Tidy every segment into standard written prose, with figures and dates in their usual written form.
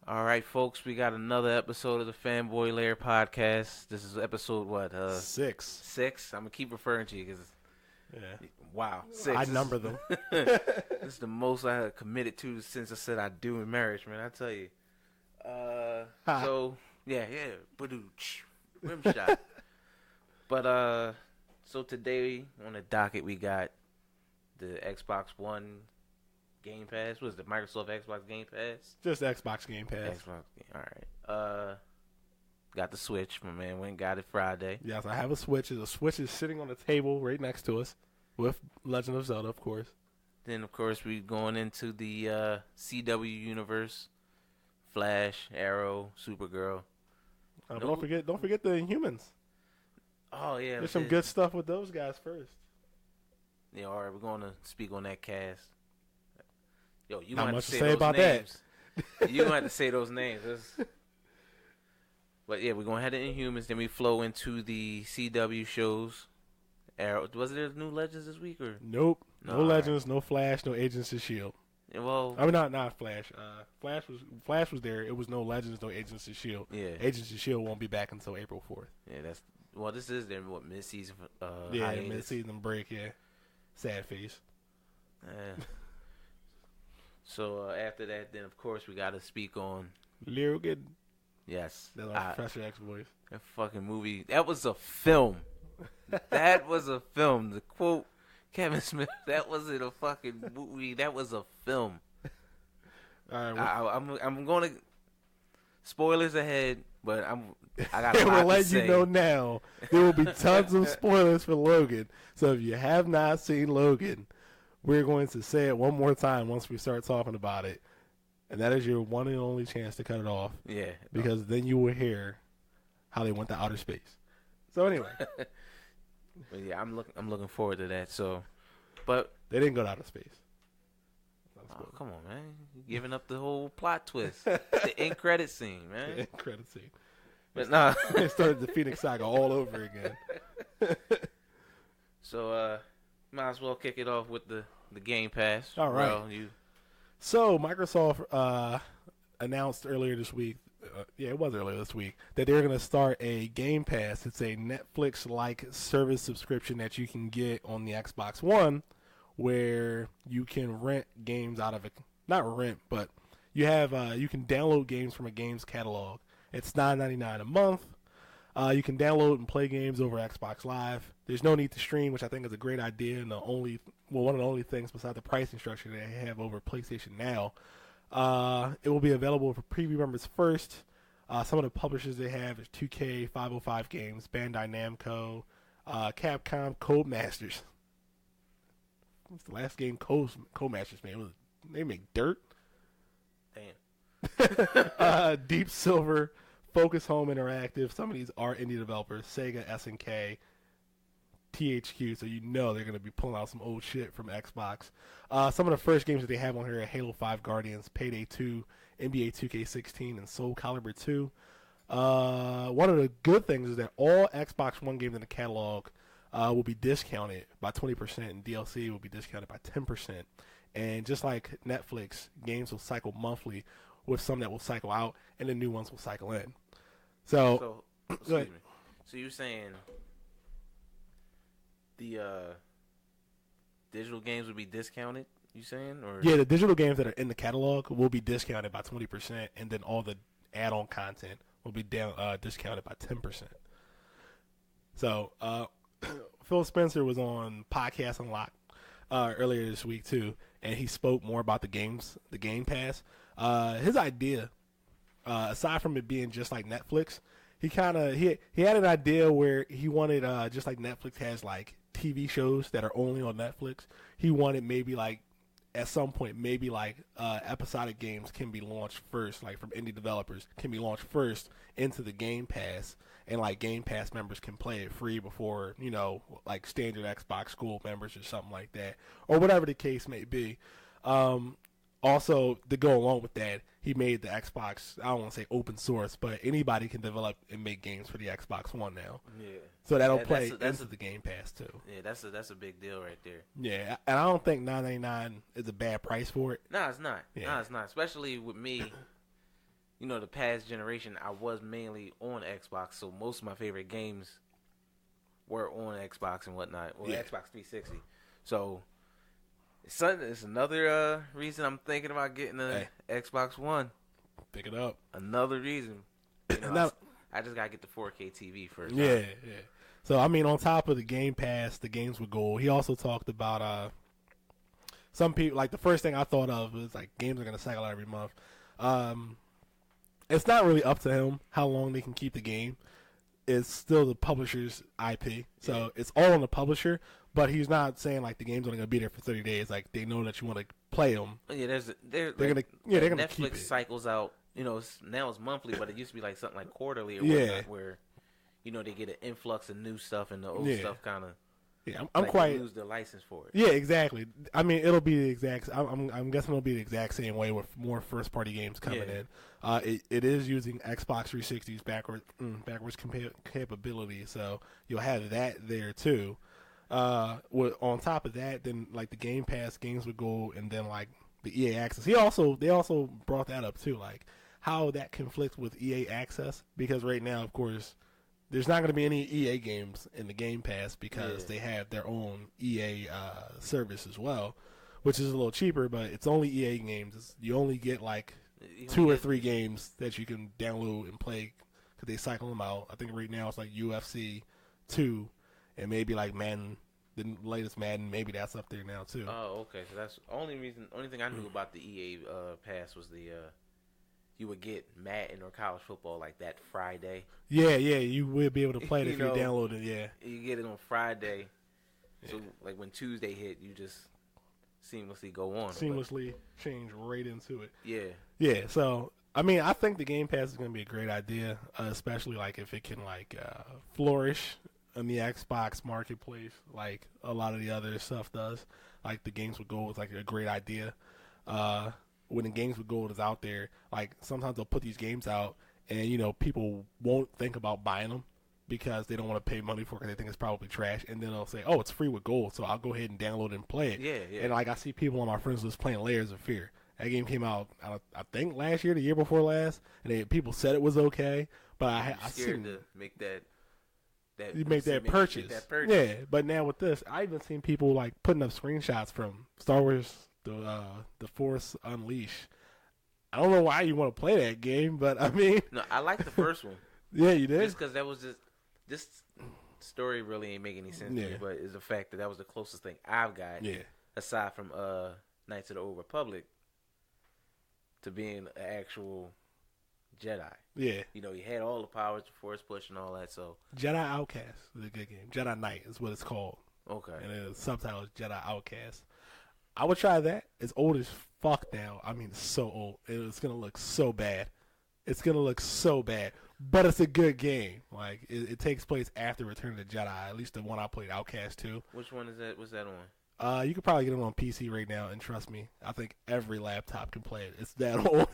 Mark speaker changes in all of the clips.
Speaker 1: All right, folks, we got another episode of the Fanboy Lair podcast. This is episode what?
Speaker 2: 6.
Speaker 1: 6. I'm gonna keep referring to you because
Speaker 2: Yeah.
Speaker 1: wow, 6.
Speaker 2: I number them.
Speaker 1: This is the most I have committed to since I said I do in marriage, man. I tell you. So yeah, rim shot. But so today on the docket we got the Xbox One Game Pass. What is it? Microsoft Xbox Game Pass?
Speaker 2: Just Xbox Game Pass.
Speaker 1: Xbox. All right. Got the Switch. My man went and got it Friday.
Speaker 2: Yes, I have a Switch. The Switch is sitting on the table right next to us with Legend of Zelda, of course.
Speaker 1: Then, of course, we going into the CW universe. Flash, Arrow, Supergirl.
Speaker 2: Don't forget the Inhumans.
Speaker 1: Oh, yeah.
Speaker 2: There's some good stuff with those guys first.
Speaker 1: Yeah, all right. We're going to speak on that cast. Yo, you
Speaker 2: Not
Speaker 1: want
Speaker 2: much
Speaker 1: to
Speaker 2: to
Speaker 1: say
Speaker 2: say
Speaker 1: those
Speaker 2: about
Speaker 1: names. You going to have to say those names. But, yeah, we're going to have the Inhumans. Then we flow into the CW shows. Arrow. Was there new Legends this week? Or
Speaker 2: Nope. No Legends,
Speaker 1: right.
Speaker 2: no Flash, no Agents of S.H.I.E.L.D.
Speaker 1: Yeah, well,
Speaker 2: I mean, not Flash. Flash was there. It was no Legends, no Agents of S.H.I.E.L.D.
Speaker 1: yeah.
Speaker 2: Agents of S.H.I.E.L.D. won't be back until April 4th.
Speaker 1: Yeah, this is their, mid-season
Speaker 2: Yeah,
Speaker 1: hiatus.
Speaker 2: mid-season break, yeah. Sad face.
Speaker 1: Yeah. So after that, then of course we got to speak on
Speaker 2: Logan.
Speaker 1: yes,
Speaker 2: That's our Professor X voice.
Speaker 1: that fucking movie. That was a film. That was a film. To quote Kevin Smith, that wasn't a fucking movie. That was a film.
Speaker 2: All right,
Speaker 1: I'm going to spoilers ahead, but I got a lot
Speaker 2: we'll
Speaker 1: to
Speaker 2: let
Speaker 1: say.
Speaker 2: you know now. There will be tons of spoilers for Logan. So if you have not seen Logan, we're going to say it one more time once we start talking about it. And that is your one and only chance to cut it off.
Speaker 1: Yeah,
Speaker 2: Because then you will hear how they went to outer space. So anyway.
Speaker 1: But yeah, I'm looking forward to that. So, but
Speaker 2: They didn't go to outer space.
Speaker 1: oh, come on, man, you're giving up the whole plot twist, the end credit scene, man.
Speaker 2: The credit scene.
Speaker 1: But nah.
Speaker 2: They started the Phoenix Saga all over again.
Speaker 1: So, might as well kick it off with the Game Pass.
Speaker 2: All right.
Speaker 1: Well,
Speaker 2: So Microsoft announced earlier this week, it was earlier this week, that they're going to start a Game Pass. It's a Netflix-like service subscription that you can get on the Xbox One, where you can rent games out of it. Not rent, but you can download games from a games catalog. It's $9.99 a month. You can download and play games over Xbox Live. There's no need to stream, which I think is a great idea, and one of the only things besides the pricing structure they have over PlayStation Now. It will be available for preview members first. Some of the publishers they have is 2K, 505 Games, Bandai Namco, Capcom, Codemasters. What's the last game Codemasters made? They make Dirt?
Speaker 1: damn.
Speaker 2: Deep Silver, Focus Home Interactive. Some of these are indie developers. Sega, SNK, THQ. So you know they're going to be pulling out some old shit from Xbox. Some of the first games that they have on here are Halo 5 Guardians, Payday 2, NBA 2K16, and Soul Calibur 2. One of the good things is that all Xbox One games in the catalog will be discounted by 20%, and DLC will be discounted by 10%. And just like Netflix, games will cycle monthly, with some that will cycle out, and the new ones will cycle in. So
Speaker 1: excuse me. So you're saying the digital games would be discounted? You saying, or
Speaker 2: yeah, the digital games that are in the catalog will be discounted by 20%, and then all the add-on content will be discounted by 10%. So Phil Spencer was on Podcast Unlocked earlier this week too, and he spoke more about the Game Pass. His idea, aside from it being just like Netflix, he had an idea where he wanted just like Netflix has like TV shows that are only on Netflix. He wanted maybe like at some point maybe like episodic games can be launched first, like from indie developers can be launched first into the Game Pass, and like Game Pass members can play it free before, like standard Xbox Gold members or something like that, or whatever the case may be. Also, to go along with that, he made the Xbox, I don't want to say open source, but anybody can develop and make games for the Xbox One now.
Speaker 1: yeah.
Speaker 2: So that'll play into the Game Pass too.
Speaker 1: Yeah, that's a big deal right there.
Speaker 2: Yeah, and I don't think $9.99 is a bad price for it.
Speaker 1: No, it's not.
Speaker 2: Yeah.
Speaker 1: No, it's not. Especially with me, the past generation, I was mainly on Xbox, so most of my favorite games were on Xbox and whatnot, or Xbox 360. So it's another reason I'm thinking about getting a Xbox One.
Speaker 2: Pick it up.
Speaker 1: Another reason. I just gotta get the 4K TV first.
Speaker 2: Yeah. So I mean, on top of the Game Pass, the games with gold, he also talked about some people. Like the first thing I thought of was like games are gonna cycle out every month. It's not really up to him how long they can keep the game. It's still the publisher's IP, so it's all on the publisher. But he's not saying like the game's only gonna be there for 30 days. Like they know that you want to play them.
Speaker 1: Yeah, they're
Speaker 2: gonna
Speaker 1: Netflix
Speaker 2: keep it.
Speaker 1: cycles out. Now it's monthly, but it used to be like something like quarterly or whatnot, where they get an influx of new stuff and the old stuff kind of.
Speaker 2: Yeah, I'm quite
Speaker 1: lose the license for it.
Speaker 2: Yeah, exactly. I mean, it'll be the exact. I'm guessing it'll be the exact same way with more first party games coming in. It is using Xbox 360's backwards capability, so you'll have that there too. On top of that, then like the Game Pass games would go, and then like the EA Access. They also brought that up too, like how that conflicts with EA Access, because right now, of course, there's not going to be any EA games in the Game Pass because they have their own EA service as well, which is a little cheaper, but it's only EA games. You only get like 2 or 3 games that you can download and play because they cycle them out. I think right now it's like UFC 2 and maybe like Madden, the latest Madden. Maybe that's up there now too.
Speaker 1: Oh, okay. So that's the only thing I knew about the EA Pass was the you would get Madden or college football like that Friday.
Speaker 2: Yeah, you will be able to play it if you download it. Yeah,
Speaker 1: you get it on Friday. So like when Tuesday hit, you just seamlessly go on.
Speaker 2: Seamlessly change right into it.
Speaker 1: Yeah.
Speaker 2: So I mean, I think the Game Pass is going to be a great idea, especially like if it can like flourish in the Xbox marketplace, like a lot of the other stuff does. Like the games with gold is like a great idea. When the games with gold is out there, like sometimes they'll put these games out and people won't think about buying them because they don't want to pay money for it because they think it's probably trash, and then they'll say, oh, it's free with gold, so I'll go ahead and download it and play it.
Speaker 1: Yeah.
Speaker 2: And like I see people on my friends list playing Layers of Fear. That game came out I think last year, the year before last, and people said it was okay, but I
Speaker 1: scared to make that
Speaker 2: purchase. Yeah, but now with this, I even seen people like putting up screenshots from Star Wars The Force Unleashed. I don't know why you want to play that game, but I mean,
Speaker 1: no, I like the first one.
Speaker 2: Yeah, you did.
Speaker 1: Just because that was this story really ain't make any sense to me, but it's the fact that was the closest thing I've got, aside from Knights of the Old Republic, to being an actual Jedi.
Speaker 2: Yeah,
Speaker 1: he had all the powers, the Force push, and all that. So
Speaker 2: Jedi Outcast is a good game. Jedi Knight is what it's called.
Speaker 1: Okay,
Speaker 2: and the subtitle is Jedi Outcast. I would try that. It's old as fuck now. I mean, it's so old. It's going to look so bad. But it's a good game. Like, it takes place after Return of the Jedi. At least the one I played, Outcast 2.
Speaker 1: Which one is that? What's that on?
Speaker 2: You could probably get it on PC right now, and trust me, I think every laptop can play it. It's that old.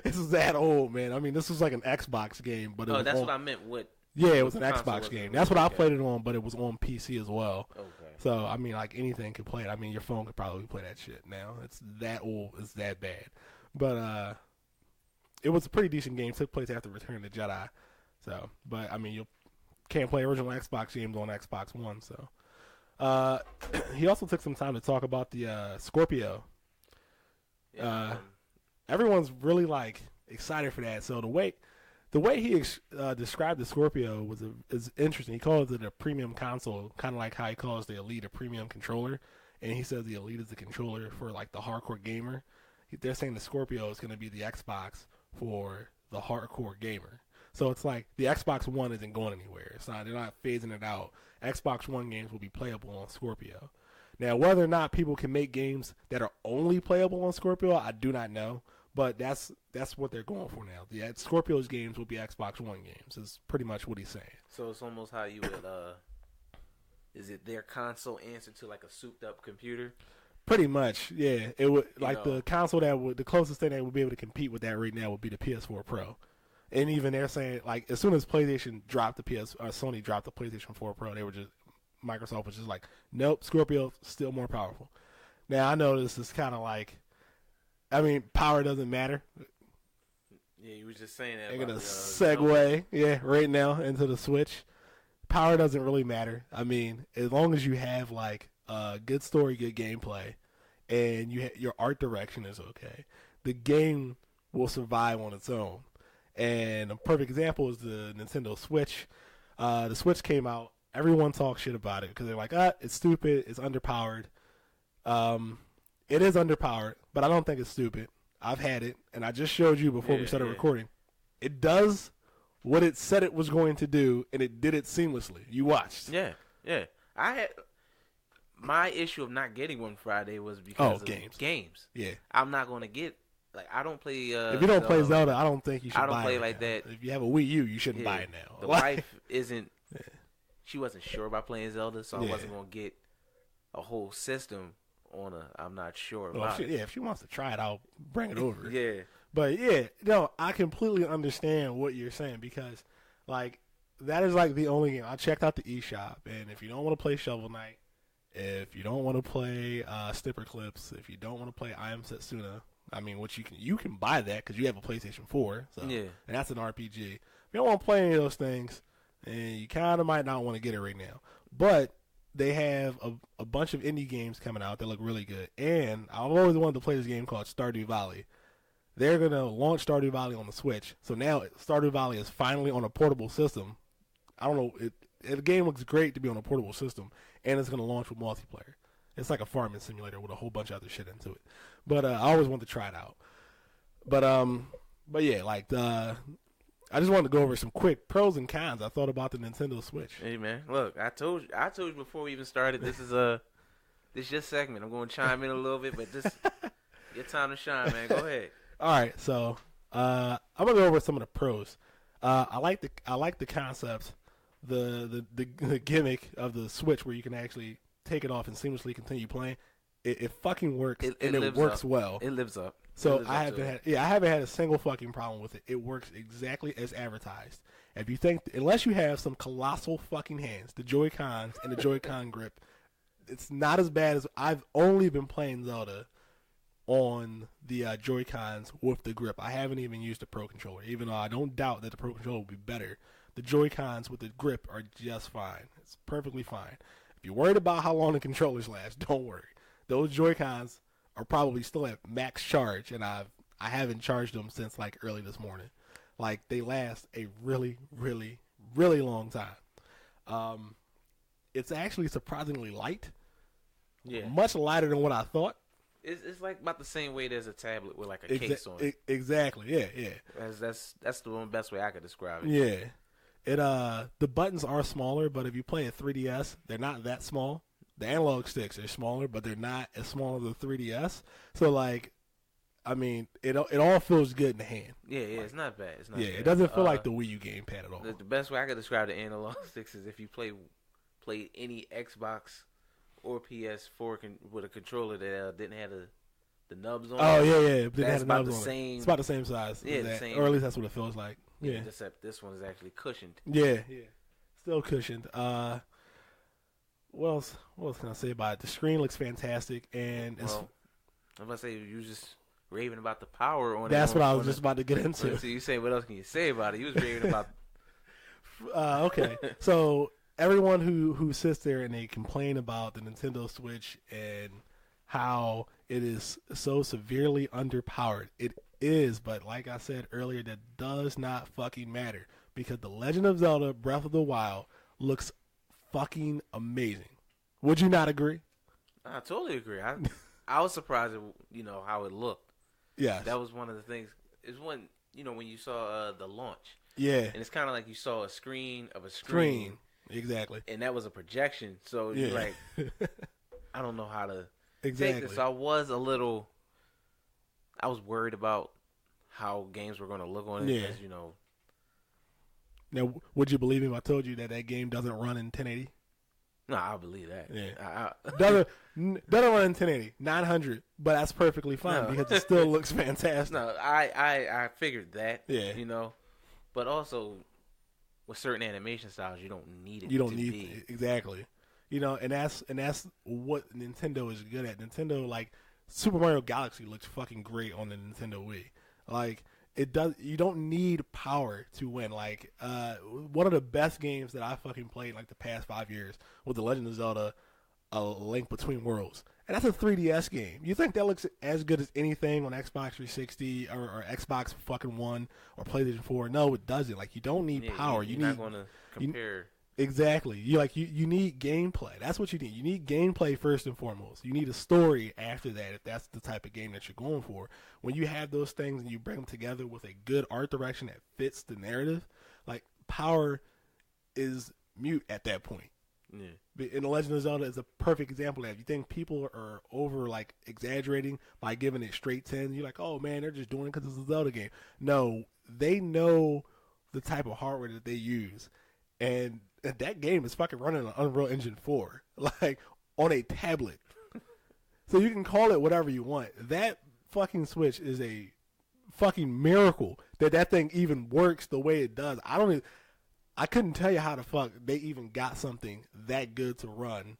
Speaker 2: It's that old, man. I mean, this was like an Xbox game, but
Speaker 1: that's what I meant with.
Speaker 2: Yeah, it was an Xbox game. That's what I played it on, but it was on PC as well. Okay. So, I mean, like, anything could play it. I mean, your phone could probably play that shit now. It's that old. It's that bad. But it was a pretty decent game. It took place after Return of the Jedi. So, but, I mean, you can't play original Xbox games on Xbox One. So, he also took some time to talk about the Scorpio. Yeah, everyone's really, like, excited for that. So, the way he described the Scorpio is interesting. He calls it a premium console, kind of like how he calls the Elite a premium controller. And he says the Elite is the controller for like the hardcore gamer. They're saying the Scorpio is going to be the Xbox for the hardcore gamer. So it's like the Xbox One isn't going anywhere. They're not phasing it out. Xbox One games will be playable on Scorpio. Now, whether or not people can make games that are only playable on Scorpio, I do not know. But that's what they're going for now. The Scorpio's games will be Xbox One games. Is pretty much what he's saying.
Speaker 1: So it's almost how you would. Is it their console answer to like a souped up computer?
Speaker 2: Pretty much, yeah. It would the console the closest thing that would be able to compete with that right now would be the PS4 Pro. And even they're saying like as soon as PlayStation dropped Sony dropped the PlayStation 4 Pro, Microsoft was just like, nope, Scorpio still more powerful. Now I know this is kind of like. I mean, power doesn't matter.
Speaker 1: Yeah, you was just saying that.
Speaker 2: I'm
Speaker 1: about
Speaker 2: gonna
Speaker 1: the,
Speaker 2: segue, right now into the Switch. Power doesn't really matter. I mean, as long as you have like good story, good gameplay, and your art direction is okay, the game will survive on its own. And a perfect example is the Nintendo Switch. The Switch came out. Everyone talks shit about it because they're like, it's stupid, it's underpowered. It is underpowered, but I don't think it's stupid. I've had it, and I just showed you before we started recording. It does what it said it was going to do, and it did it seamlessly. You watched.
Speaker 1: Yeah. I had my issue of not getting one Friday was because of games. Yeah. I'm not going to get, like, I don't play.
Speaker 2: If you don't play Zelda, I don't think you should buy it.
Speaker 1: I don't play like that.
Speaker 2: If you have a Wii U, you shouldn't buy it now.
Speaker 1: The wife isn't, she wasn't sure about playing Zelda, so I wasn't going to get a whole system on I'm not sure about it.
Speaker 2: If she wants to try it, I'll bring it over.
Speaker 1: Yeah.
Speaker 2: But I completely understand what you're saying because, like, that is like the only game. I checked out the eShop, and if you don't want to play Shovel Knight, if you don't want to play Snipper Clips, if you don't want to play I Am Setsuna, I mean, which you can buy that because you have a PlayStation 4, so and that's an RPG. If you don't want to play any of those things, and you kind of might not want to get it right now, but they have a bunch of indie games coming out that look really good. And I've always wanted to play this game called Stardew Valley. They're going to launch Stardew Valley on the Switch. So now Stardew Valley is finally on a portable system. I don't know. The game looks great to be on a portable system. And it's going to launch with multiplayer. It's like a farming simulator with a whole bunch of other shit into it. But I always wanted to try it out. But yeah, like I just wanted to go over some quick pros and cons I thought about the Nintendo Switch.
Speaker 1: Hey man, look, I told you before we even started. This is your segment. I'm going to chime in a little bit, but this your time to shine, man. Go ahead.
Speaker 2: All right, so I'm gonna go over some of the pros. I like the concept, the gimmick of the Switch where you can actually take it off and seamlessly continue playing. It fucking works, and it works well.
Speaker 1: It lives up.
Speaker 2: So I haven't had a single fucking problem with it. It works exactly as advertised. If you think, unless you have some colossal fucking hands, the Joy-Cons and the Joy-Con grip, it's not as bad as I've only been playing Zelda on the Joy-Cons with the grip. I haven't even used the Pro Controller, even though I don't doubt that the Pro Controller will be better. The Joy-Cons with the grip are just fine. It's perfectly fine. If you're worried about how long the controllers last, don't worry. Those Joy-Cons are probably still at max charge, and I haven't charged them since like early this morning. Like, they last a really, really, really long time. It's actually surprisingly light. Yeah. Much lighter than what I thought.
Speaker 1: It's like about the same weight as a tablet with like a case on it.
Speaker 2: Exactly. Yeah.
Speaker 1: That's the best way I could describe it.
Speaker 2: Yeah. The buttons are smaller, but if you play a 3DS, they're not that small. The analog sticks are smaller, but they're not as small as the 3DS. So, like, I mean, it all feels good in the hand.
Speaker 1: Yeah, it's not bad. It's not bad.
Speaker 2: It doesn't feel like the Wii U gamepad at all.
Speaker 1: The best way I could describe the analog sticks is if you play any Xbox or PS4 with a controller that didn't have the nubs on.
Speaker 2: Oh yeah.
Speaker 1: That's about the same.
Speaker 2: It's about the same size.
Speaker 1: Yeah, the same.
Speaker 2: Or at least that's what it feels like. Yeah.
Speaker 1: Except this one is actually cushioned.
Speaker 2: Yeah. Still cushioned. What else can I say about it? The screen looks fantastic, and
Speaker 1: I'm about to say you just raving about the power on it.
Speaker 2: That's what I was just about to get into.
Speaker 1: So you say, what else can you say about it? You was raving about.
Speaker 2: Okay, so everyone who sits there and they complain about the Nintendo Switch and how it is so severely underpowered, it is. But like I said earlier, that does not fucking matter because The Legend of Zelda: Breath of the Wild looks fucking amazing. Would you not agree?
Speaker 1: I totally agree. I was surprised at how it looked.
Speaker 2: Yeah,
Speaker 1: that was one of the things. It's when you saw the launch.
Speaker 2: Yeah,
Speaker 1: and it's kind of like you saw a screen of a screen.
Speaker 2: Exactly.
Speaker 1: And that was a projection. So you're like, I don't know how to take this. So I was worried about how games were going to look on it.
Speaker 2: Yeah.
Speaker 1: Because,
Speaker 2: Now, would you believe me if I told you that game doesn't run in 1080?
Speaker 1: No, I believe that.
Speaker 2: Yeah. Doesn't run in 1080, 900, but that's perfectly fine because it still looks fantastic.
Speaker 1: No, I figured that.
Speaker 2: Yeah.
Speaker 1: But also with certain animation styles, you don't need it.
Speaker 2: You don't need it. Exactly. And that's what Nintendo is good at. Nintendo, like, Super Mario Galaxy looks fucking great on the Nintendo Wii. Like, You don't need power to win. Like, one of the best games that I fucking played in, like, the past 5 years was The Legend of Zelda: A Link Between Worlds. And that's a 3DS game. You think that looks as good as anything on Xbox 360 or Xbox fucking One or PlayStation 4? No, it doesn't. Like, you don't need power.
Speaker 1: You're not going to compare.
Speaker 2: Exactly. You need gameplay. That's what you need. You need gameplay first and foremost. You need a story after that if that's the type of game that you're going for. When you have those things and you bring them together with a good art direction that fits the narrative, like, power is mute at that point. Yeah. And The Legend of Zelda is a perfect example of that. You think people are over, like, exaggerating by giving it straight 10s. You're like, oh man, they're just doing it because it's a Zelda game. No, they know the type of hardware that they use. And that game is fucking running on Unreal Engine 4, like, on a tablet. So you can call it whatever you want. That fucking Switch is a fucking miracle that thing even works the way it does. I couldn't tell you how the fuck they even got something that good to run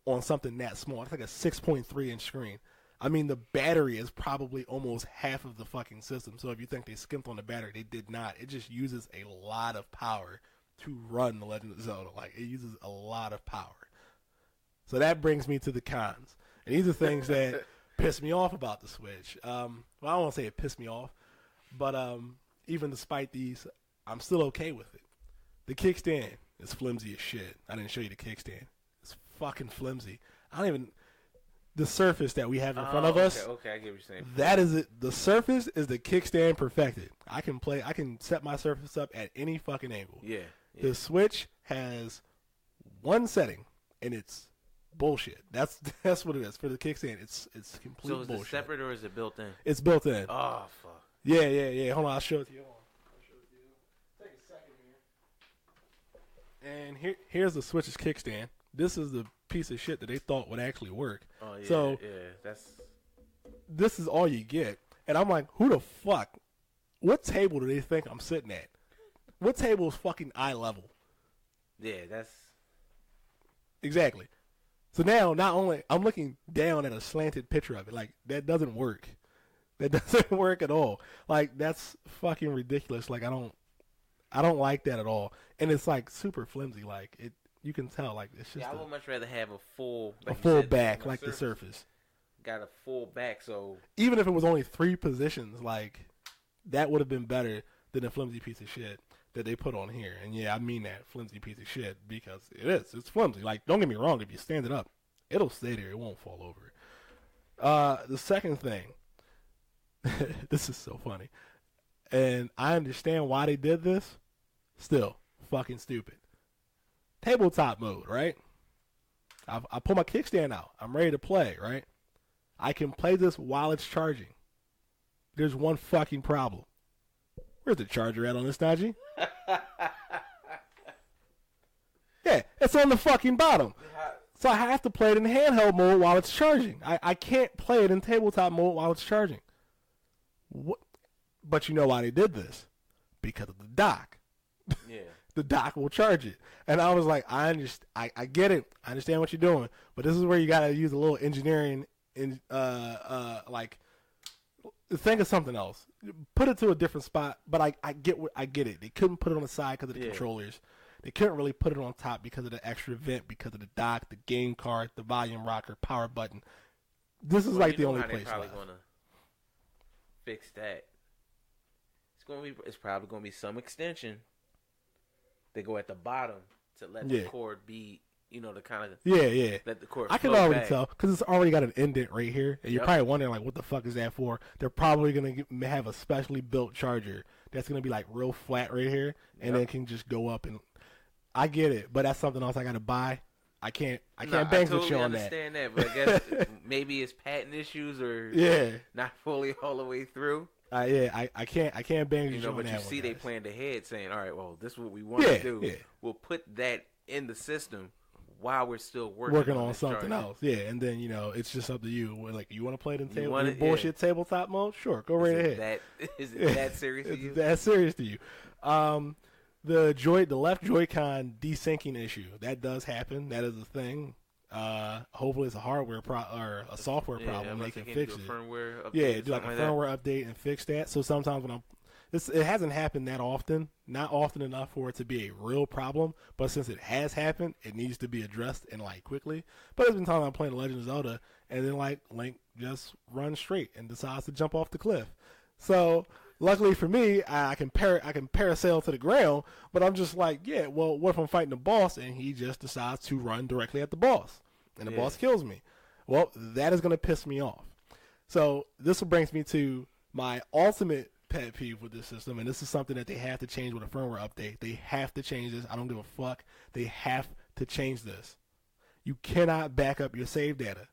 Speaker 2: on something that small. It's like a 6.3 inch screen. I mean, the battery is probably almost half of the fucking system. So if you think they skimped on the battery, they did not. It just uses a lot of power to run The Legend of Zelda. Like, it uses a lot of power. So that brings me to the cons. And these are things that piss me off about the Switch. Well, I don't want to say it pissed me off, but even despite these, I'm still okay with it. The kickstand is flimsy as shit. I didn't show you the kickstand. It's fucking flimsy. The surface that we have in front of us.
Speaker 1: Okay, I get what you're saying.
Speaker 2: That is it. The surface is the kickstand perfected. I can set my surface up at any fucking angle.
Speaker 1: Yeah.
Speaker 2: The Switch has one setting, and it's bullshit. That's what it is. For the kickstand, it's complete bullshit. So is it separate
Speaker 1: or is it built in?
Speaker 2: It's built in.
Speaker 1: Oh, fuck.
Speaker 2: Yeah. Hold on, I'll show it to you. Take a second here. And here's the Switch's kickstand. This is the piece of shit that they thought would actually work.
Speaker 1: Oh, yeah,
Speaker 2: so, this is all you get. And I'm like, who the fuck? What table do they think I'm sitting at? What table is fucking eye level?
Speaker 1: Yeah, that's...
Speaker 2: Exactly. So now, not only... I'm looking down at a slanted picture of it. Like, that doesn't work. That doesn't work at all. Like, that's fucking ridiculous. Like, I don't like that at all. And it's, like, super flimsy. Like, you can tell, like, it's just...
Speaker 1: I would much rather have a full...
Speaker 2: Like a full back, like the Surface.
Speaker 1: Got a full back, so...
Speaker 2: Even if it was only 3 positions, like, that would have been better than a flimsy piece of shit that they put on here. And yeah, I mean that, flimsy piece of shit, because it is. It's flimsy. Like, don't get me wrong, if you stand it up, it'll stay there. It won't fall over. The second thing, this is so funny, and I understand why they did this, still, fucking stupid. Tabletop mode, right? I pull my kickstand out. I'm ready to play, right? I can play this while it's charging. There's one fucking problem. Where's the charger at on this, Najee? Yeah, it's on the fucking bottom. So I have to play it in handheld mode while it's charging. I can't play it in tabletop mode while it's charging. What? But you know why they did this? Because of the dock.
Speaker 1: Yeah. The
Speaker 2: dock will charge it. And I was like, I get it. I understand what you're doing. But this is where you got to use a little engineering like, think of something else. Put it to a different spot. But I get it. They couldn't put it on the side because of the controllers. They couldn't really put it on top because of the extra vent, because of the dock, the game card, the volume rocker, power button. This is like the only place. They're probably
Speaker 1: going to fix that. It's probably going to be some extension. They go at the bottom to let the cord be, the kind of let the cord.
Speaker 2: I can already tell because it's already got an indent right here, and you're probably wondering like, what the fuck is that for? They're probably gonna have a specially built charger that's gonna be like real flat right here, and then can just go up. And I get it, but that's something else I gotta buy. I can't bang with you on that.
Speaker 1: I understand that, but I guess maybe it's patent issues or not fully all the way through.
Speaker 2: I can't bang with you on that.
Speaker 1: But you see, they planned ahead, saying, "All right, well, this is what we want to do. Yeah. We'll put that in the system while we're still working on something else."
Speaker 2: Yeah, and then it's just up to you. Like, you want to play it in bullshit tabletop mode? Sure, go right ahead.
Speaker 1: Is it that serious to you?
Speaker 2: It's that serious to you? The left Joy-Con desyncing issue, that does happen. That is a thing. Hopefully it's a hardware or a software problem. They can fix it.
Speaker 1: Firmware update
Speaker 2: Yeah, do like a firmware update and fix that. So sometimes when it hasn't happened that often, not often enough for it to be a real problem. But since it has happened, it needs to be addressed and like quickly. But there's been times I'm playing The Legend of Zelda, and then like Link just runs straight and decides to jump off the cliff. So luckily for me, I can parasail to the ground. But I'm just like, yeah, well, what if I'm fighting the boss and he just decides to run directly at the boss, and the boss kills me? Well, that is going to piss me off. So this brings me to my ultimate pet peeve with this system, and this is something that they have to change with a firmware update. They have to change this. I don't give a fuck. They have to change this. You cannot back up your save data.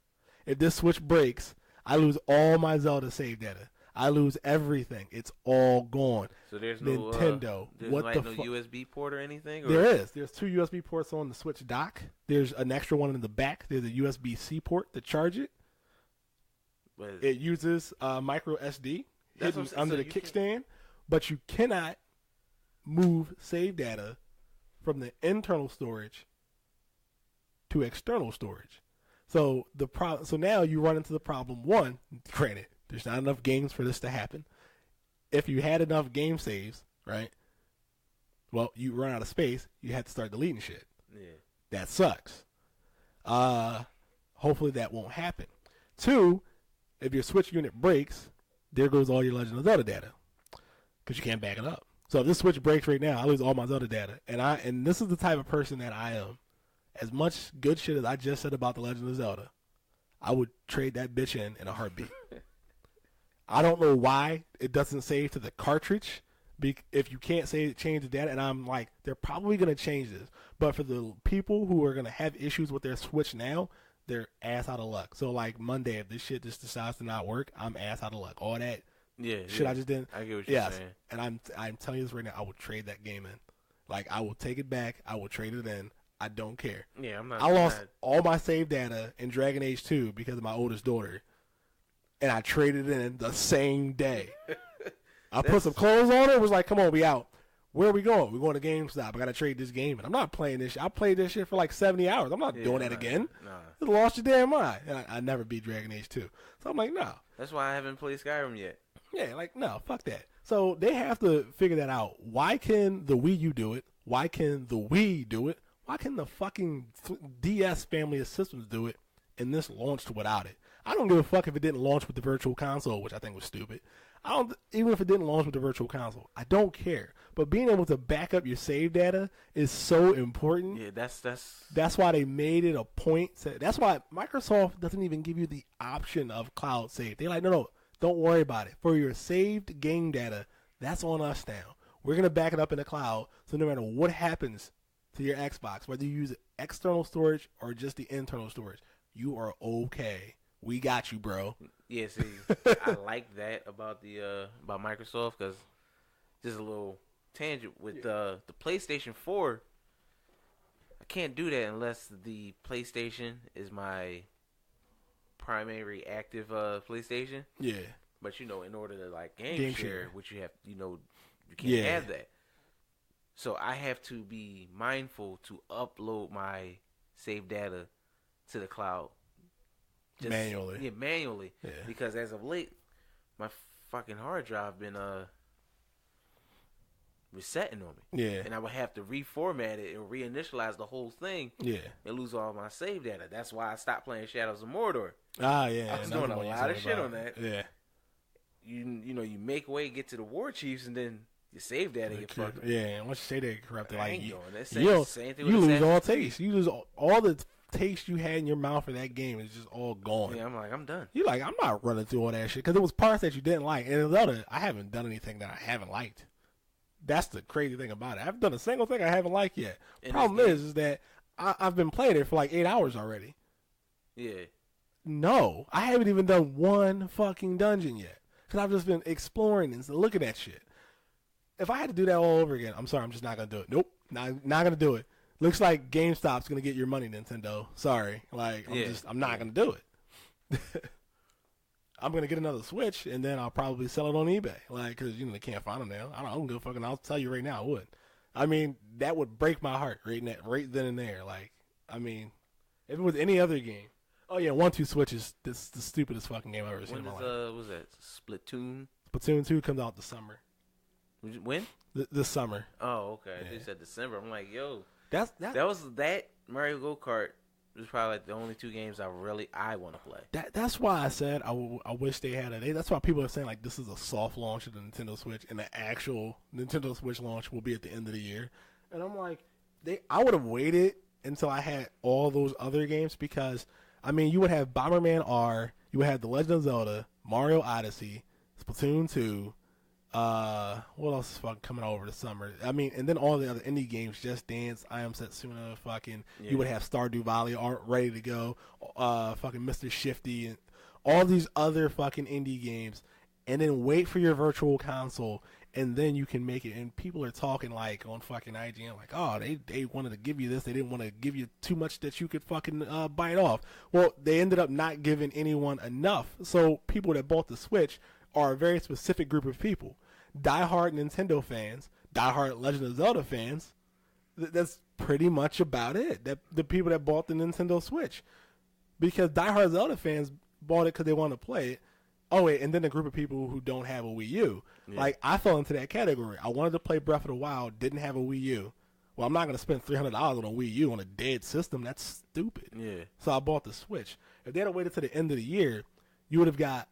Speaker 2: If this switch breaks, I lose all my Zelda save data. I lose everything. It's all gone.
Speaker 1: So there's
Speaker 2: Nintendo.
Speaker 1: There's
Speaker 2: what
Speaker 1: like
Speaker 2: the
Speaker 1: no
Speaker 2: fuck?
Speaker 1: USB port or anything? Or?
Speaker 2: There is. There's 2 USB ports on the Switch dock. There's an extra one in the back. There's a USB-C port to charge it. It uses micro SD hidden under the kickstand, but you cannot move save data from the internal storage to external storage. So so now you run into the problem. One, granted, there's not enough games for this to happen. If you had enough game saves, right? Well, you run out of space. You have to start deleting shit.
Speaker 1: Yeah,
Speaker 2: that sucks. Hopefully that won't happen. 2, if your Switch unit breaks, there goes all your Legend of Zelda data because you can't back it up. So if this Switch breaks right now, I lose all my Zelda data. And this is the type of person that I am. As much good shit as I just said about the Legend of Zelda, I would trade that bitch in a heartbeat. I don't know why it doesn't save to the cartridge. If you can't change the data, and I'm like, they're probably going to change this. But for the people who are going to have issues with their Switch now, they're ass out of luck. So like Monday, if this shit just decides to not work, I'm ass out of luck. All that shit I just didn't.
Speaker 1: I get what you're saying.
Speaker 2: And I'm telling you this right now, I would trade that game in. Like, I will take it back. I will trade it in. I don't care.
Speaker 1: Yeah,
Speaker 2: I lost all my save data in Dragon Age 2 because of my oldest daughter, and I traded it in the same day. I put some clothes on it. Was like, come on, we out. Where are we going? We're going to GameStop. I got to trade this game. And I'm not playing this shit. I played this shit for like 70 hours. I'm not doing that again.
Speaker 1: Nah.
Speaker 2: You lost your damn mind. And I never beat Dragon Age 2. So I'm like, no.
Speaker 1: That's why I haven't played Skyrim yet.
Speaker 2: Yeah, like, no, fuck that. So they have to figure that out. Why can the Wii U do it? Why can the Wii do it? Why can the fucking DS family of systems do it and this launched without it? I don't give a fuck if it didn't launch with the Virtual Console, which I think was stupid. Even if it didn't launch with the Virtual Console, I don't care. But being able to back up your save data is so important.
Speaker 1: Yeah,
Speaker 2: that's why they made it a point. That's why Microsoft doesn't even give you the option of cloud save. They're like, no, don't worry about it. For your saved game data, that's on us now. We're going to back it up in the cloud, so no matter what happens to your Xbox, whether you use external storage or just the internal storage, you are okay. We got you, bro.
Speaker 1: Yeah, see, I like that about about Microsoft, because just a little tangent with the PlayStation 4. I can't do that unless the PlayStation is my primary active PlayStation.
Speaker 2: Yeah.
Speaker 1: But in order to like game share, which you have, you can't have that. So I have to be mindful to upload my save data to the cloud.
Speaker 2: Manually.
Speaker 1: Yeah, manually.
Speaker 2: Yeah.
Speaker 1: Because as of late, my fucking hard drive been resetting on me.
Speaker 2: Yeah.
Speaker 1: And I would have to reformat it and reinitialize the whole thing.
Speaker 2: Yeah.
Speaker 1: And lose all my save data. That's why I stopped playing Shadows of Mordor.
Speaker 2: Ah, yeah.
Speaker 1: I was doing a lot of shit on that.
Speaker 2: Yeah.
Speaker 1: You make way, get to the War Chiefs, and then your save data get fucked.
Speaker 2: Yeah, and once you say they corrupted, like
Speaker 1: you
Speaker 2: lose all taste. You lose all the taste you had in your mouth for that game is just all gone.
Speaker 1: Yeah, I'm like, I'm done.
Speaker 2: You're like, I'm not running through all that shit because it was parts that you didn't like, and I haven't done anything that I haven't liked. That's the crazy thing about it. I haven't done a single thing I haven't liked yet. Problem is that I've been playing it for like 8 hours already.
Speaker 1: Yeah.
Speaker 2: No, I haven't even done one fucking dungeon yet because I've just been exploring and looking at shit. If I had to do that all over again, I'm sorry, I'm just not gonna do it. Nope, not gonna do it. Looks like GameStop's gonna get your money, Nintendo. Sorry, like I'm not gonna do it. I'm gonna get another Switch and then I'll probably sell it on eBay, like because they can't find them now. I don't give a fucking. I'll tell you right now, I would. I mean, that would break my heart right then and there. Like, I mean, If it was any other game. Oh, yeah, 1-2 Switch is the stupidest fucking game I've ever seen in
Speaker 1: When
Speaker 2: my
Speaker 1: is,
Speaker 2: life.
Speaker 1: was that? Splatoon?
Speaker 2: Splatoon 2 comes out this summer.
Speaker 1: When?
Speaker 2: This summer.
Speaker 1: Oh, okay.
Speaker 2: Yeah.
Speaker 1: They said December. I'm like, yo.
Speaker 2: That
Speaker 1: was that Mario Go-Kart was probably like the only 2 games I want to play.
Speaker 2: That's why I said I wish they had it. That's why people are saying like this is a soft launch of the Nintendo Switch, and the actual Nintendo Switch launch will be at the end of the year. And I'm like, I would have waited until I had all those other games, because I mean you would have Bomberman R, you would have The Legend of Zelda, Mario Odyssey, Splatoon 2. What else is fucking coming out over the summer? I mean, and then all the other indie games, Just Dance, I Am Setsuna, fucking, you would have Stardew Valley ready to go, fucking Mr. Shifty, and all these other fucking indie games, and then wait for your virtual console, and then you can make it. And people are talking like on fucking IGN, like, oh, they wanted to give you this, they didn't want to give you too much that you could fucking bite off. Well, they ended up not giving anyone enough, so people that bought the Switch are a very specific group of people. Die-hard Nintendo fans, die-hard Legend of Zelda fans. That's pretty much about it. The people that bought the Nintendo Switch. Because die-hard Zelda fans bought it because they wanted to play it. Oh, wait, and then a group of people who don't have a Wii U. Yeah. Like, I fell into that category. I wanted to play Breath of the Wild, didn't have a Wii U. Well, I'm not going to spend $300 on a Wii U on a dead system. That's stupid. Yeah. So I bought the Switch. If they had waited to the end of the year, you would have got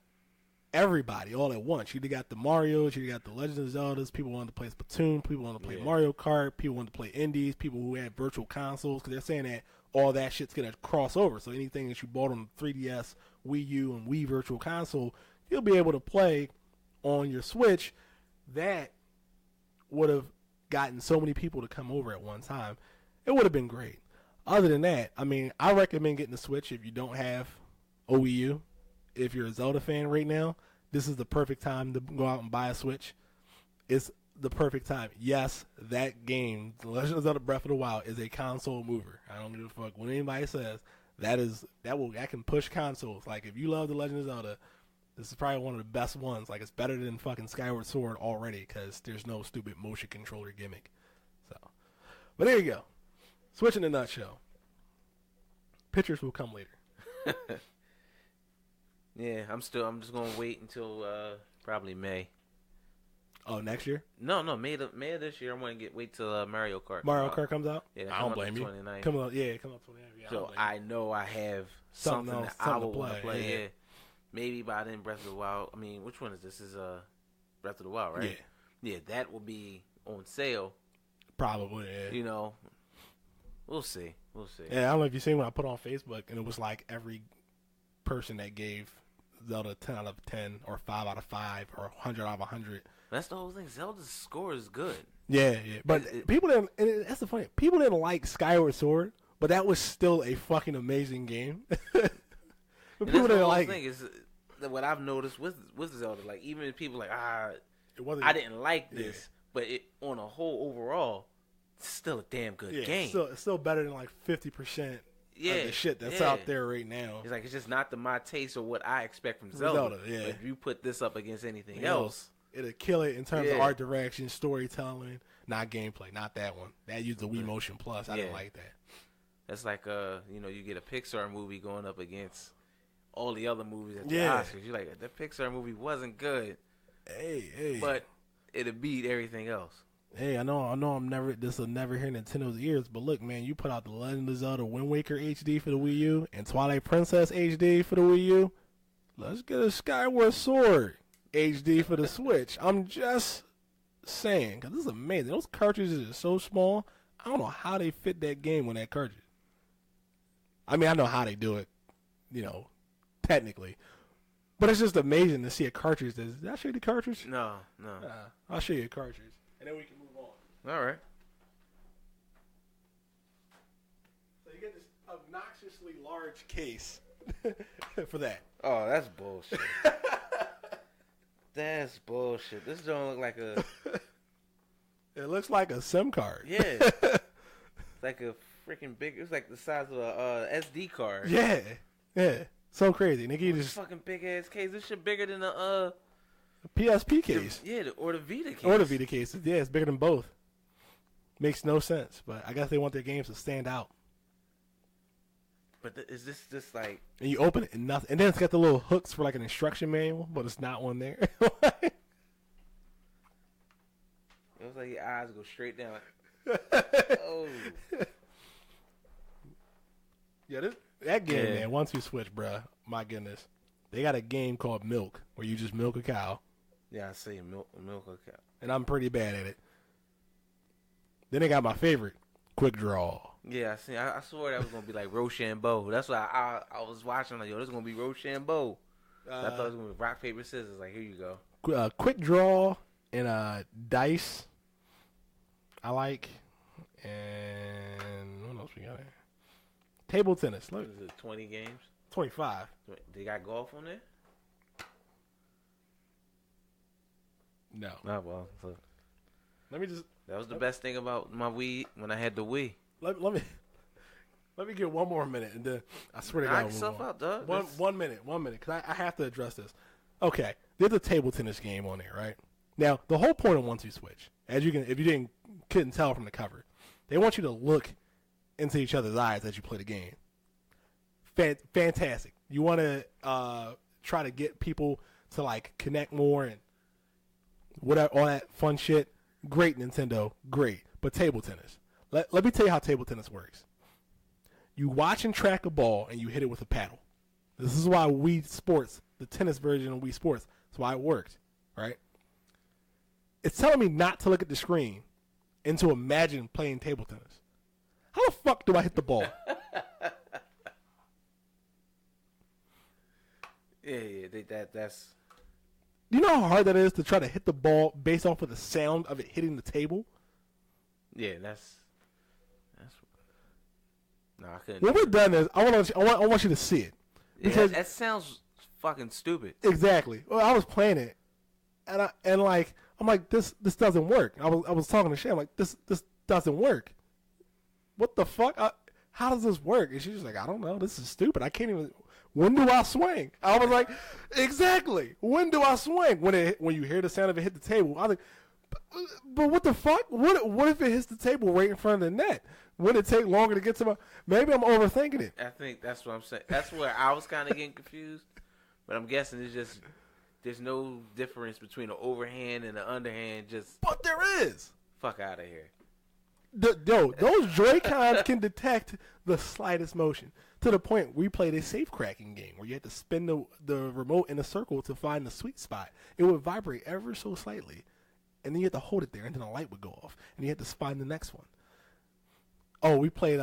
Speaker 2: everybody all at once. You'd have got the Marios, you'd have got the Legend of Zeldas, people wanted to play Splatoon, people wanted to play Mario Kart, people wanted to play indies, people who had virtual consoles, because they're saying that all that shit's going to cross over. So anything that you bought on 3DS, Wii U, and Wii Virtual Console, you'll be able to play on your Switch. That would have gotten so many people to come over at one time. It would have been great. Other than that, I mean, I recommend getting the Switch if you don't have a Wii U. If you're a Zelda fan right now, this is the perfect time to go out and buy a Switch. It's the perfect time. Yes, that game, The Legend of Zelda Breath of the Wild, is a console mover. I don't give a fuck what anybody says. That can push consoles. Like, if you love The Legend of Zelda, this is probably one of the best ones. Like, it's better than fucking Skyward Sword already, because there's no stupid motion controller gimmick. So, but there you go. Switch in a nutshell. Pictures will come later.
Speaker 1: Yeah, I'm just gonna wait until probably May.
Speaker 2: Oh, next year?
Speaker 1: No, May of this year. I'm gonna wait till Mario Kart.
Speaker 2: Mario Kart comes out.
Speaker 1: Yeah,
Speaker 2: I don't blame you. Come out 29. Yeah,
Speaker 1: so I know I have something that I will want to play. Yeah. Maybe by then Breath of the Wild. I mean, which one is this? Is Breath of the Wild, right? Yeah, that will be on sale.
Speaker 2: Probably. Yeah.
Speaker 1: You know, we'll see.
Speaker 2: Yeah, I don't know if you seen what I put on Facebook, and it was like every person that gave Zelda 10 out of 10 or 5 out of 5 or 100 out of 100.
Speaker 1: That's the whole thing. Zelda's score is good.
Speaker 2: Yeah. But people didn't, and that's the funny, people didn't like Skyward Sword, but that was still a fucking amazing game. But people didn't like it.
Speaker 1: Is what I've noticed with Zelda, like, even if people like, I didn't like this, but it on a whole overall, it's still a damn good game.
Speaker 2: It's still better than like 50%. Of the shit that's out there right now.
Speaker 1: It's like, it's just not my taste or what I expect from Zelda. But if you put this up against anything else,
Speaker 2: it'll kill it in terms of art direction, storytelling, not gameplay. Not that one. That used the Wii Motion Plus. I didn't like that.
Speaker 1: That's like you get a Pixar movie going up against all the other movies at the Oscars. You're like, that Pixar movie wasn't good.
Speaker 2: Hey.
Speaker 1: But it'll beat everything else.
Speaker 2: Hey, I know this will never hear Nintendo's ears, but look, man, you put out The Legend of Zelda Wind Waker HD for the Wii U and Twilight Princess HD for the Wii U. Let's get a Skyward Sword HD for the Switch. I'm just saying, because this is amazing. Those cartridges are so small, I don't know how they fit that game on that cartridge. I mean, I know how they do it, technically. But it's just amazing to see a cartridge. Did I show you the cartridge?
Speaker 1: No.
Speaker 2: I'll show you a cartridge, and then we can move on.
Speaker 1: All right.
Speaker 2: So you get this obnoxiously large case for that.
Speaker 1: Oh, that's bullshit. That's bullshit. This don't look like a...
Speaker 2: It looks like a SIM card.
Speaker 1: Yeah. It's like a freaking big... It's like the size of a SD card.
Speaker 2: Yeah. So crazy. Nigga, just
Speaker 1: fucking big ass case. This shit bigger than a
Speaker 2: PSP case.
Speaker 1: Or the Vita case.
Speaker 2: Or the Vita case. Yeah, it's bigger than both. Makes no sense, but I guess they want their games to stand out.
Speaker 1: But is this just like?
Speaker 2: And you open it and nothing, and then it's got the little hooks for like an instruction manual, but it's not one there.
Speaker 1: It was like your eyes go straight down. Like, oh.
Speaker 2: Yeah, that game, man. 1-2 switch, bruh. My goodness, they got a game called Milk where you just milk a cow.
Speaker 1: Yeah, I see milk a cow.
Speaker 2: And I'm pretty bad at it. Then they got my favorite, Quick Draw.
Speaker 1: Yeah, I see. I swore that was gonna be like Rochambeau. That's why I was watching. Like, yo, this is gonna be Rochambeau. I thought it was gonna be rock paper scissors. Like, here you go.
Speaker 2: Quick Draw and Dice. I like. And what else we got here? Table tennis. Look.
Speaker 1: Is it 20 games?
Speaker 2: 25.
Speaker 1: They got golf on there?
Speaker 2: No.
Speaker 1: Oh, well. So
Speaker 2: Let me just.
Speaker 1: that was the best thing about my Wii when I had the Wii.
Speaker 2: Let me get one more minute, and then I swear to God,
Speaker 1: knock yourself out, dog.
Speaker 2: 1 minute, because I have to address this. Okay, there's a table tennis game on there, right? Now, the whole point of 1-2 switch, if you couldn't tell from the cover, they want you to look into each other's eyes as you play the game. Fantastic. You want to try to get people to like connect more and whatever, all that fun shit. Great, Nintendo, great. But table tennis. Let me tell you how table tennis works. You watch and track a ball and you hit it with a paddle. This is why Wii Sports, the tennis version of Wii Sports, that's why it worked, right? It's telling me not to look at the screen and to imagine playing table tennis. How the fuck do I hit the ball?
Speaker 1: That's.
Speaker 2: Do you know how hard that is to try to hit the ball based off of the sound of it hitting the table?
Speaker 1: Yeah, that's. No, I couldn't.
Speaker 2: When we're done this, I want you to see it.
Speaker 1: Because that sounds fucking stupid.
Speaker 2: Exactly. Well, I was playing it, and I'm like, this doesn't work. I was talking to Shay. I'm like, this doesn't work. What the fuck? How does this work? And she's just like, I don't know. This is stupid. I can't even. When do I swing? I was like, exactly. When do I swing? When you hear the sound of it hit the table. I was like, but what the fuck? What if it hits the table right in front of the net? Would it take longer to get to my? Maybe I'm overthinking it.
Speaker 1: I think that's what I'm saying. That's where I was kind of getting confused. But I'm guessing it's just there's no difference between the overhand and the underhand.
Speaker 2: But there is.
Speaker 1: Fuck out of here.
Speaker 2: Those Joy-Cons can detect the slightest motion to the point we played a safe cracking game where you had to spin the remote in a circle to find the sweet spot. It would vibrate ever so slightly, and then you had to hold it there, and then a light would go off, and you had to find the next one. Oh, we played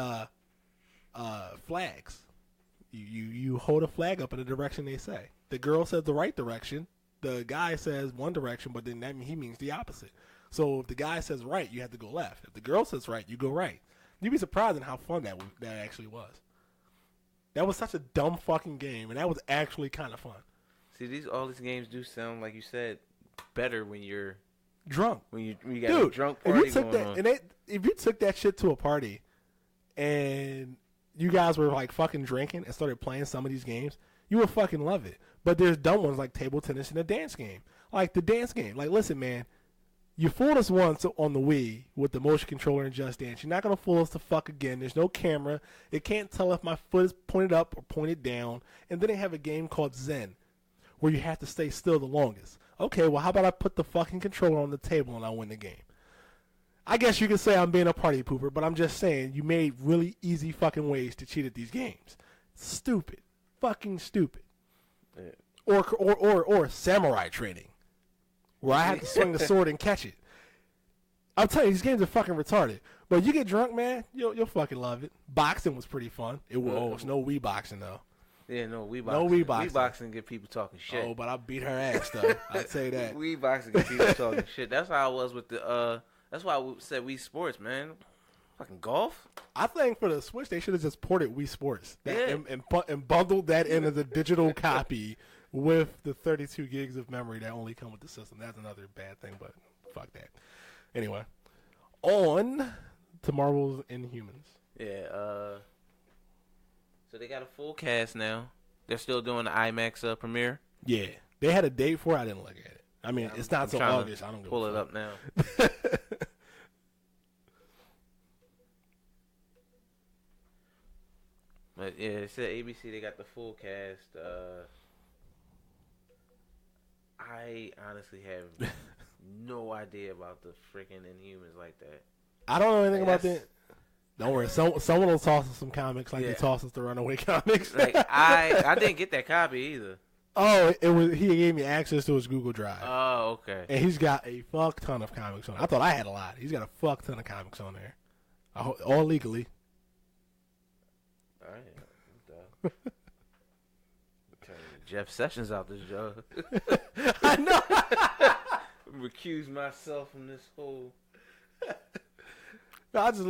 Speaker 2: flags. You hold a flag up in the direction they say. The girl says the right direction. The guy says one direction, but then he means the opposite. So if the guy says right, you have to go left. If the girl says right, you go right. You'd be surprised at how fun that actually was. That was such a dumb fucking game, and that was actually kind of fun.
Speaker 1: See, all these games do sound, like you said, better when you're
Speaker 2: drunk.
Speaker 1: When you got a drunk party
Speaker 2: if you took that shit to a party, and you guys were like fucking drinking and started playing some of these games, you would fucking love it. But there's dumb ones like table tennis and a dance game. Like the dance game. Like, listen, man, you fooled us once on the Wii with the motion controller and Just Dance. You're not going to fool us the fuck again. There's no camera. It can't tell if my foot is pointed up or pointed down. And then they have a game called Zen where you have to stay still the longest. Okay, well, how about I put the fucking controller on the table and I win the game? I guess you could say I'm being a party pooper, but I'm just saying you made really easy fucking ways to cheat at these games. Stupid. Fucking stupid. Yeah. Or samurai training, where I have to swing the sword and catch it. I'm telling you, these games are fucking retarded. But you get drunk, man, you'll fucking love it. Boxing was pretty fun. It's no Wii boxing, though.
Speaker 1: Yeah, no Wii boxing.
Speaker 2: No Wii boxing.
Speaker 1: Wii boxing get people talking shit.
Speaker 2: Oh, but I beat her ass, though. I'd say that.
Speaker 1: Wii boxing get people talking shit. That's how I was with the, that's why I said Wii Sports, man. Fucking golf?
Speaker 2: I think for the Switch, they should have just ported Wii Sports and bundled that in as a digital copy with the 32 gigs of memory that only come with the system. That's another bad thing, but fuck that. Anyway, on to Marvel's Inhumans.
Speaker 1: Yeah, so they got a full cast now. They're still doing the IMAX premiere.
Speaker 2: Yeah, they had a date for it. I didn't look at it. I mean, it's not so August. I don't
Speaker 1: pull it up now. But yeah, it said ABC. They got the full cast. I honestly have no idea about the freaking Inhumans like that.
Speaker 2: I don't know anything about that. Don't worry. Someone will toss us some comics like they toss us the Runaway comics.
Speaker 1: Like I didn't get that copy either.
Speaker 2: Oh, it was. He gave me access to his Google Drive.
Speaker 1: Oh, okay.
Speaker 2: And he's got a fuck ton of comics on. I thought I had a lot. He's got a fuck ton of comics on there, all legally.
Speaker 1: All right. Turning Jeff Sessions out this job.
Speaker 2: I know.
Speaker 1: Recuse myself from this whole.
Speaker 2: No, I just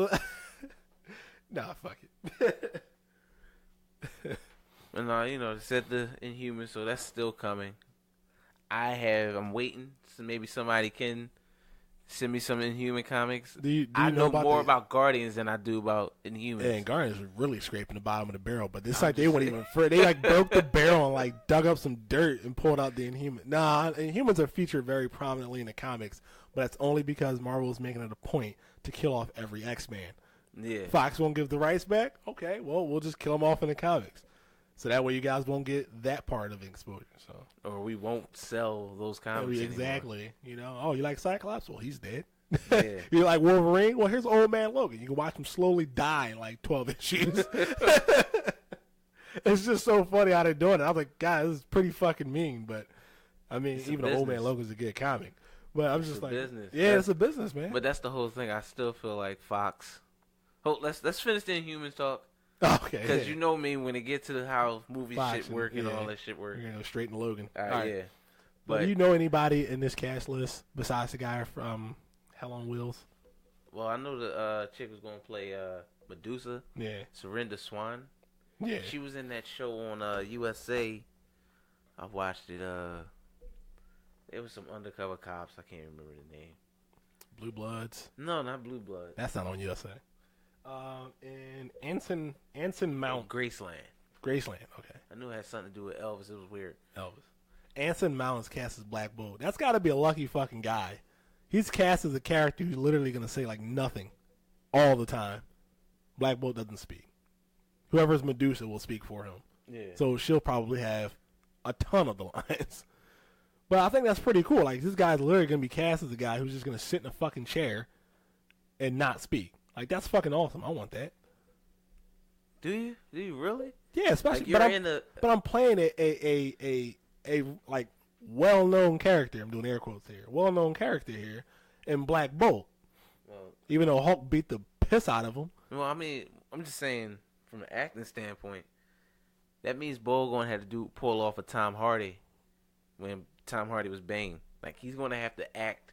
Speaker 2: nah, fuck it.
Speaker 1: And they said the Inhumans, so that's still coming. I'm waiting, so maybe somebody can send me some Inhuman comics.
Speaker 2: Do you
Speaker 1: I know
Speaker 2: about
Speaker 1: more about Guardians than I do about Inhumans.
Speaker 2: Yeah, and Guardians was really scraping the bottom of the barrel, but it's like they went even further. They like broke the barrel and like dug up some dirt and pulled out the Inhuman. Nah, Inhumans are featured very prominently in the comics, but that's only because Marvel is making it a point to kill off every X-Man.
Speaker 1: Yeah.
Speaker 2: Fox won't give the rights back? Okay, well, we'll just kill them off in the comics. So that way you guys won't get that part of exposure. So,
Speaker 1: or we won't sell those comics
Speaker 2: exactly.
Speaker 1: Anymore.
Speaker 2: Oh, you like Cyclops? Well, he's dead.
Speaker 1: Yeah.
Speaker 2: You like Wolverine? Well, here's Old Man Logan. You can watch him slowly die in like 12 issues. It's just so funny how they're doing it. I was like, God, this is pretty fucking mean. But, I mean, even though Old Man Logan's a good comic. But I'm just like,
Speaker 1: business.
Speaker 2: Yeah, it's a business, man.
Speaker 1: But that's the whole thing. I still feel like Fox. Let's finish the Inhumans talk.
Speaker 2: Okay.
Speaker 1: Because you know me, when it gets to how movie
Speaker 2: Fox
Speaker 1: shit work and all that shit work.
Speaker 2: You're going to go straight to Logan.
Speaker 1: All right. Yeah.
Speaker 2: But do you know anybody in this cast list besides the guy from Hell on Wheels?
Speaker 1: Well, I know the chick was going to play Medusa.
Speaker 2: Yeah.
Speaker 1: Surrender Swan.
Speaker 2: Yeah.
Speaker 1: She was in that show on USA. I watched it. There was some undercover cops. I can't remember the name.
Speaker 2: Blue Bloods?
Speaker 1: No, not Blue Bloods.
Speaker 2: That's not on USA. And Anson Mount.
Speaker 1: Graceland.
Speaker 2: Graceland, okay.
Speaker 1: I knew it had something to do with Elvis. It was weird.
Speaker 2: Elvis. Anson Mount is cast as Black Bolt. That's got to be a lucky fucking guy. He's cast as a character who's literally going to say, like, nothing all the time. Black Bolt doesn't speak. Whoever's Medusa will speak for him.
Speaker 1: Yeah.
Speaker 2: So she'll probably have a ton of the lines. But I think that's pretty cool. Like, this guy's literally going to be cast as a guy who's just going to sit in a fucking chair and not speak. Like, that's fucking awesome. I want that.
Speaker 1: Do you? Do you really?
Speaker 2: Yeah, especially.
Speaker 1: Like
Speaker 2: but I'm playing a like well-known character. I'm doing air quotes here. Well-known character here in Black Bolt.
Speaker 1: Well,
Speaker 2: even though Hulk beat the piss out of him.
Speaker 1: Well, I mean, I'm just saying from an acting standpoint, that means Bolt going to have to pull off a Tom Hardy when Tom Hardy was Bane. Like, he's going to have to act.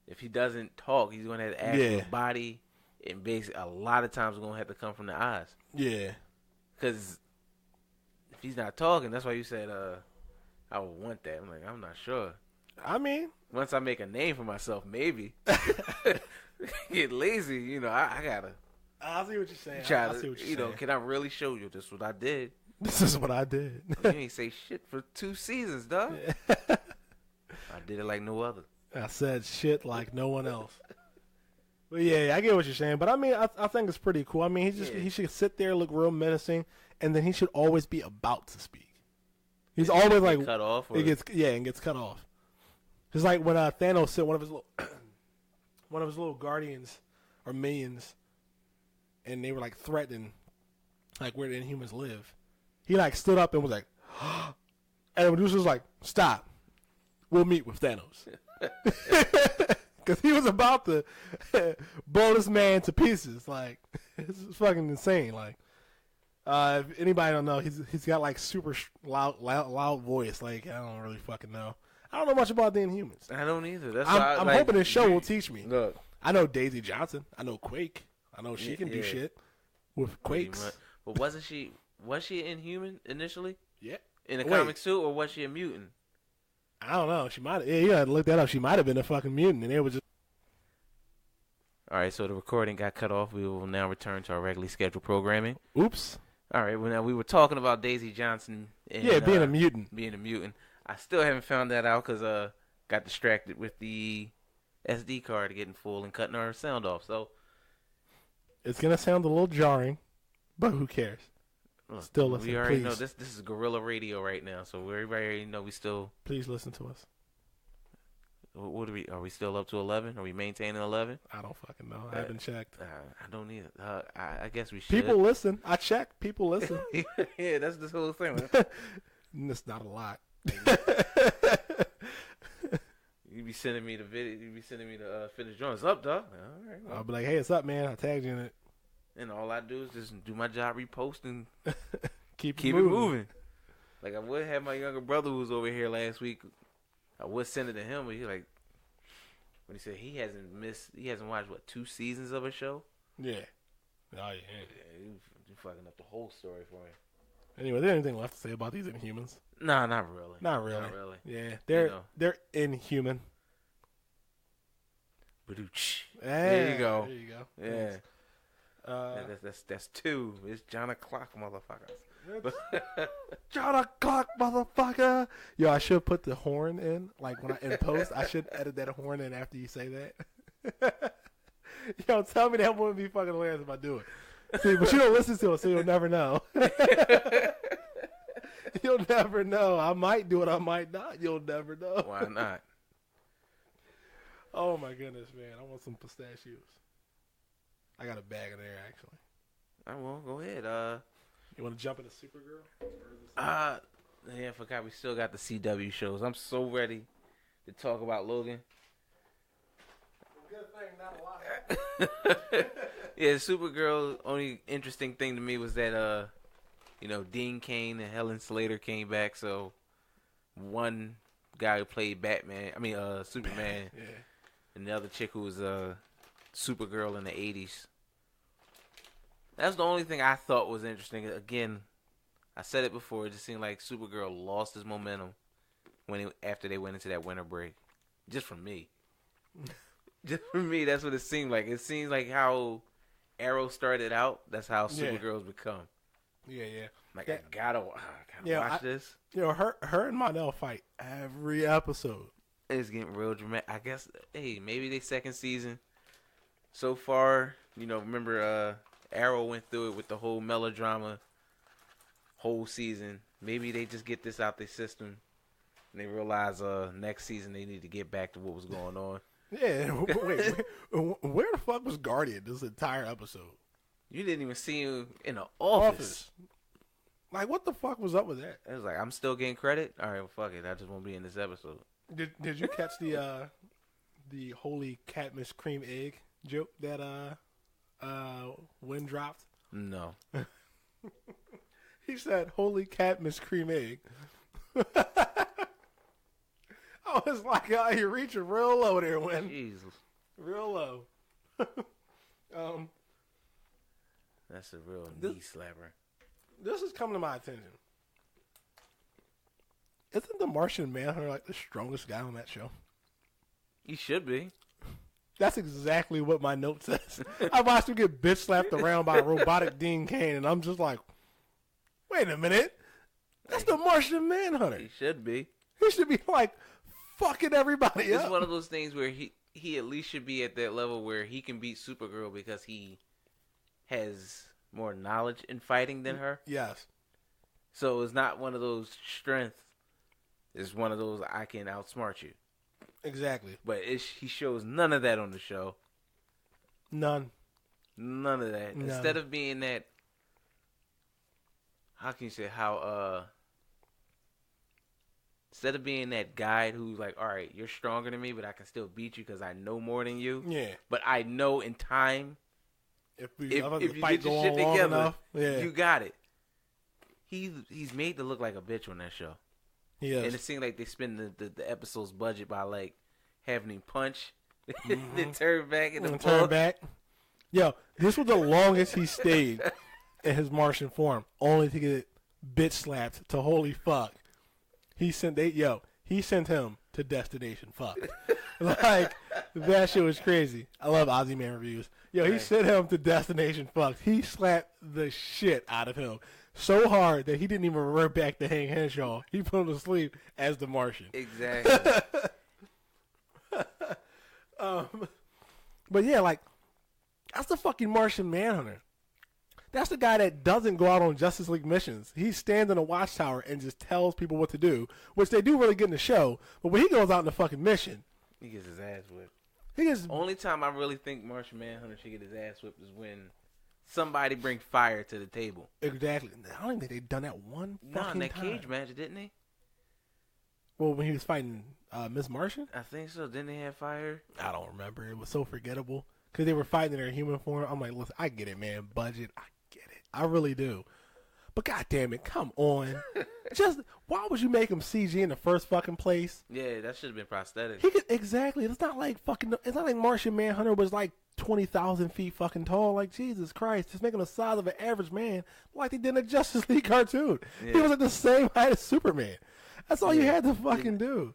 Speaker 1: If he doesn't talk, he's going to have to act with his body. And basically, a lot of times, it's going to have to come from the eyes.
Speaker 2: Yeah.
Speaker 1: Because if he's not talking, that's why you said, I would want that. I'm like, I'm not sure.
Speaker 2: I mean,
Speaker 1: once I make a name for myself, maybe. Get lazy, I gotta.
Speaker 2: I see what you're saying.
Speaker 1: I see what you're saying. Can I really show you this? What I did.
Speaker 2: This is what I did.
Speaker 1: You ain't say shit for 2 seasons, dog. I did it like no other.
Speaker 2: I said shit like no one else. But yeah, I get what you're saying. But I mean, I think it's pretty cool. I mean, he should sit there, look real menacing, and then he should always be about to speak. He's always like
Speaker 1: cut off.
Speaker 2: It gets cut off. Just like when Thanos sent one of his little guardians or minions, and they were like threatening, like where the Inhumans live. He like stood up and was like, and Medusa was like, "Stop, we'll meet with Thanos," because he was about to blow this man to pieces. Like, it's fucking insane. Like, if anybody don't know, he's got like super loud voice. Like, I don't really fucking know. I don't know much about the Inhumans.
Speaker 1: I don't either. That's
Speaker 2: I'm hoping this show will teach me.
Speaker 1: Look,
Speaker 2: I know Daisy Johnson. I know Quake. I know she can do shit with Quakes.
Speaker 1: But wasn't she? Was she Inhuman initially?
Speaker 2: Yeah.
Speaker 1: In the comics too, or was she a mutant?
Speaker 2: I don't know. She might. Yeah, you gotta look that up. She might have been a fucking mutant, and it was just.
Speaker 1: All right, so the recording got cut off. We will now return to our regularly scheduled programming.
Speaker 2: Oops.
Speaker 1: All right. Well, now we were talking about Daisy Johnson. And,
Speaker 2: being a mutant.
Speaker 1: Being a mutant. I still haven't found that out because got distracted with the SD card getting full and cutting our sound off. So
Speaker 2: it's gonna sound a little jarring, but who cares?
Speaker 1: Look,
Speaker 2: Still listen.
Speaker 1: We already
Speaker 2: please.
Speaker 1: know this is guerrilla radio right now, so everybody already know we still.
Speaker 2: Please listen to us.
Speaker 1: What are we still up to 11? Are we maintaining 11?
Speaker 2: I don't fucking know. I haven't checked.
Speaker 1: I don't either. I guess we should.
Speaker 2: People listen. I check. People listen.
Speaker 1: Yeah, that's the whole thing.
Speaker 2: It's not a lot.
Speaker 1: You be sending me the video. You be sending me the finished drawings. Up, dog. All right. Well.
Speaker 2: I'll be like, hey, it's up, man. I tagged you in it.
Speaker 1: And all I do is just do my job, repost, and
Speaker 2: keep
Speaker 1: it moving. Like I would have my younger brother who was over here last week. I would send it to him, but he like when he said he hasn't watched 2 seasons of a show.
Speaker 2: Yeah. Oh yeah.
Speaker 1: You fucking up the whole story for me.
Speaker 2: Anyway, is there anything left to say about these Inhumans?
Speaker 1: Nah, not really.
Speaker 2: Not really. Yeah, they're inhuman.
Speaker 1: There you go.
Speaker 2: There you go.
Speaker 1: Yeah. That's 2. It's John O'Clock, motherfuckers.
Speaker 2: John O'Clock, motherfucker. Yo, I should put the horn in. Like when I in post, I should edit that horn in after you say that. Yo, tell me that wouldn't be fucking hilarious if I do it. See, but you don't listen to it, so you'll never know. You'll never know. I might do it, I might not. You'll never know.
Speaker 1: Why not?
Speaker 2: Oh my goodness, man! I want some pistachios. I got a bag in there, actually.
Speaker 1: I won't. Go ahead.
Speaker 2: You want to jump into Supergirl?
Speaker 1: Yeah, I forgot we still got the CW shows. I'm so ready to talk about Logan.
Speaker 2: Good thing, not a lot.
Speaker 1: Yeah, Supergirl. Only interesting thing to me was that Dean Cain and Helen Slater came back. So one guy who played Superman,
Speaker 2: yeah.
Speaker 1: And the other chick who was Supergirl in the 80s. That's the only thing I thought was interesting. Again, I said it before. It just seemed like Supergirl lost his momentum after they went into that winter break. Just for me. Just for me, that's what it seemed like. It seems like how Arrow started out. That's how Supergirl's become.
Speaker 2: Yeah.
Speaker 1: Like, I gotta watch this.
Speaker 2: Her and Mon-El fight every episode.
Speaker 1: It's getting real dramatic. I guess, hey, maybe they second season. So far, remember Arrow went through it with the whole melodrama whole season. Maybe they just get this out their system and they realize next season they need to get back to what was going on.
Speaker 2: Yeah, wait, where the fuck was Guardian this entire episode?
Speaker 1: You didn't even see him in the office.
Speaker 2: Like, what the fuck was up with that?
Speaker 1: It was like, I'm still getting credit? All right, well, fuck it. I just won't be in this episode.
Speaker 2: Did you catch the holy Katniss cream egg joke that Wynn dropped?
Speaker 1: No.
Speaker 2: He said, holy Katniss cream egg. I was like, you're reaching real low there, Wynn.
Speaker 1: Jesus.
Speaker 2: Real low.
Speaker 1: That's a real knee slapper.
Speaker 2: This is coming to my attention. Isn't the Martian Manhunter like the strongest guy on that show?
Speaker 1: He should be.
Speaker 2: That's exactly what my note says. I watched him get bitch slapped around by a robotic Dean Cain, and I'm just like, wait a minute. That's the Martian Manhunter.
Speaker 1: He should be.
Speaker 2: He should be like fucking everybody up.
Speaker 1: It's one of those things where he at least should be at that level where he can beat Supergirl because he has more knowledge in fighting than her.
Speaker 2: Yes.
Speaker 1: So it's not one of those strengths. It's one of those I can outsmart you.
Speaker 2: Exactly.
Speaker 1: But he shows none of that on the show.
Speaker 2: None
Speaker 1: of that.
Speaker 2: None.
Speaker 1: Instead of being that, how can you say instead of being that guy who's like, all right, you're stronger than me, but I can still beat you because I know more than you.
Speaker 2: Yeah.
Speaker 1: But I know in time, if you get your shit together,
Speaker 2: enough,
Speaker 1: you got it. He's made to look like a bitch on that show.
Speaker 2: Yes.
Speaker 1: And it seemed like they spend the episode's budget by like having him punch, then turn back and
Speaker 2: turn back. Yo, this was the longest he stayed in his Martian form, only to get bitch slapped to holy fuck. He sent him to Destination Fuck. Like, that shit was crazy. I love Ozzy Man reviews. Yo, he sent him to Destination Fuck. He slapped the shit out of him so hard that he didn't even revert back to Hank Henshaw. He put him to sleep as the Martian.
Speaker 1: Exactly.
Speaker 2: But yeah, like, that's the fucking Martian Manhunter. That's the guy that doesn't go out on Justice League missions. He stands in a watchtower and just tells people what to do, which they do really good in the show. But when he goes out on the fucking mission,
Speaker 1: he gets his ass whipped.
Speaker 2: He gets.
Speaker 1: Only time I really think Martian Manhunter should get his ass whipped is when somebody bring fire to the table.
Speaker 2: Exactly. I don't even think they've done that one fucking
Speaker 1: in that
Speaker 2: time.
Speaker 1: cage match, didn't they?
Speaker 2: Well, when he was fighting Miss Martian?
Speaker 1: I think so. Didn't they have fire?
Speaker 2: I don't remember. It was so forgettable. Because they were fighting in their human form. I'm like, listen, I get it, man. Budget. I get it. I really do. But goddamn it, come on. Just, why would you make him CG in the first fucking place?
Speaker 1: Yeah, that should have been prosthetic.
Speaker 2: Exactly. It's not like Martian Manhunter was like 20,000 feet fucking tall. Like, Jesus Christ. Just make him the size of an average man like they did in a Justice League cartoon. Yeah. He was like the same height as Superman. That's all you had to fucking do.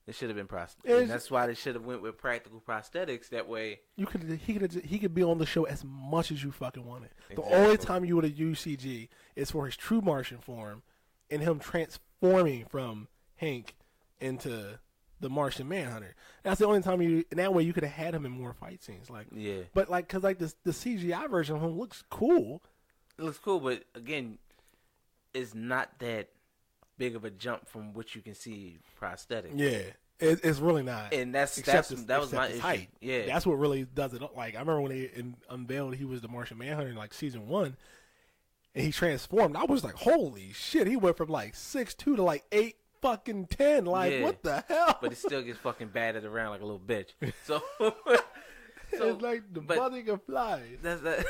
Speaker 1: It should have been prosthetic. That's why they should have went with practical prosthetics. That way,
Speaker 2: he could be on the show as much as you fucking wanted. Exactly. The only time you would have used CG is for his true Martian form, and him transforming from Hank into the Martian Manhunter. That's the only time and that way you could have had him in more fight scenes. Like, yeah, but like, cause like the CGI version of him looks cool.
Speaker 1: It looks cool, but again, it's not that big of a jump from what you can see prosthetic.
Speaker 2: Yeah, it's really not.
Speaker 1: And that was my issue. Height. Yeah,
Speaker 2: that's what really does it. Like, I remember when they unveiled he was the Martian Manhunter in like season 1, and he transformed. I was like, holy shit! He went from like 6'2" to like 8 fucking 10. Like, what the hell?
Speaker 1: But he still gets fucking batted around like a little bitch. So.
Speaker 2: It's like the buzzing of flies.
Speaker 1: But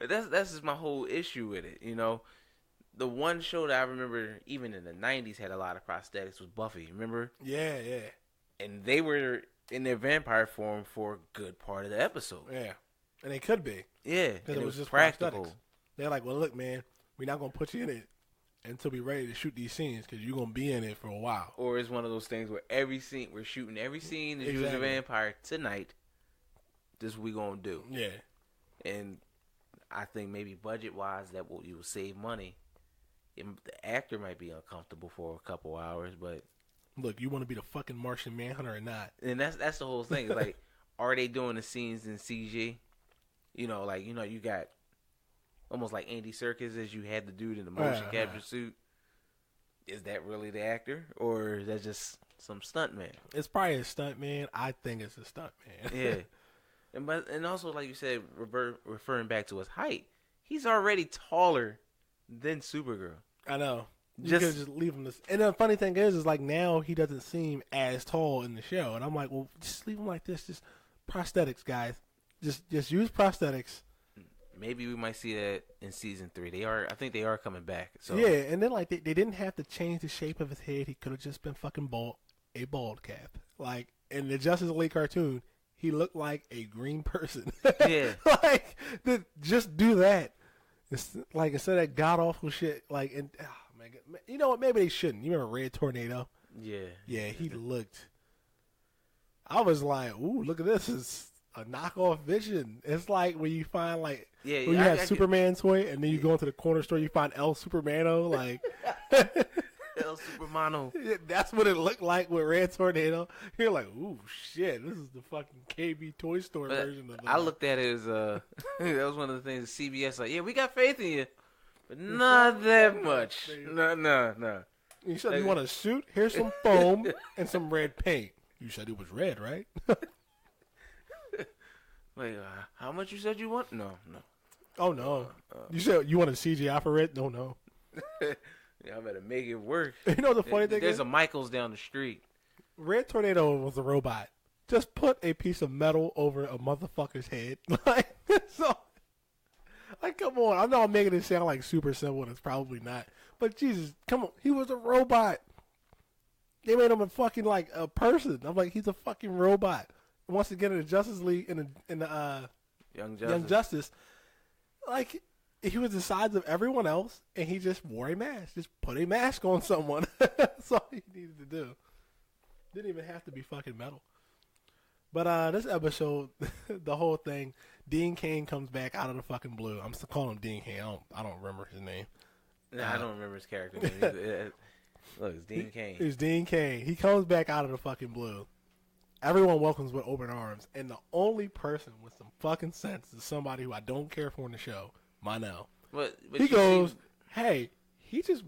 Speaker 1: that's just my whole issue with it, you know. The one show that I remember, even in the 90s, had a lot of prosthetics was Buffy. Remember?
Speaker 2: Yeah.
Speaker 1: And they were in their vampire form for a good part of the episode.
Speaker 2: Yeah, and they could be.
Speaker 1: Yeah,
Speaker 2: because it was just
Speaker 1: practical.
Speaker 2: They're like, well, look, man, we're not gonna put you in it until we're ready to shoot these scenes because you're gonna be in it for a while.
Speaker 1: Or it's one of those things where we're shooting every scene that you as a vampire tonight. This is what we gonna do.
Speaker 2: Yeah,
Speaker 1: and I think maybe budget wise you will save money. The actor might be uncomfortable for a couple hours, but
Speaker 2: look, you want to be the fucking Martian Manhunter or not?
Speaker 1: And that's the whole thing. It's like, are they doing the scenes in CG? You got almost like Andy Serkis as you had the dude in the motion capture suit. Is that really the actor, or is that just some stunt man?
Speaker 2: It's probably a stunt man. I think it's a stunt man.
Speaker 1: Yeah, and also like you said, referring back to his height, he's already taller than Supergirl.
Speaker 2: I know. You could just leave him this. And the funny thing is like now he doesn't seem as tall in the show, and I'm like, well, just leave him like this. Just prosthetics, guys. Just use prosthetics.
Speaker 1: Maybe we might see that in season 3. I think they are coming back. So
Speaker 2: yeah, and then like they didn't have to change the shape of his head. He could have just been fucking a bald cap. Like in the Justice League cartoon, he looked like a green person.
Speaker 1: Yeah,
Speaker 2: like just do that. It's like instead of that god awful shit. Like, and oh my God, you know what? Maybe they shouldn't. You remember Red Tornado? Yeah. He looked. I was like, ooh, look at this. It's a knockoff Vision. It's like when you find like when you have Superman toy, and then you go into the corner store, you find El Supermano. Like
Speaker 1: El Supermano.
Speaker 2: Yeah, that's what it looked like with Red Tornado. You're like, ooh, shit, this is the fucking KB Toy Store version of it.
Speaker 1: I looked at it as that was one of the things that CBS like, yeah, we got faith in you, but not that much. No.
Speaker 2: You said you want to shoot? Here's some foam and some red paint. You said it was red, right?
Speaker 1: Wait, how much you said you want? No.
Speaker 2: Oh, no. You said you want a CGI for it? No.
Speaker 1: Yeah, I better make it work.
Speaker 2: You know the funny thing
Speaker 1: There's
Speaker 2: is?
Speaker 1: a Michaels down the street.
Speaker 2: Red Tornado was a robot. Just put a piece of metal over a motherfucker's head. Come on. I know I'm making it sound like super simple, and it's probably not. But Jesus, come on. He was a robot. They made him a fucking, like, a person. I'm like, he's a fucking robot. Once again, in the Justice League, in the Young Justice, like, he was the size of everyone else, and he just wore a mask. Just put a mask on someone. That's all he needed to do. Didn't even have to be fucking metal. But this episode, the whole thing, Dean Cain comes back out of the fucking blue. I'm still calling him Dean Cain. I don't remember his name.
Speaker 1: Nah, I don't remember his character name. Look, it's Dean Cain.
Speaker 2: It's Dean Cain. He comes back out of the fucking blue. everyone welcomes with open arms, and the only person with some fucking sense is somebody who I don't care for in the show, Monel.
Speaker 1: But
Speaker 2: he goes, hey, he just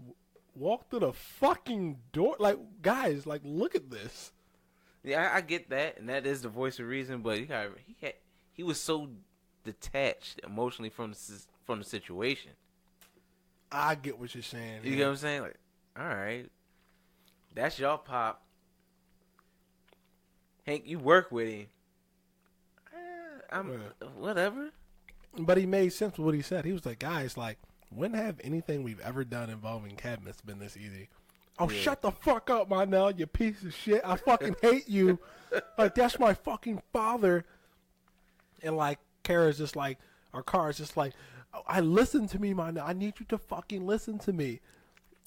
Speaker 2: walked through the fucking door. Like, guys, like, look at this.
Speaker 1: Yeah, I get that, and that is the voice of reason. But he was so detached emotionally from the situation.
Speaker 2: I get what you're saying.
Speaker 1: You get what I'm saying? Like, all right, that's y'all pop. Hank, you work with him. Whatever.
Speaker 2: But he made sense with what he said. He was like, guys, like, when have anything we've ever done involving cabinets been this easy? Oh, yeah. Shut the fuck up, Monel, you piece of shit. I fucking hate you. Like, that's my fucking father. And, like, Kara's just like, our car is just like, oh, listen to me, Monel. I need you to fucking listen to me.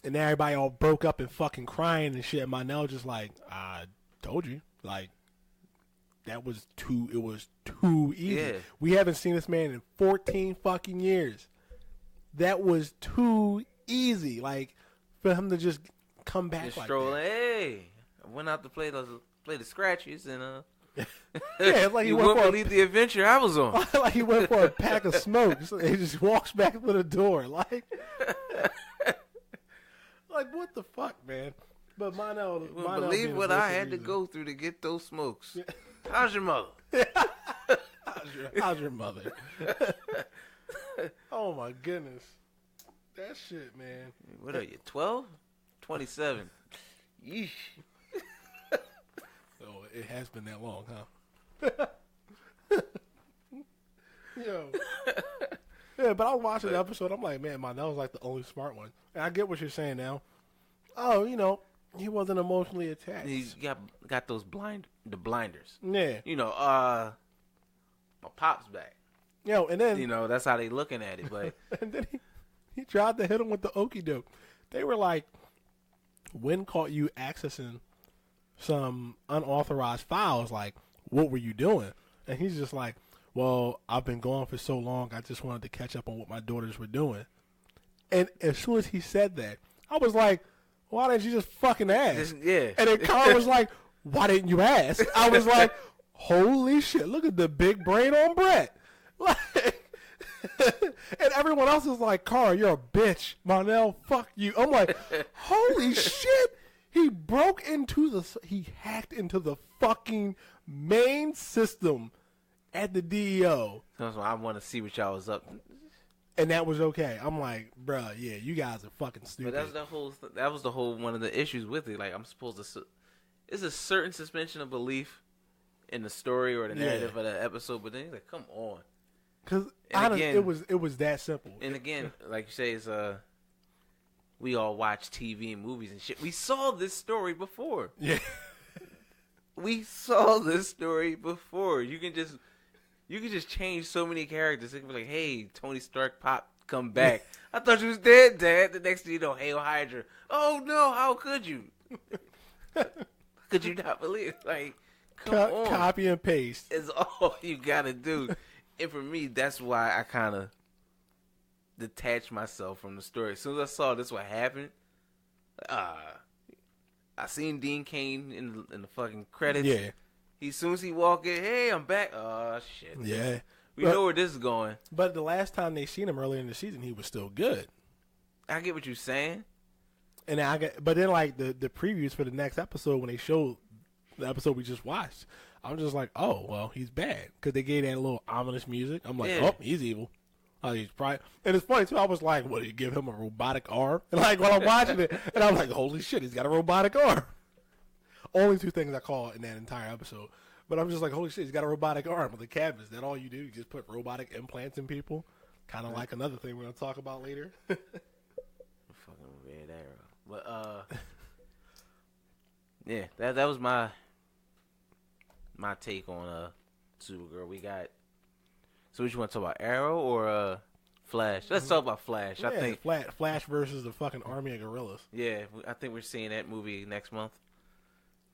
Speaker 2: And everybody all broke up and fucking crying and shit. And Monel just like, I told you. Like, it was too easy. Yeah. We haven't seen this man in 14 fucking years. That was too easy. Like, for him to just come back just like strolling, that.
Speaker 1: Hey, I went out to play the scratches and
Speaker 2: yeah, it's like
Speaker 1: he went for lead the adventure I was on.
Speaker 2: Like he went for a pack of smokes. So he just walks back to the door. Like what the fuck, man? But Monel,
Speaker 1: believe what I had to go through to get those smokes. Yeah. How's your mother?
Speaker 2: How's your mother? Oh my goodness. That shit, man.
Speaker 1: What are you, 12? 27. Yeesh.
Speaker 2: Oh, it has been that long, huh? Yo. Yeah, but I was watching the episode. I'm like, man, that was like the only smart one. And I get what you're saying now. Oh, he wasn't emotionally attached.
Speaker 1: He got those blinders.
Speaker 2: Yeah.
Speaker 1: My pop's back.
Speaker 2: And then
Speaker 1: that's how they looking at it. But
Speaker 2: and then he tried to hit him with the okie doke. They were like, when caught you accessing some unauthorized files? Like, what were you doing? And he's just like, well, I've been gone for so long. I just wanted to catch up on what my daughters were doing. And as soon as he said that, I was like, why didn't you just fucking ask?
Speaker 1: Yeah.
Speaker 2: And then Carl was like, why didn't you ask? I was like, holy shit, look at the big brain on Brett. Like, and everyone else is like, Carl, you're a bitch. Monel, fuck you. I'm like, holy shit. He hacked into the fucking main system at the DEO.
Speaker 1: So I want to see what y'all was up to.
Speaker 2: And that was okay. I'm like, bruh, yeah, you guys are fucking stupid.
Speaker 1: But that was the whole one of the issues with it. Like, I'm supposed to, it's a certain suspension of belief in the story or the narrative of the episode, but then you're like, come on.
Speaker 2: Because it was that simple.
Speaker 1: And again, like you say, it's we all watch TV and movies and shit. We saw this story before.
Speaker 2: Yeah.
Speaker 1: We saw this story before. You can just change so many characters. It can be like, hey, Tony Stark pop, come back. I thought you was dead, Dad. The next thing you know, Hail Hydra. Oh no, how could you? Could you not believe? Like, come on.
Speaker 2: Copy and paste.
Speaker 1: It's all you gotta do. And for me, that's why I kind of detached myself from the story. As soon as I saw this what happened, I seen Dean Cain in the fucking credits.
Speaker 2: Yeah.
Speaker 1: As soon as he walked in, hey, I'm back. Oh, shit.
Speaker 2: Yeah.
Speaker 1: We know where this is going.
Speaker 2: But the last time they seen him earlier in the season, he was still good.
Speaker 1: I get what you're saying.
Speaker 2: But then, like, the previews for the next episode, when they showed the episode we just watched, I'm just like, oh, well, he's bad. Because they gave that little ominous music. I'm like, oh, he's evil. He's probably, and it's funny, too. I was like, what, did you give him a robotic arm? And, like, while I'm watching it, and I'm like, holy shit, he's got a robotic arm. Only two things I call in that entire episode. But I'm just like, holy shit, he's got a robotic arm with a cabin. Is that all you do? You just put robotic implants in people? Kind of like another thing we're going to talk about later.
Speaker 1: Fucking Red Arrow. But, yeah, that was my take on Supergirl. We got, so what you want to talk about, Arrow or Flash? Let's talk about Flash.
Speaker 2: Yeah,
Speaker 1: I think
Speaker 2: Flash versus the fucking army of gorillas.
Speaker 1: Yeah, I think we're seeing that movie next month.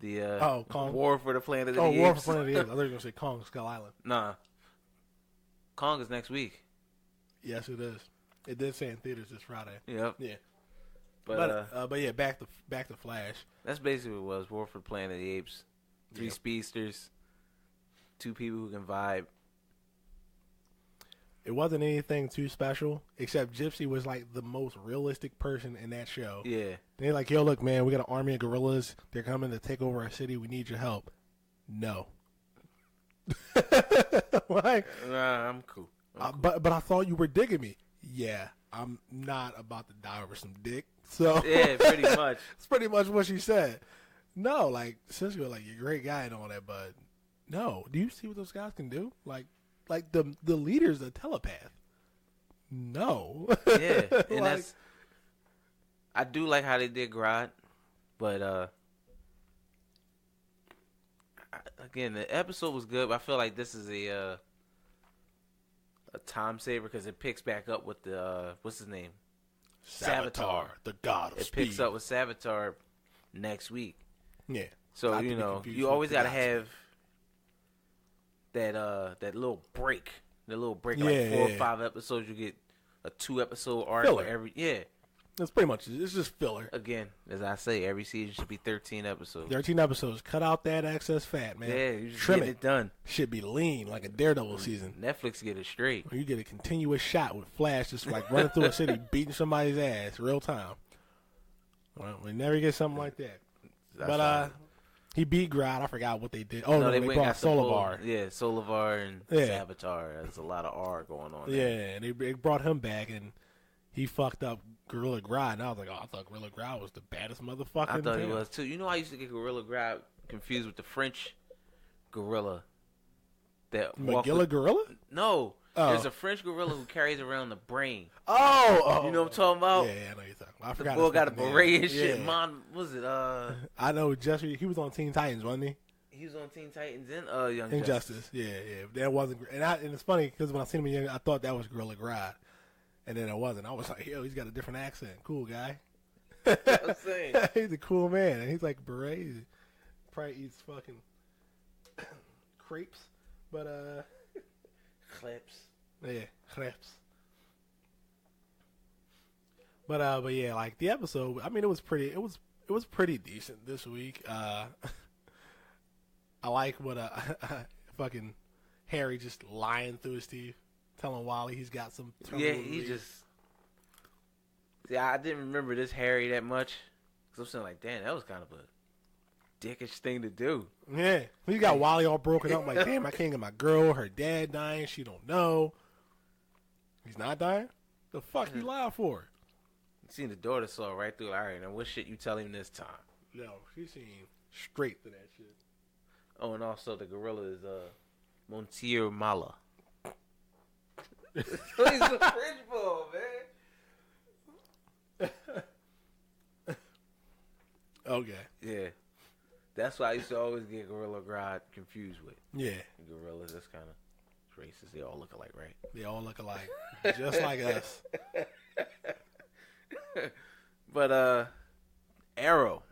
Speaker 1: The
Speaker 2: Kong.
Speaker 1: War for the Planet of the Apes.
Speaker 2: War for Planet of the Apes. I thought you were going to say Kong Skull Island.
Speaker 1: Nah. Kong is next week.
Speaker 2: Yes, it is. It did say in theaters this Friday.
Speaker 1: Yep.
Speaker 2: Yeah. But yeah, back to Flash.
Speaker 1: That's basically what it was, War for the Planet of the Apes. 3 speedsters, 2 people who can vibe.
Speaker 2: It wasn't anything too special, except Gypsy was like the most realistic person in that show.
Speaker 1: Yeah.
Speaker 2: They're like, yo, look, man, we got an army of gorillas. They're coming to take over our city. We need your help. No. Like,
Speaker 1: Nah, I'm cool.
Speaker 2: But I thought you were digging me. Yeah, I'm not about to die over some dick. So
Speaker 1: yeah, pretty much.
Speaker 2: It's pretty much what she said. No, like, Cisco, like, you're a great guy and all that, but no. Do you see what those guys can do? Like the leader's a telepath. No.
Speaker 1: Yeah, and
Speaker 2: like,
Speaker 1: I do like how they did Grodd, but again, the episode was good, but I feel like this is a time saver because it picks back up with the what's his name?
Speaker 2: Savitar, the god of speed.
Speaker 1: It picks up with Savitar next week.
Speaker 2: Yeah.
Speaker 1: So you always gotta have that little break. The little break, like 4 or 5 episodes, you get a 2-episode arc
Speaker 2: filler.
Speaker 1: every
Speaker 2: That's pretty much it. It's just filler.
Speaker 1: Again, as I say, every season should be 13 episodes.
Speaker 2: 13 episodes. Cut out that excess fat, man.
Speaker 1: Yeah, you just
Speaker 2: trim
Speaker 1: get it done.
Speaker 2: Should be lean like a Daredevil season.
Speaker 1: Netflix get it straight.
Speaker 2: Or you get a continuous shot with Flash just like running through a city, beating somebody's ass real time. Well, we never get something like that. But he beat Grodd. I forgot what they did. Oh, no, they brought Solivar.
Speaker 1: Yeah, Solivar and Savitar. There's a lot of R going on there.
Speaker 2: Yeah, and they brought him back, and he fucked up Gorilla Grodd. And I was like, I thought Gorilla Grodd was the baddest motherfucker
Speaker 1: I
Speaker 2: in
Speaker 1: thought
Speaker 2: town.
Speaker 1: he was, too. You know, I used to get Gorilla Grodd confused with the French gorilla.
Speaker 2: Magilla Gorilla?
Speaker 1: No. There's a French gorilla who carries around the brain.
Speaker 2: Oh.
Speaker 1: You know what I'm talking about?
Speaker 2: Yeah, I know you're talking about. I forgot.
Speaker 1: The boy got a beret and shit.
Speaker 2: Yeah.
Speaker 1: Mom, was it?
Speaker 2: I know Jesse. He was on Teen Titans, wasn't he?
Speaker 1: He was on Teen Titans and Young Justice.
Speaker 2: Injustice. Yeah. That wasn't. And it's funny because when I seen him young, I thought that was Gorilla Grodd, and then it wasn't. I was like, yo, he's got a different accent. Cool guy.
Speaker 1: I'm saying.
Speaker 2: He's a cool man, and he's like beret. He probably eats fucking crepes, but
Speaker 1: Clips.
Speaker 2: Yeah, crepes. But yeah, like the episode. I mean, it was pretty decent this week. I like what fucking Harry just lying through his teeth, telling Wally he's got some.
Speaker 1: Yeah, he just. See, I didn't remember this Harry that much, because I'm saying like, damn, that was kind of a dickish thing to do.
Speaker 2: Yeah, he got Wally all broken up. Like, damn, I can't get my girl. Her dad dying. She don't know. He's not dying? The fuck you lie for?
Speaker 1: You seen the daughter saw right through. All right, now what shit you tell him this time?
Speaker 2: No, she seen straight to that shit.
Speaker 1: Oh, and also the gorilla is Monsieur Mala. He's a French boy, man.
Speaker 2: Okay.
Speaker 1: Yeah. That's why I used to always get Gorilla Grodd confused with.
Speaker 2: Yeah.
Speaker 1: Gorillas, that's kind of racist. They all look alike, right?
Speaker 2: They all look alike. Just like us.
Speaker 1: But, Arrow.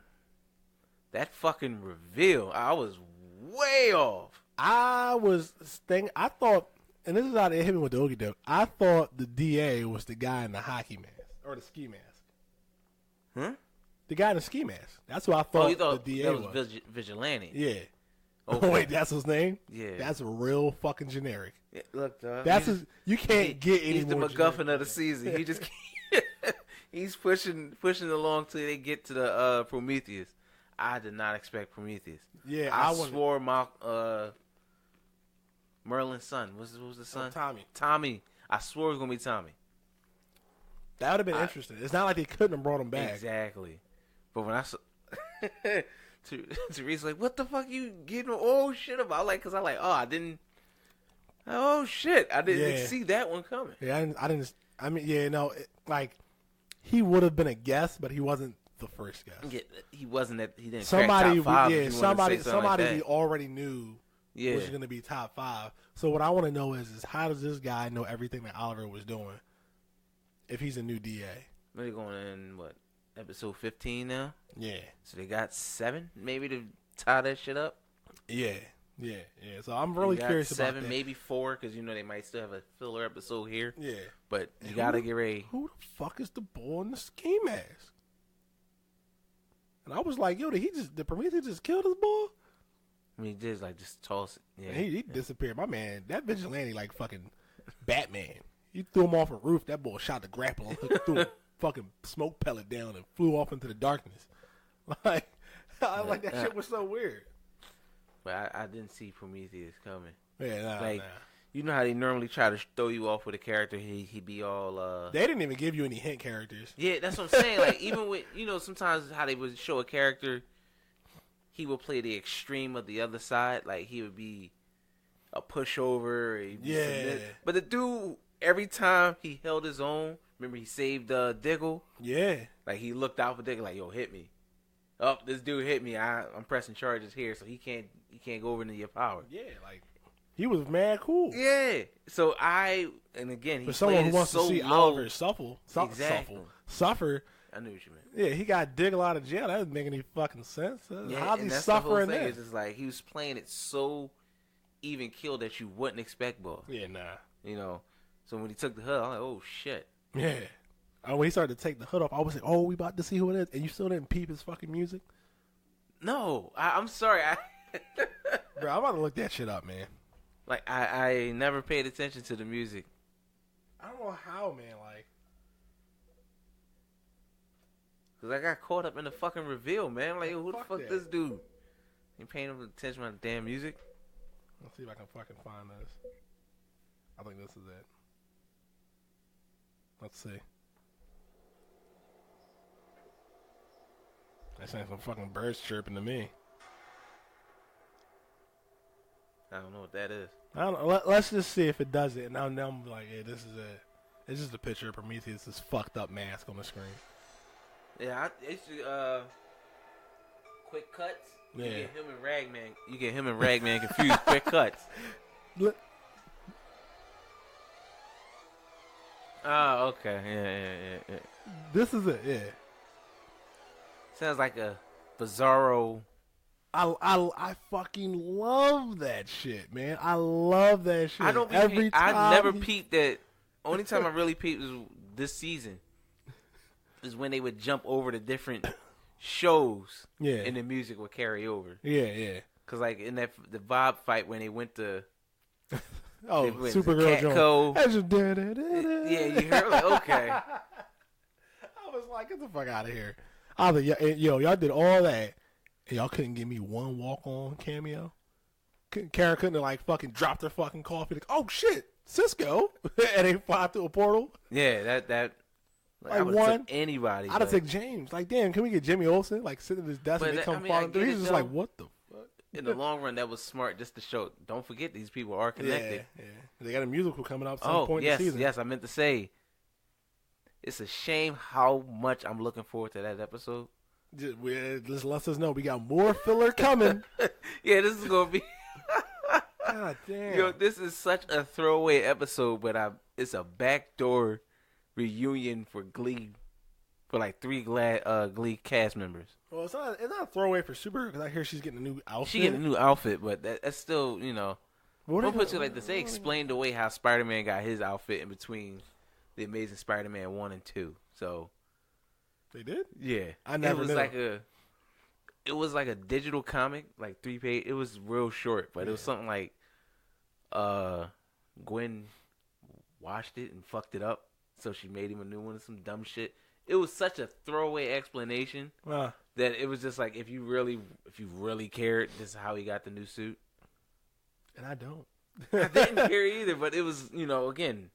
Speaker 1: That fucking reveal, I was way off.
Speaker 2: I thought, and this is how they hit me with the Okie doke, I thought the DA was the guy in the hockey mask. Or the ski mask.
Speaker 1: Huh?
Speaker 2: The guy in the ski mask. That's what I thought,
Speaker 1: you thought
Speaker 2: the DA
Speaker 1: that was. Vigilante.
Speaker 2: Yeah.
Speaker 1: Okay.
Speaker 2: Oh, wait, that's his name?
Speaker 1: Yeah.
Speaker 2: That's real fucking generic.
Speaker 1: Yeah, look, dog.
Speaker 2: You can't get any
Speaker 1: He's the
Speaker 2: more
Speaker 1: MacGuffin
Speaker 2: generic.
Speaker 1: of the season. He just he's pushing along till they get to the Prometheus. I did not expect Prometheus.
Speaker 2: Yeah,
Speaker 1: I swore Merlin's son. What was the son?
Speaker 2: Tommy.
Speaker 1: Tommy. I swore it was gonna be Tommy.
Speaker 2: That would have been interesting. It's not like they couldn't have brought him back.
Speaker 1: Exactly. But when I saw Teresa's like, what the fuck you getting all shit about? Like, cause I like, I didn't see that one coming.
Speaker 2: Yeah, I mean, yeah, no, he would have been a guest, but he wasn't the first guest.
Speaker 1: Yeah, he wasn't that. He didn't.
Speaker 2: Somebody,
Speaker 1: crack top 5
Speaker 2: yeah, somebody
Speaker 1: like
Speaker 2: we already knew
Speaker 1: was
Speaker 2: going to be top 5. So what I want to know is how does this guy know everything that Oliver was doing if he's a new DA?
Speaker 1: They're going in episode 15 now.
Speaker 2: Yeah.
Speaker 1: So they got 7 maybe to tie that shit up.
Speaker 2: Yeah. So I'm really curious about
Speaker 1: 7,
Speaker 2: that.
Speaker 1: maybe 4, because they might still have a filler episode here.
Speaker 2: Yeah.
Speaker 1: But you gotta get ready.
Speaker 2: Who the fuck is the boy in the ski mask? And I was like, yo, did Prometheus just kill this boy?
Speaker 1: I mean, just toss it. Yeah.
Speaker 2: He disappeared. My man, that vigilante like fucking Batman. You threw him off a roof. That boy shot the grappling hook, threw a fucking smoke pellet down, and flew off into the darkness. Like that shit was so weird.
Speaker 1: But I didn't see Prometheus coming.
Speaker 2: Yeah, nah.
Speaker 1: You know how they normally try to throw you off with a character, he be all
Speaker 2: They didn't even give you any hint characters.
Speaker 1: Yeah, that's what I'm saying. Like, even with, sometimes how they would show a character, he would play the extreme of the other side. Like, he would be a pushover.
Speaker 2: Yeah.
Speaker 1: But the dude, every time he held his own, remember he saved Diggle?
Speaker 2: Yeah.
Speaker 1: Like, he looked out for Diggle, like, yo, hit me. Oh, this dude hit me. I'm pressing charges here, so he can't go over into your power.
Speaker 2: Yeah, like, he was mad cool.
Speaker 1: Yeah. So and again, he
Speaker 2: for someone who wants
Speaker 1: so
Speaker 2: to see
Speaker 1: low.
Speaker 2: Oliver suffer.
Speaker 1: I knew what you meant.
Speaker 2: Yeah, he got Diggle out of jail. That doesn't make any fucking sense.
Speaker 1: Yeah,
Speaker 2: how's he
Speaker 1: that's
Speaker 2: suffering
Speaker 1: the whole thing.
Speaker 2: there?
Speaker 1: It's just like he was playing it so even killed that you wouldn't expect ball.
Speaker 2: Yeah, nah.
Speaker 1: So when he took the hood, I'm like, oh shit.
Speaker 2: Yeah. When he started to take the hood off, I was like, oh, we about to see who it is, and you still didn't peep his fucking music.
Speaker 1: No, I'm sorry.
Speaker 2: Bro, I'm about to look that shit up, man.
Speaker 1: Like, I never paid attention to the music.
Speaker 2: I don't know how, man. Like,
Speaker 1: because I got caught up in the fucking reveal, man. I'm like, who the fuck
Speaker 2: that.
Speaker 1: this dude? You paying him attention to my damn music?
Speaker 2: Let's see if I can fucking find this. I think this is it. Let's see. That sounds some fucking birds chirping to me.
Speaker 1: I don't know what that is.
Speaker 2: I don't know. Let's just see if it does it. And now I'm like, yeah, this is it. It's just a picture of Prometheus' this fucked up mask on the screen.
Speaker 1: Yeah, it's quick cuts.
Speaker 2: Yeah.
Speaker 1: You get him and Ragman confused. Quick cuts. Oh, okay. Yeah.
Speaker 2: This is it. Yeah.
Speaker 1: Sounds like a bizarro.
Speaker 2: I fucking love that shit, man. I love that shit.
Speaker 1: I never peeped that. Only time I really peeped was this season. Is when they would jump over to different shows.
Speaker 2: Yeah.
Speaker 1: And the music would carry over.
Speaker 2: Yeah.
Speaker 1: Cause like in the Bob fight when they went to.
Speaker 2: Supergirl
Speaker 1: joint. Yeah, you heard like okay.
Speaker 2: I was like, get the fuck out of here. I was like, yo, y'all did all that. And y'all couldn't give me one walk-on cameo? Karen couldn't have, like, fucking dropped her fucking coffee. Like, oh, shit, Cisco. And they fly through a portal.
Speaker 1: Yeah, that like, I would have took anybody.
Speaker 2: I'd have took James. Like, damn, can we get Jimmy Olsen? Like, sitting at his desk and they come falling through. He's just like, what the fuck?
Speaker 1: In the long run, that was smart just to show, don't forget these people are connected.
Speaker 2: Yeah. They got a musical coming up some point in the season.
Speaker 1: Yes, I meant to say, it's a shame how much I'm looking forward to that episode.
Speaker 2: Just let us know we got more filler coming.
Speaker 1: Yeah, this is gonna be.
Speaker 2: God damn.
Speaker 1: Yo, this is such a throwaway episode, but it's a backdoor reunion for Glee, for like 3 Glee cast members.
Speaker 2: Well, it's not a throwaway for Supergirl because I hear she's getting a new outfit.
Speaker 1: She getting a new outfit, but that's still, I'll put you like this. They explained away how Spider-Man got his outfit in between the Amazing Spider-Man 1 and 2. So.
Speaker 2: They did?
Speaker 1: Yeah.
Speaker 2: I never knew.
Speaker 1: It was like a digital comic, like 3-page. It was real short, but it was something like Gwen washed it and fucked it up, so she made him a new one, some dumb shit. It was such a throwaway explanation that it was just like if you really cared, this is how he got the new suit.
Speaker 2: And I don't.
Speaker 1: I didn't care either, but it was, again,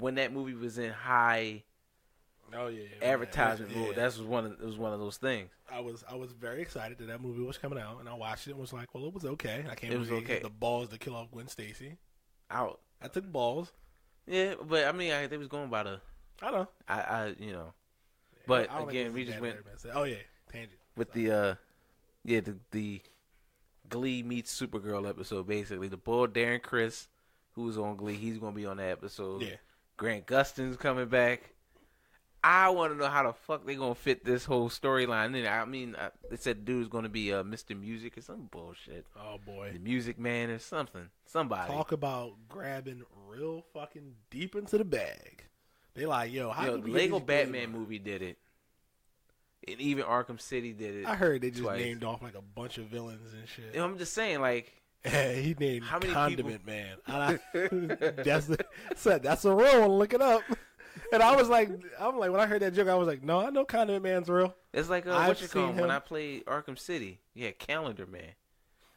Speaker 1: when that movie was in high advertisement mode. That was one of those things.
Speaker 2: I was very excited that movie was coming out, and I watched it and was like, well, it was okay. I can't
Speaker 1: believe
Speaker 2: okay. The balls to kill off Gwen Stacy.
Speaker 1: Out.
Speaker 2: I took balls.
Speaker 1: Yeah, but I mean, they was going by the.
Speaker 2: I know.
Speaker 1: But again, we just went.
Speaker 2: Oh yeah, tangent.
Speaker 1: With the Glee meets Supergirl episode. Basically, the boy Darren Criss, who was on Glee, he's gonna be on that episode.
Speaker 2: Yeah.
Speaker 1: Grant Gustin's coming back. I want to know how the fuck they gonna fit this whole storyline in. I mean, they said the dude's gonna be Mr. Music or some bullshit.
Speaker 2: Oh boy,
Speaker 1: the Music Man or something. Somebody
Speaker 2: talk about grabbing real fucking deep into the bag. They like, the
Speaker 1: Lego Batman movie did it. And even Arkham City did it.
Speaker 2: I heard they just
Speaker 1: twice.
Speaker 2: named off like a bunch of villains and shit.
Speaker 1: And I'm just saying, like,
Speaker 2: he named
Speaker 1: how many
Speaker 2: Condiment
Speaker 1: people?
Speaker 2: Man. That's a real one. Look it up. And I'm like, when I heard that joke, I was like, no, I know Condiment Man's real.
Speaker 1: It's like what you call him when I played Arkham City. Yeah, Calendar Man.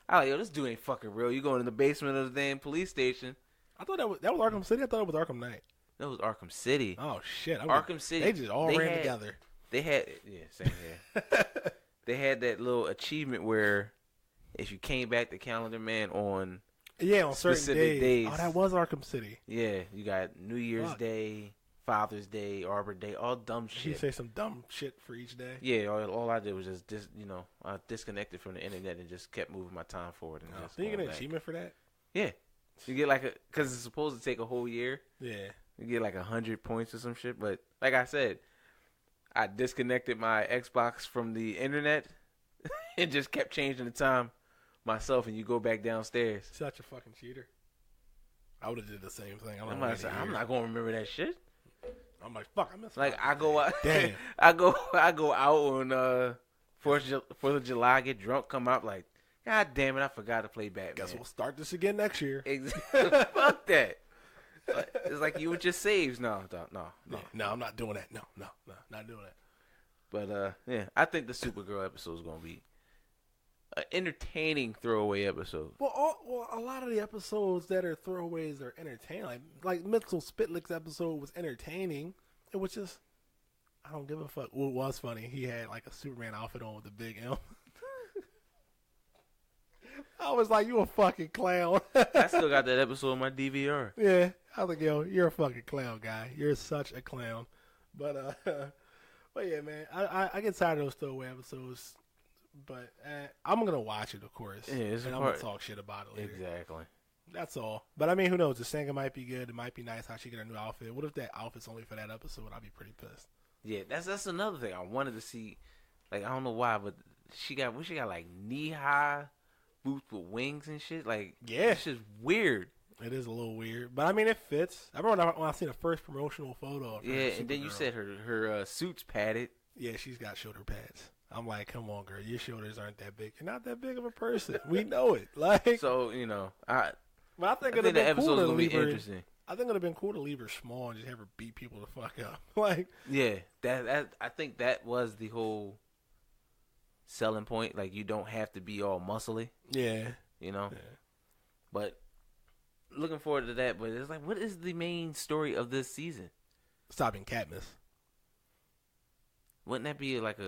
Speaker 1: I like, yo, this dude ain't fucking real. You going in the basement of the damn police station?
Speaker 2: I thought that was Arkham City. I thought it was Arkham Knight.
Speaker 1: That was Arkham City.
Speaker 2: Oh shit!
Speaker 1: Arkham City.
Speaker 2: They just all ran together.
Speaker 1: They had same here. They had that little achievement where if you came back to Calendar Man on
Speaker 2: on certain days. Oh, that was Arkham City.
Speaker 1: Yeah, you got New Year's Day, Father's Day, Arbor Day, all dumb shit.
Speaker 2: You say some dumb shit for each day.
Speaker 1: Yeah, all I did was just I disconnected from the internet and just kept moving my time forward. And
Speaker 2: so you get an achievement for that?
Speaker 1: Yeah, you get because it's supposed to take a whole year.
Speaker 2: Yeah,
Speaker 1: you get 100 points or some shit. But like I said, I disconnected my Xbox from the internet and just kept changing the time myself. And you go back downstairs.
Speaker 2: Such a fucking cheater. I would have did the same thing.
Speaker 1: I'm not gonna remember that shit.
Speaker 2: I'm like, fuck. I missed.
Speaker 1: I go out.
Speaker 2: Damn.
Speaker 1: I go out on 4th of July, get drunk, come out like, God damn it, I forgot to play Batman.
Speaker 2: Guess we'll start this again next year.
Speaker 1: Fuck that. It's like you with your saves. No,
Speaker 2: I'm not doing that. No, not doing that.
Speaker 1: But yeah, I think the Supergirl episode is gonna be an entertaining throwaway episode.
Speaker 2: Well, a lot of the episodes that are throwaways are entertaining. Like Mitchell Spitlick's episode was entertaining. It was just, I don't give a fuck. Well, it was funny. He had like a Superman outfit on with the big M. I was like, you a fucking clown.
Speaker 1: I still got that episode on my DVR.
Speaker 2: Yeah. I was like, yo, you're a fucking clown, guy. You're such a clown. But yeah, man, I get tired of those throwaway episodes. But I'm going to watch it, of course.
Speaker 1: Yeah,
Speaker 2: and I'm going to talk shit about it later.
Speaker 1: Exactly.
Speaker 2: That's all. But I mean, who knows? The singer might be good. It might be nice how she get a new outfit. What if that outfit's only for that episode? I'd be pretty pissed.
Speaker 1: Yeah, that's another thing I wanted to see. Like, I don't know why, but she got like knee-high boots with wings and shit. Like,
Speaker 2: yeah,
Speaker 1: it's just weird.
Speaker 2: It is a little weird, but I mean, it fits. I remember when I seen the first promotional photo of her.
Speaker 1: Yeah, and then you said her suit's padded.
Speaker 2: Yeah, she's got shoulder pads. I'm like, come on, girl, your shoulders aren't that big. You're not that big of a person. We know it. Like,
Speaker 1: so
Speaker 2: I think it'd have been cool to leave her.
Speaker 1: Interesting.
Speaker 2: I think it'd have been cool to leave her small and just have her beat people the fuck up. Like,
Speaker 1: yeah, that I think that was the whole selling point. Like, you don't have to be all muscly.
Speaker 2: Yeah,
Speaker 1: Yeah. But looking forward to that. But it's like, what is the main story of this season?
Speaker 2: Stopping Katniss.
Speaker 1: Wouldn't that be like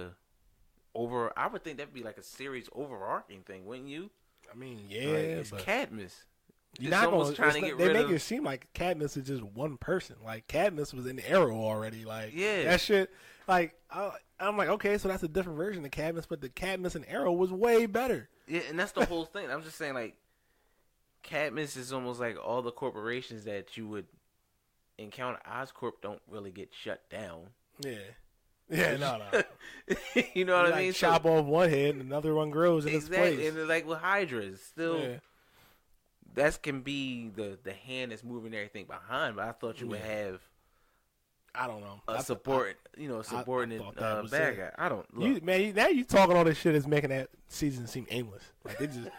Speaker 1: I would think that'd be like a series overarching thing, wouldn't you?
Speaker 2: I mean, yeah,
Speaker 1: it's Katniss.
Speaker 2: You're not going to they make it seem like Katniss is just one person. Like, Katniss was in Arrow already. Like,
Speaker 1: yeah,
Speaker 2: that shit. Like, I'm like, okay, so that's a different version of Katniss, but the Katniss in Arrow was way better.
Speaker 1: Yeah, and that's the whole thing. I'm just saying, like, Katniss is almost like all the corporations that you would encounter. Oscorp don't really get shut down.
Speaker 2: Yeah. Yeah, no.
Speaker 1: You know what I mean?
Speaker 2: Chop off one head and another one grows in its place.
Speaker 1: And it's like with Hydra, it's still that can be the hand that's moving everything behind. But I thought you would have,
Speaker 2: I don't know,
Speaker 1: a subordinate bad guy. I don't look.
Speaker 2: Now you talking all this shit is making that season seem aimless. Like they just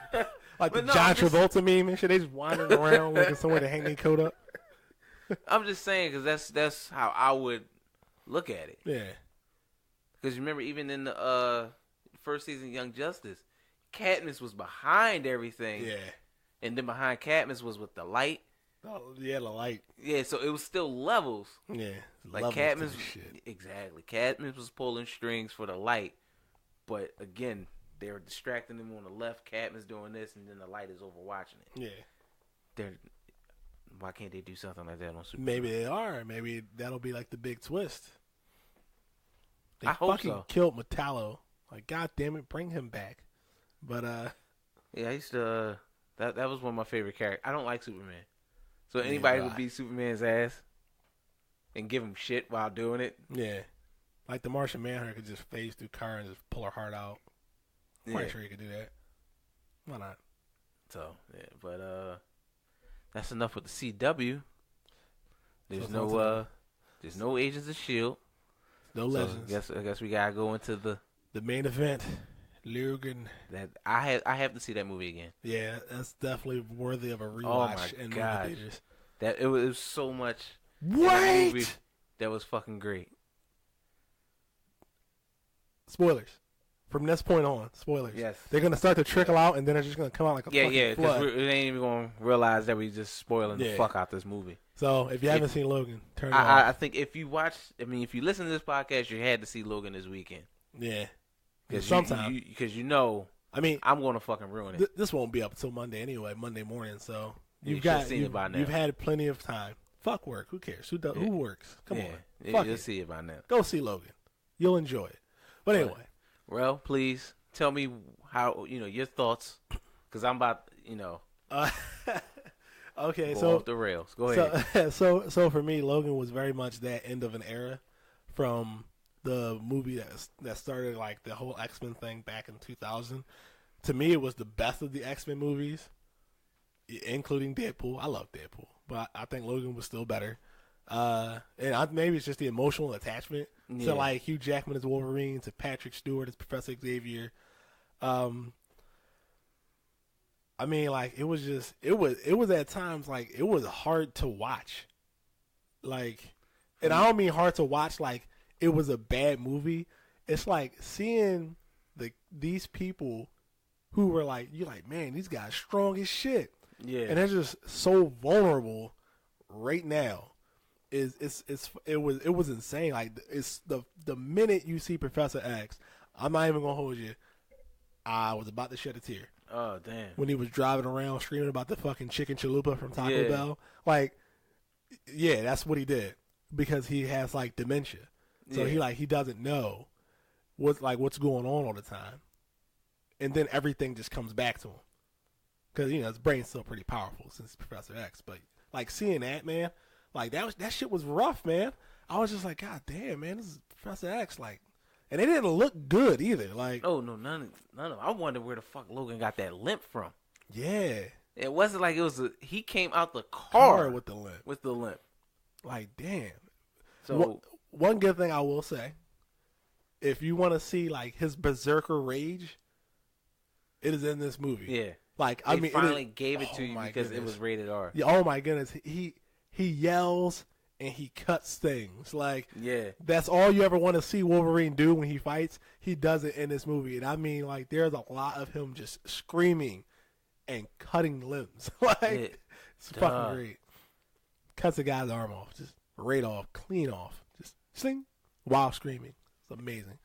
Speaker 2: like the John Travolta meme and shit. They just wandering around looking somewhere to hang their coat up.
Speaker 1: I'm just saying because that's how I would look at it.
Speaker 2: Yeah.
Speaker 1: Because remember, even in the first season of Young Justice, Katniss was behind everything.
Speaker 2: Yeah.
Speaker 1: And then behind Katniss was with the light.
Speaker 2: Oh, yeah, the light.
Speaker 1: Yeah, so it was still levels.
Speaker 2: Yeah.
Speaker 1: Like Katniss. Exactly. Katniss was pulling strings for the light. But again, they were distracting them on the left. Katniss doing this, and then the light is overwatching it.
Speaker 2: Yeah.
Speaker 1: Why can't they do something like that on Supergirl?
Speaker 2: Maybe they are. Maybe that'll be like the big twist. They
Speaker 1: I hope
Speaker 2: fucking
Speaker 1: so.
Speaker 2: killed Metallo. Like, God damn it, bring him back. But
Speaker 1: yeah, I used to. That was one of my favorite characters. I don't like Superman, so anybody would beat Superman's ass and give him shit while doing it.
Speaker 2: Yeah, like the Martian Manhunter could just phase through car and just pull her heart out. I'm quite sure he could do that. Why not?
Speaker 1: So yeah, but that's enough with the CW. There's no Agents of S.H.I.E.L.D.
Speaker 2: No legends.
Speaker 1: I guess we gotta go into the
Speaker 2: main event. Logan.
Speaker 1: That I have to see that movie again.
Speaker 2: Yeah, that's definitely worthy of a rewatch.
Speaker 1: Oh my
Speaker 2: in
Speaker 1: god,
Speaker 2: movie theaters.
Speaker 1: that it was so much.
Speaker 2: Wait,
Speaker 1: movie that was fucking great.
Speaker 2: Spoilers. From this point on, spoilers.
Speaker 1: Yes,
Speaker 2: they're gonna start to trickle out, and then they're just gonna come out like a fucking flood.
Speaker 1: Because we ain't even gonna realize that we just spoiling the fuck out this movie.
Speaker 2: So if you haven't seen Logan, turn it off.
Speaker 1: I think if you listen to this podcast, you had to see Logan this weekend.
Speaker 2: Yeah,
Speaker 1: because
Speaker 2: sometime
Speaker 1: because I mean, I'm gonna fucking ruin it.
Speaker 2: This won't be up until Monday anyway, Monday morning. So you've
Speaker 1: seen it by now.
Speaker 2: You've had plenty of time. Fuck work. Who cares? Who works? Come on.
Speaker 1: You'll see it by now.
Speaker 2: Go see Logan. You'll enjoy it. But anyway,
Speaker 1: well, please tell me how your thoughts, because I'm about
Speaker 2: okay,
Speaker 1: go
Speaker 2: so
Speaker 1: off the rails. Go ahead.
Speaker 2: So for me, Logan was very much that end of an era from the movie that started like the whole X-Men thing back in 2000. To me, it was the best of the X-Men movies, including Deadpool. I love Deadpool, but I think Logan was still better. And maybe it's just the emotional attachment to like Hugh Jackman as Wolverine, to Patrick Stewart as Professor Xavier. I mean, like it was at times like it was hard to watch. Like, and I don't mean hard to watch like it was a bad movie. It's like seeing these people who were like, you're like, man, these guys strong as shit.
Speaker 1: Yeah.
Speaker 2: And they're just so vulnerable right now. It was insane. Like it's the minute you see Professor X, I'm not even gonna hold you. I was about to shed a tear.
Speaker 1: Oh damn!
Speaker 2: When he was driving around screaming about the fucking chicken chalupa from Taco Bell, like, yeah, that's what he did because he has like dementia, so he doesn't know what's going on all the time, and then everything just comes back to him because his brain's still pretty powerful since Professor X. But like seeing that, man, like that shit was rough, man. I was just like, God damn, man, this is Professor X, like. And they didn't look good either. Like,
Speaker 1: oh no, none of. I wonder where the fuck Logan got that limp from.
Speaker 2: Yeah,
Speaker 1: it wasn't like it was. He came out the car
Speaker 2: with the limp.
Speaker 1: With the limp.
Speaker 2: Like, damn.
Speaker 1: So
Speaker 2: one good thing I will say, if you want to see like his berserker rage, it is in this movie.
Speaker 1: Yeah.
Speaker 2: Like,
Speaker 1: they finally gave it to you because it was rated R.
Speaker 2: Yeah. Oh my goodness. He yells. And he cuts things. Like, that's all you ever want to see Wolverine do when he fights. He does it in this movie. And I mean, like, there's a lot of him just screaming and cutting limbs. Like, it's fucking great. Cuts a guy's arm off. Just right off. Clean off. Just sing while screaming. It's amazing.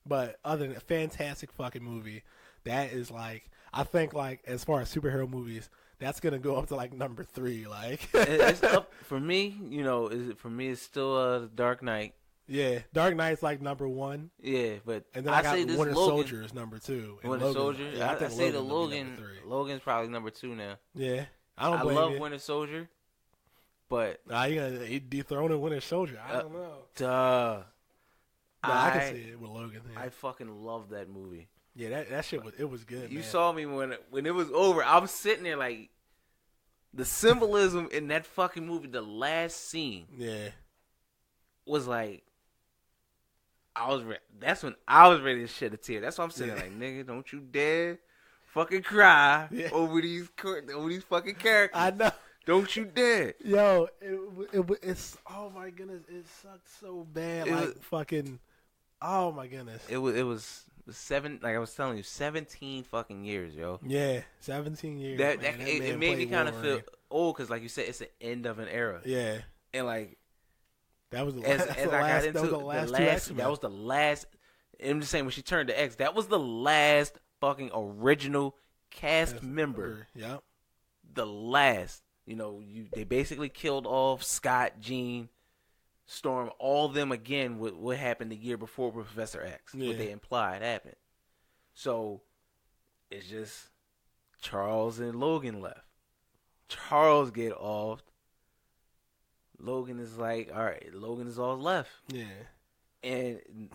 Speaker 2: But other than a fantastic fucking movie, that is like, I think, like, as far as superhero movies, that's gonna go up to like number 3. Like
Speaker 1: it's up for me. It's still Dark Knight.
Speaker 2: Yeah, Dark Knight's like number 1.
Speaker 1: Yeah, but
Speaker 2: and then I got Winter Soldier is number 2.
Speaker 1: Winter Soldier. Yeah, I say the Logan. Logan's probably number 2 now.
Speaker 2: Yeah,
Speaker 1: I love Winter Soldier, but
Speaker 2: you're gonna dethrone a Winter Soldier. I don't know.
Speaker 1: Duh.
Speaker 2: I can see it with Logan. Yeah.
Speaker 1: I fucking love that movie.
Speaker 2: Yeah, that shit was good.
Speaker 1: You
Speaker 2: man.
Speaker 1: saw me when it was over. I was sitting there like the symbolism in that fucking movie. The last scene, was like that's when I was ready to shed a tear. That's why I'm sitting there like, nigga, don't you dare fucking cry over these fucking characters.
Speaker 2: I know.
Speaker 1: Don't you dare.
Speaker 2: Yo, it's oh my goodness, it sucked so bad. Oh my goodness.
Speaker 1: It was 7, like I was telling you, 17 fucking years, yo.
Speaker 2: Yeah, 17 years.
Speaker 1: It made me kind of feel old because, like you said, it's the end of an era.
Speaker 2: Yeah,
Speaker 1: and like
Speaker 2: that was the last. That
Speaker 1: was the last. I'm just saying, when she turned to X, that was the last fucking original cast member.
Speaker 2: Yep.
Speaker 1: The last. They basically killed off Scott, Jean, Storm, all of them again with what happened the year before with Professor X. What they implied happened. So it's just Charles and Logan left. Charles get off. Logan is like, all right, Logan is all left.
Speaker 2: Yeah.
Speaker 1: And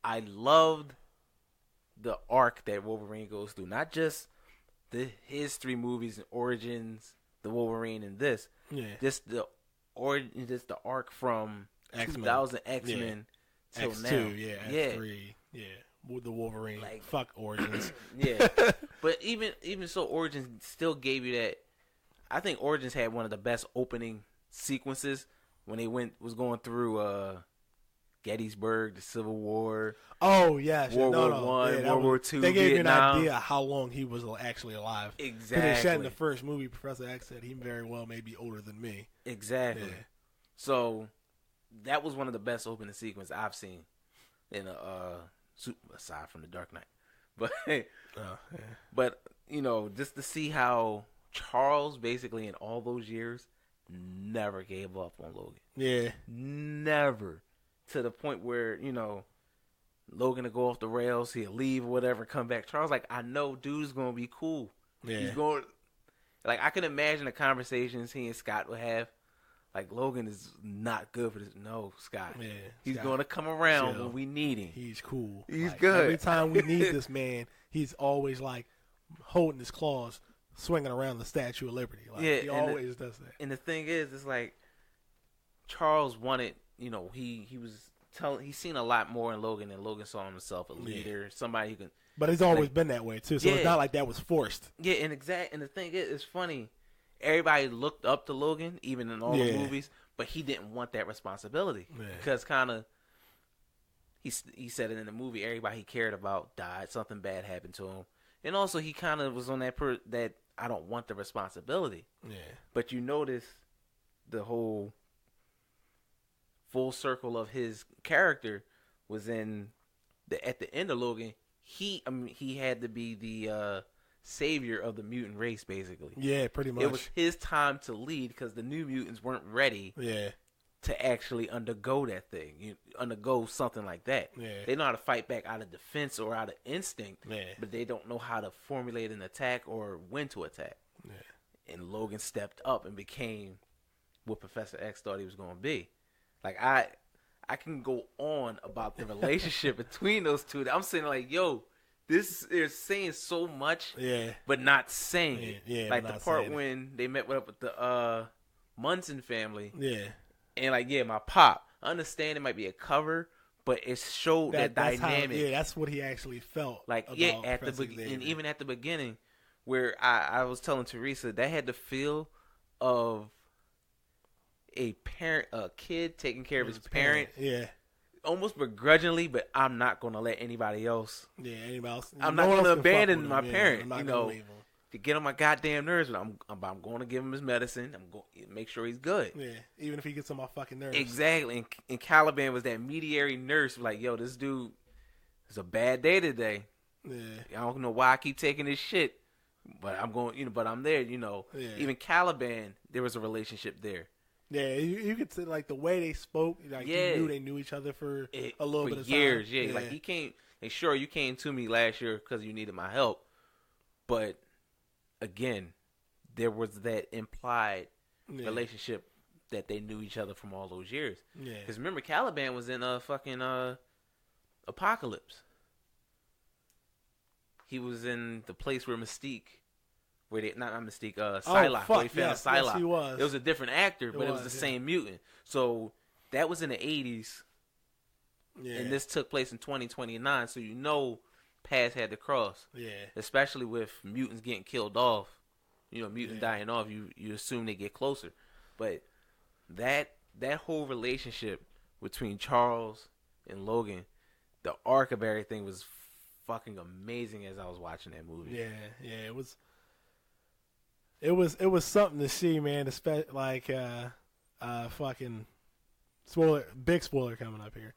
Speaker 1: I loved the arc that Wolverine goes through. Not just his 3 movies and origins, the Wolverine and this. Yeah. Just the arc from X-Men. 2000 X-Men till now.
Speaker 2: X2, yeah, X3, yeah. With the Wolverine,
Speaker 1: Like,
Speaker 2: fuck Origins.
Speaker 1: Yeah, but even so, Origins still gave you that. I think Origins had one of the best opening sequences when they was going through Gettysburg, the Civil War.
Speaker 2: Oh yes,
Speaker 1: World War One, World War Two.
Speaker 2: They gave
Speaker 1: Vietnam.
Speaker 2: you an idea how long he was actually alive.
Speaker 1: Exactly.
Speaker 2: They said in the first movie, Professor X said he very well may be older than me.
Speaker 1: Exactly.
Speaker 2: Yeah.
Speaker 1: So that was one of the best opening sequences I've seen in aside from the Dark Knight, but but just to see how Charles basically in all those years never gave up on Logan.
Speaker 2: Yeah,
Speaker 1: never, to the point where Logan to go off the rails, he'll leave or whatever, come back. Charles like, I know dude's gonna be cool.
Speaker 2: Yeah,
Speaker 1: he's going. Like, I can imagine the conversations he and Scott would have. Like, Logan is not good for this. No, Scott.
Speaker 2: Yeah,
Speaker 1: he's
Speaker 2: Scott,
Speaker 1: going to come around
Speaker 2: chill.
Speaker 1: when we need him.
Speaker 2: He's cool.
Speaker 1: He's good.
Speaker 2: Every time we need this man, he's always like holding his claws, swinging around the Statue of Liberty. Like, he always does that.
Speaker 1: And the thing is, it's like Charles wanted. He's seen a lot more in Logan than Logan saw himself a leader, somebody who can.
Speaker 2: But it's always been that way too. So it's not like that was forced.
Speaker 1: Yeah, and the thing is, it's funny. Everybody looked up to Logan, even in all the movies, but he didn't want that responsibility because kind of he said it in the movie. Everybody he cared about died. Something bad happened to him, and also he kind of was on that that I don't want the responsibility.
Speaker 2: Yeah.
Speaker 1: But you notice the whole full circle of his character was at the end of Logan. He had to be the savior of the mutant race, basically.
Speaker 2: Yeah, pretty much.
Speaker 1: It was his time to lead because the new mutants weren't ready to actually undergo that thing, undergo something like that.
Speaker 2: Yeah.
Speaker 1: They know how to fight back out of defense or out of instinct,
Speaker 2: Yeah.
Speaker 1: but they don't know how to formulate an attack or when to attack.
Speaker 2: Yeah.
Speaker 1: And Logan stepped up and became what Professor X thought he was going to be. Like, I can go on about the relationship between those two. I'm saying, like, yo, this is saying so much, but not saying it.
Speaker 2: Yeah,
Speaker 1: like the part when they met up with the Munson family.
Speaker 2: Yeah.
Speaker 1: And like, my pop. I understand it might be a cover, but it showed that dynamic.
Speaker 2: That's what he actually felt.
Speaker 1: Like, at the beginning, and even at the beginning, where I was telling Teresa, that had the feel of a kid taking care of his parent.
Speaker 2: Yeah.
Speaker 1: Almost begrudgingly, but I'm not going to let anybody else.
Speaker 2: Yeah, anybody else.
Speaker 1: I'm not going to abandon my parent,
Speaker 2: I'm not gonna leave him.
Speaker 1: To get on my goddamn nerves, but I'm going to give him his medicine. I'm going to make sure he's good.
Speaker 2: Yeah, even if he gets on my fucking nerves.
Speaker 1: Exactly. And Caliban was that mediary nurse, like, yo, this dude, it's a bad day today.
Speaker 2: Yeah.
Speaker 1: I don't know why I keep taking this shit, but I'm going, but I'm there,
Speaker 2: Yeah.
Speaker 1: Even Caliban, there was a relationship there.
Speaker 2: Yeah, you could say, like, the way they spoke, like, you knew they knew each other for a little bit of
Speaker 1: years.
Speaker 2: time.
Speaker 1: Yeah, like, he came, and sure, you came to me last year because you needed my help, but again, there was that implied relationship that they knew each other from all those years. Yeah. Because remember, Caliban was in fucking Apocalypse. He was in the place where Mystique, where they not Mystique, Psylocke. Where he found Psylocke.
Speaker 2: Yes, he was.
Speaker 1: It was a different actor, but it was the same mutant. So that was in the 80s. Yeah. And this took place in 2029, so paths had to cross. Yeah. Especially with mutants getting killed off. Mutant dying off, you assume they get closer. But that whole relationship between Charles and Logan, the arc of everything was fucking amazing as I was watching that movie.
Speaker 2: Yeah, it was something to see, man. Like fucking big spoiler coming up here.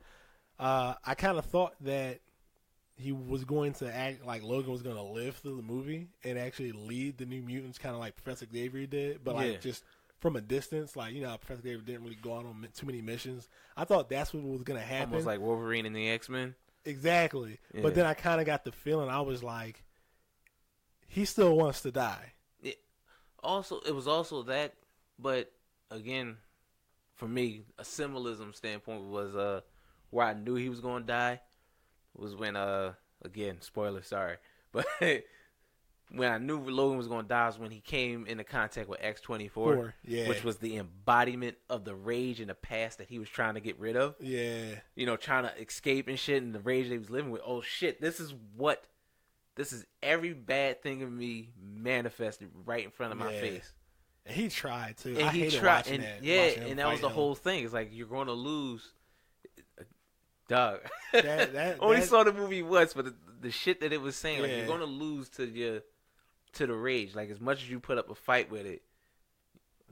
Speaker 2: I kind of thought that he was going to act like Logan was going to live through the movie and actually lead the New Mutants, kind of like Professor Xavier did, but like just from a distance. Like, Professor Xavier didn't really go on too many missions. I thought that's what was going to happen.
Speaker 1: Almost like Wolverine and the X-Men.
Speaker 2: Exactly. Yeah. But then I kind of got the feeling, I was like, he still wants to die.
Speaker 1: It was also that, but again, for me, a symbolism standpoint was where I knew he was going to die was when again, spoiler, sorry, but when I knew Logan was going to die was when he came into contact with X-24,
Speaker 2: yeah.
Speaker 1: which was the embodiment of the rage in the past that he was trying to get rid of.
Speaker 2: Yeah.
Speaker 1: You know, trying to escape and shit, and the rage that he was living with. Oh, shit, this is every bad thing of me manifested right in front of my face.
Speaker 2: And he tried, too.
Speaker 1: And
Speaker 2: I hated watching that.
Speaker 1: Yeah, and that was the whole thing. It's like, you're going to lose. Dog. Only saw the movie once, but the shit that it was saying, like, you're going to lose to the rage. Like, as much as you put up a fight with it,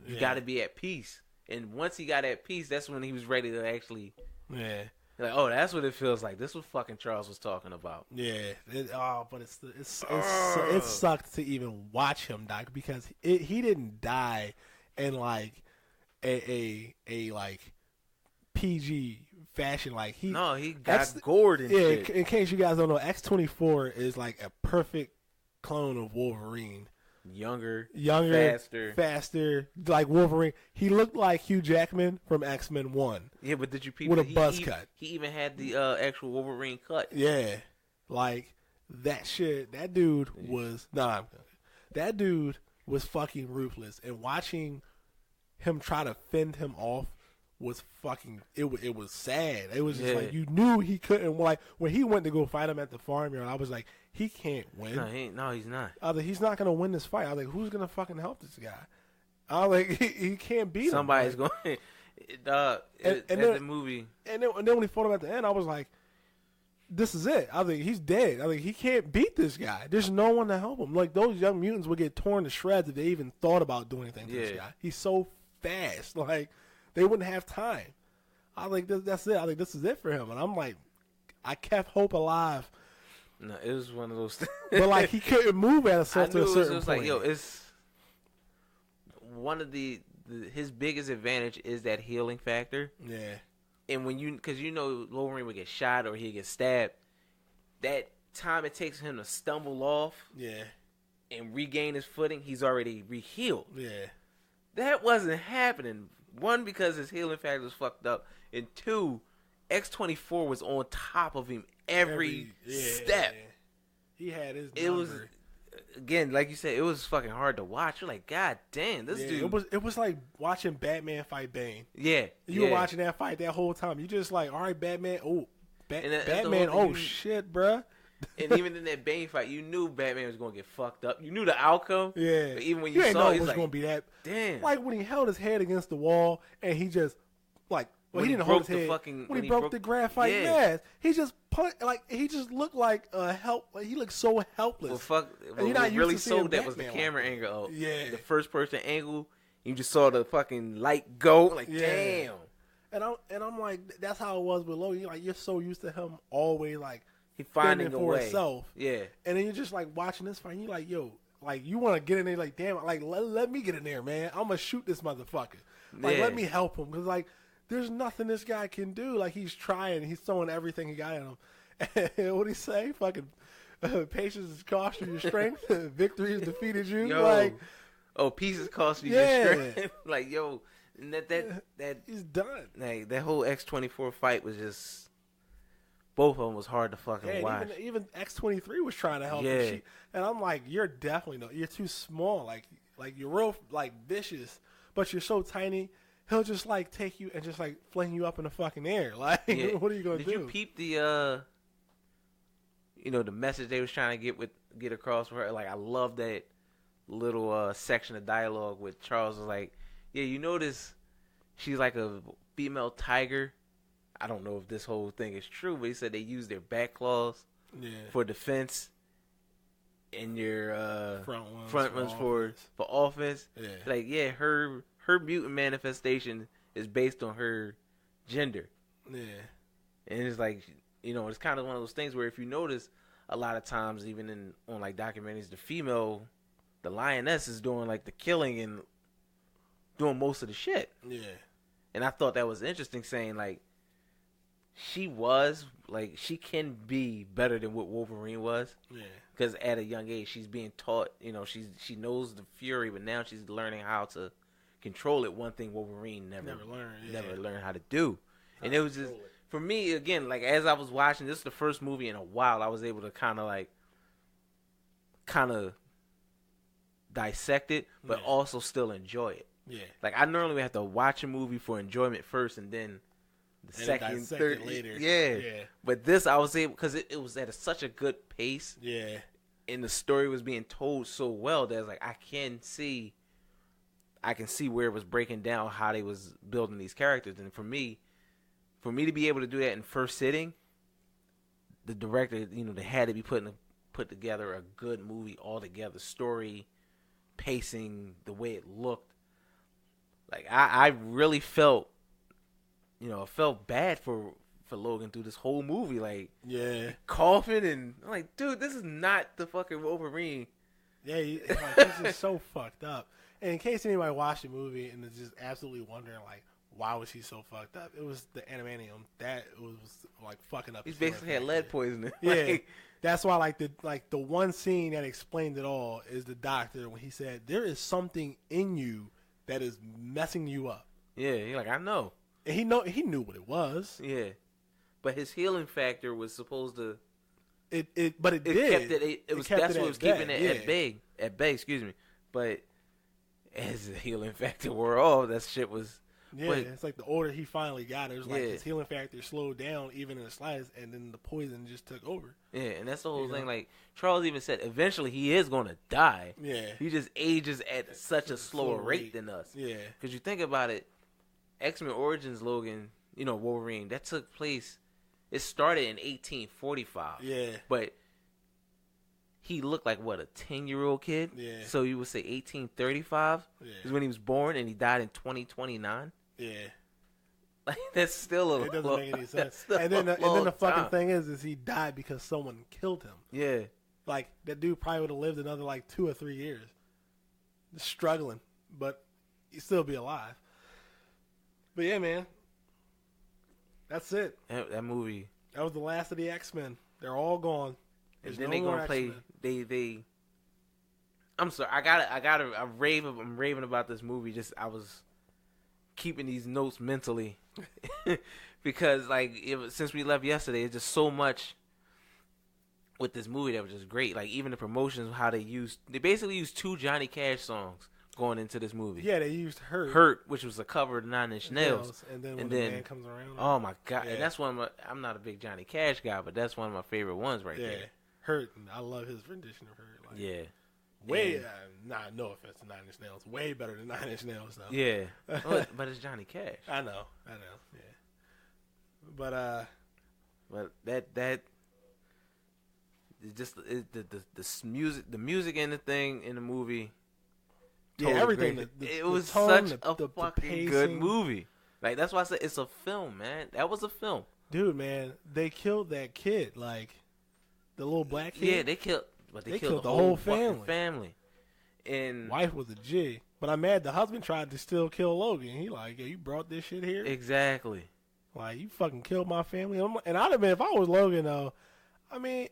Speaker 1: you got to be at peace. And once he got at peace, that's when he was ready to actually...
Speaker 2: Yeah.
Speaker 1: Like, oh, that's what it feels like. This is what fucking Charles was talking about.
Speaker 2: Yeah. But it sucked to even watch him die because he didn't die in, like, a like, PG fashion. Like, he
Speaker 1: got gored and shit.
Speaker 2: In case you guys don't know, X-24 is, like, a perfect clone of Wolverine.
Speaker 1: Younger,
Speaker 2: faster, like Wolverine. He looked like Hugh Jackman from X-Men 1.
Speaker 1: Yeah, but did you
Speaker 2: with a buzz cut?
Speaker 1: He even had the actual Wolverine cut.
Speaker 2: Yeah, like that shit. That dude was that dude was fucking ruthless. And watching him try to fend him off was fucking. It was sad. It was just like you knew he couldn't. Like when he went to go fight him at the farmyard, I was like, he can't win.
Speaker 1: No, he's not.
Speaker 2: I was like, he's not gonna win this fight. I was like, who's gonna fucking help this guy? I was like, he can't beat him.
Speaker 1: Somebody's going. The movie.
Speaker 2: And then when he fought him at the end, I was like, this is it. I was like, he's dead. I was like, he can't beat this guy. There's no one to help him. Like those young mutants would get torn to shreds if they even thought about doing anything to this guy. He's so fast. Like they wouldn't have time. I was like, that's it. I was like, this is it for him. And I'm like, I kept hope alive.
Speaker 1: No, it was one of those things.
Speaker 2: But, like, he couldn't move at a certain point.
Speaker 1: It was like, it's one of his biggest advantage is that healing factor.
Speaker 2: Yeah.
Speaker 1: And because Wolverine would get shot or he'd get stabbed, that time it takes him to stumble off and regain his footing, he's already re-healed.
Speaker 2: Yeah.
Speaker 1: That wasn't happening. One, because his healing factor was fucked up. And two, X-24 was on top of him every step.
Speaker 2: He had his number.
Speaker 1: It was, again, like you said, it was fucking hard to watch. You're like, God damn, this dude.
Speaker 2: It was like watching Batman fight Bane.
Speaker 1: Yeah.
Speaker 2: You were watching that fight that whole time. You just like, all right, Batman. Oh, Batman. Oh, shit, bruh.
Speaker 1: And even in that Bane fight, you knew Batman was going to get fucked up. You knew the outcome.
Speaker 2: Yeah.
Speaker 1: But even when
Speaker 2: you
Speaker 1: saw
Speaker 2: it,
Speaker 1: it
Speaker 2: was
Speaker 1: like,
Speaker 2: going to be that.
Speaker 1: Damn.
Speaker 2: Like when he held his head against the wall and he just, like, well, he didn't hold his head. When he broke the graphite mask, he just he just looked like he looked so helpless.
Speaker 1: Well, what really sold that was the camera angle. The first person angle. You just saw the fucking light go. Like, damn.
Speaker 2: And I'm like, that's how it was with Logan. Like, you're so used to him always like
Speaker 1: he finding a
Speaker 2: for
Speaker 1: way.
Speaker 2: himself.
Speaker 1: Yeah.
Speaker 2: And then you're just like watching this fight. And you're like, yo, like you want to get in there? Like, damn, like let me get in there, man. I'm gonna shoot this motherfucker. Like, let me help him because like. There's nothing this guy can do. Like, he's trying. He's throwing everything he got in him. And what did he say? Fucking patience is costing your strength. Victory has defeated you.
Speaker 1: Yo.
Speaker 2: Like,
Speaker 1: peace is costing you your strength. Like, yo, and that
Speaker 2: he's done.
Speaker 1: Like, that whole X-24 fight was just, both of them was hard to fucking watch.
Speaker 2: Even X-23 was trying to help him. And I'm like, you're too small. Like you're real, like, vicious, but you're so tiny. He'll just like take you and just like fling you up in the fucking air. Like, what are you gonna do?
Speaker 1: Did you peep the the message they was trying to get across for her? Like, I love that little section of dialogue with Charles was like, yeah, you notice she's like a female tiger. I don't know if this whole thing is true, but he said they use their back claws for defense and your front ones for offense. Yeah. Like, her mutant manifestation is based on her gender. Yeah. And it's like, it's kind of one of those things where if you notice, a lot of times, even on like documentaries, the lioness is doing like the killing and doing most of the shit. Yeah. And I thought that was interesting, saying like, she can be better than what Wolverine was. Yeah. Because at a young age, she's being taught, she knows the fury, but now she's learning how to control it. One thing Wolverine never learned how to do. And it was just, for me, again, like, as I was watching, this is the first movie in a while I was able to kind of dissect it, but also still enjoy it.
Speaker 2: Yeah.
Speaker 1: Like I normally have to watch a movie for enjoyment first, and then the second, third
Speaker 2: later.
Speaker 1: Yeah. But this I was able because it was at such a good pace.
Speaker 2: Yeah.
Speaker 1: And the story was being told so well that it's like I can see where it was breaking down how they was building these characters. And for me to be able to do that in first sitting, the director, they had to be put together a good movie altogether. Story, pacing, the way it looked. Like I really felt, I felt bad for Logan through this whole movie. Like, coughing, and I'm like, dude, this is not the fucking Wolverine.
Speaker 2: Yeah, this is so fucked up. And in case anybody watched the movie and is just absolutely wondering, like, why was he so fucked up? It was the adamantium that was like fucking up.
Speaker 1: He basically had lead poisoning.
Speaker 2: Yeah, that's why the one scene that explained it all is the doctor when he said there is something in you that is messing you up.
Speaker 1: Yeah, he's like, I know.
Speaker 2: And he knew what it was.
Speaker 1: Yeah, but his healing factor was supposed to.
Speaker 2: It did.
Speaker 1: That's what was keeping it at bay. Excuse me, but as the healing factor wore off, that shit was.
Speaker 2: Yeah, but it's like the order he finally got. It was like his healing factor slowed down even in the slightest, and then the poison just took over.
Speaker 1: Yeah, and that's the whole thing. Like Charles even said, eventually he is going to die.
Speaker 2: Yeah,
Speaker 1: he just ages at such a slower rate than us.
Speaker 2: Yeah,
Speaker 1: because you think about it, X-Men Origins Logan, Wolverine, that took place. It started in 1845.
Speaker 2: Yeah,
Speaker 1: but he looked like what, a 10-year-old kid.
Speaker 2: Yeah, so
Speaker 1: you would say 1835 is when he was born, and he died in 2029.
Speaker 2: Yeah.
Speaker 1: Like, that's still a...
Speaker 2: It doesn't make any sense. And then the fucking thing is he died because someone killed him.
Speaker 1: Yeah.
Speaker 2: Like, that dude probably would have lived another, 2 or 3 years. Just struggling. But he'd still be alive. But yeah, man. That's it.
Speaker 1: That movie.
Speaker 2: That was the last of the X-Men. They're all gone.
Speaker 1: There's and then they're going to play... They... I'm sorry. I'm raving about this movie. I was... keeping these notes mentally because since we left yesterday, it's just so much with this movie that was just great. Like even the promotions, how they basically used 2 Johnny Cash songs going into this movie.
Speaker 2: Yeah, they used Hurt,
Speaker 1: which was a cover of 9 Inch Nails,
Speaker 2: and then when the man comes around.
Speaker 1: Oh my god, and that's one of I'm not a big Johnny Cash guy, but that's one of my favorite ones right there.
Speaker 2: Hurt, and I love his rendition of Hurt.
Speaker 1: Yeah.
Speaker 2: Way, no offense to 9 Inch Nails. Way better than 9 Inch Nails, though.
Speaker 1: Yeah, but it's Johnny Cash.
Speaker 2: I know, yeah. But
Speaker 1: that just the music and the thing in the movie.
Speaker 2: Totally everything.
Speaker 1: It was such a fucking good movie. Like that's why I said it's a film, man. That was a film,
Speaker 2: dude. Man, they killed that kid, the little black kid.
Speaker 1: Yeah, they killed. But they killed
Speaker 2: the whole family.
Speaker 1: And
Speaker 2: wife was a G. But I'm mad the husband tried to still kill Logan. He you brought this shit here?
Speaker 1: Exactly.
Speaker 2: You fucking killed my family. And I'd have been, if I was Logan, though, I mean,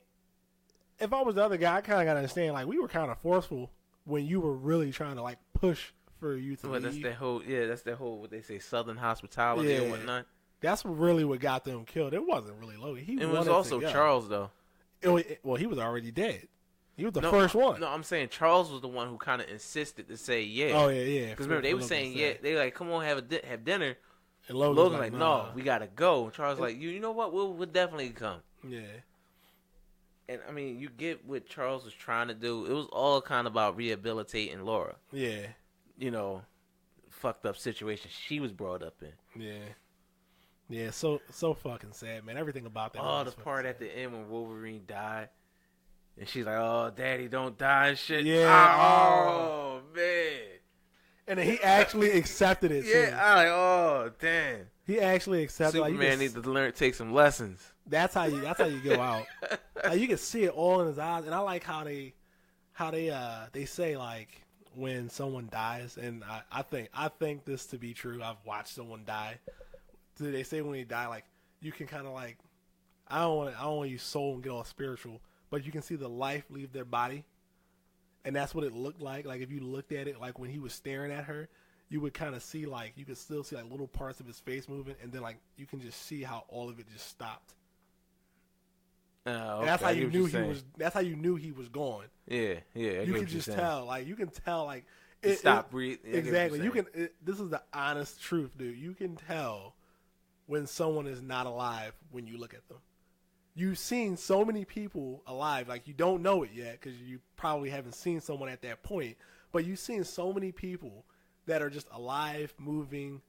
Speaker 2: if I was the other guy, I kind of got to understand, we were kind of forceful when you were really trying to, push for you to leave.
Speaker 1: That's that whole, what they say, Southern hospitality and whatnot.
Speaker 2: That's really what got them killed. It wasn't really Logan.
Speaker 1: It was also Charles, though.
Speaker 2: Well, he was already dead. He was the first one.
Speaker 1: No, I'm saying Charles was the one who kind of insisted to say yeah.
Speaker 2: Oh, yeah.
Speaker 1: Because remember, they were saying yeah. They were like, come on, have dinner.
Speaker 2: And Logan's like,
Speaker 1: no, we got to go. And Charles like, you know what? We'll definitely come.
Speaker 2: Yeah.
Speaker 1: And, I mean, you get what Charles was trying to do. It was all kind of about rehabilitating Laura.
Speaker 2: Yeah.
Speaker 1: Fucked up situation she was brought up in.
Speaker 2: Yeah. Yeah, so fucking sad, man. Everything about that.
Speaker 1: Oh, the part at the end when Wolverine died. And she's like, oh, Daddy, don't die and shit.
Speaker 2: Yeah.
Speaker 1: Oh, man.
Speaker 2: And then he actually accepted it, too.
Speaker 1: Yeah, I'm like, oh, damn.
Speaker 2: He actually accepted it.
Speaker 1: Superman needs to take some lessons.
Speaker 2: That's how you go out. You can see it all in his eyes. And I like how they say, when someone dies, and I think this to be true. I've watched someone die. They say when they die, you can kind of I don't want to use soul and get all spiritual, but you can see the life leave their body, and that's what it looked like. If you looked at it, when he was staring at her, you would kind of see you could still see little parts of his face moving, and then you can just see how all of it just stopped. And that's how you knew he was. That's how you knew he was gone.
Speaker 1: Yeah.
Speaker 2: You can just tell. Like you can tell. Like
Speaker 1: stop breathing.
Speaker 2: Exactly. You can. This is the honest truth, dude. You can tell when someone is not alive when you look at them. You've seen so many people alive, like you don't know it yet because you probably haven't seen someone at that point. But you've seen so many people that are just alive, moving,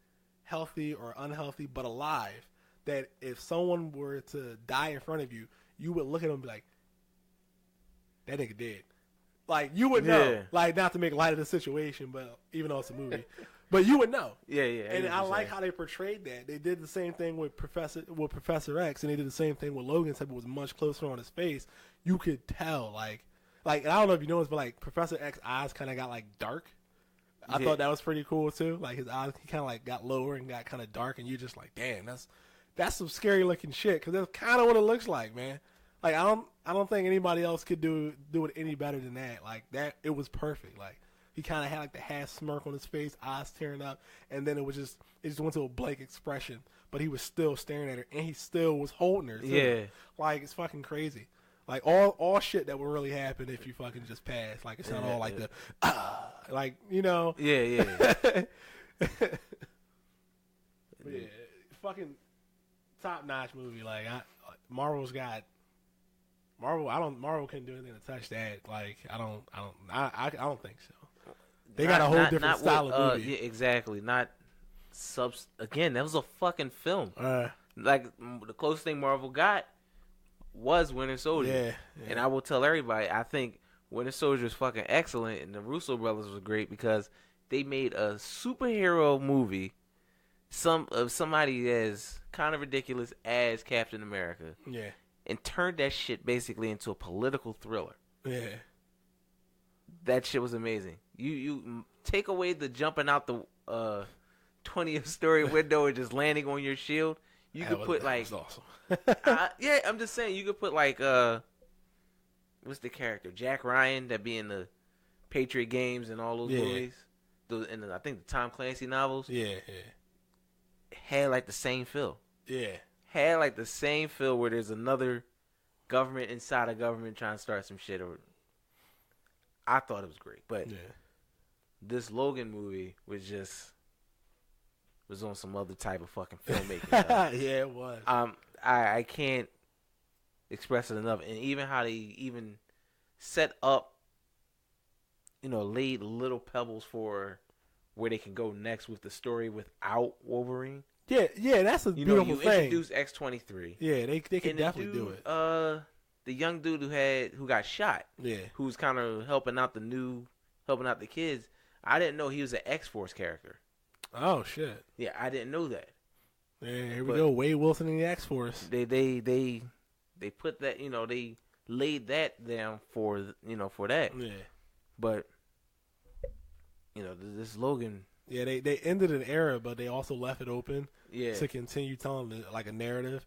Speaker 2: healthy or unhealthy, but alive. That if someone were to die in front of you, you would look at them and be like, "That nigga dead." Like you would know. Yeah. Like not to make light of the situation, but even though it's a movie. But you would know.
Speaker 1: Yeah.
Speaker 2: And I like how they portrayed that. They did the same thing with Professor X, and they did the same thing with Logan, except it was much closer on his face. You could tell, like and I don't know if you noticed, but like Professor X's eyes kind of got like dark. I thought that was pretty cool too. Like his eyes, he kind of like got lower and got kind of dark, and you're just like, damn, that's some scary looking shit. Because that's kind of what it looks like, man. Like I don't think anybody else could do it any better than that. Like that, it was perfect. Like. He kind of had like the half smirk on his face, eyes tearing up, and then it just went to a blank expression. But he was still staring at her, and he still was holding her. Too.
Speaker 1: Yeah,
Speaker 2: like it's fucking crazy. Like all shit that would really happen if you fucking just pass. Like it's not all like the like you know.
Speaker 1: Yeah.
Speaker 2: But yeah, fucking top notch movie. Like Marvel couldn't do anything to touch that. Like I don't think so. They got a whole different style of movie.
Speaker 1: Yeah, exactly. Again, that was a fucking film. Like the closest thing Marvel got was Winter Soldier. Yeah. And I will tell everybody, I think Winter Soldier is fucking excellent, and the Russo brothers was great because they made a superhero movie, of somebody as kind of ridiculous as Captain America.
Speaker 2: Yeah.
Speaker 1: And turned that shit basically into a political thriller.
Speaker 2: Yeah.
Speaker 1: That shit was amazing. You take away the jumping out the 20th story window and just landing on your shield. That was
Speaker 2: awesome.
Speaker 1: Yeah, I'm just saying you could put like what's the character? Jack Ryan that be in the Patriot Games and all those movies. I think the Tom Clancy novels.
Speaker 2: Yeah.
Speaker 1: Had like the same feel.
Speaker 2: Yeah.
Speaker 1: Had like the same feel where there's another government inside a government trying to start some shit. I thought it was great, but this Logan movie was on some other type of fucking filmmaking.
Speaker 2: Yeah, it was.
Speaker 1: I can't express it enough, and even how they even set up, laid little pebbles for where they can go next with the story without Wolverine.
Speaker 2: Yeah, that's a beautiful thing.
Speaker 1: You introduce X-23.
Speaker 2: Yeah, they can definitely do it.
Speaker 1: The young dude who got shot.
Speaker 2: Yeah,
Speaker 1: who's kind of helping out the kids. I didn't know he was an X-Force character.
Speaker 2: Oh shit.
Speaker 1: Yeah, I didn't know that.
Speaker 2: Yeah, here we go. Wade Wilson in the X-Force.
Speaker 1: They put that, they laid that down for that.
Speaker 2: Yeah.
Speaker 1: But this Logan.
Speaker 2: Yeah, they ended an era, but they also left it open
Speaker 1: yeah.
Speaker 2: to continue telling like a narrative,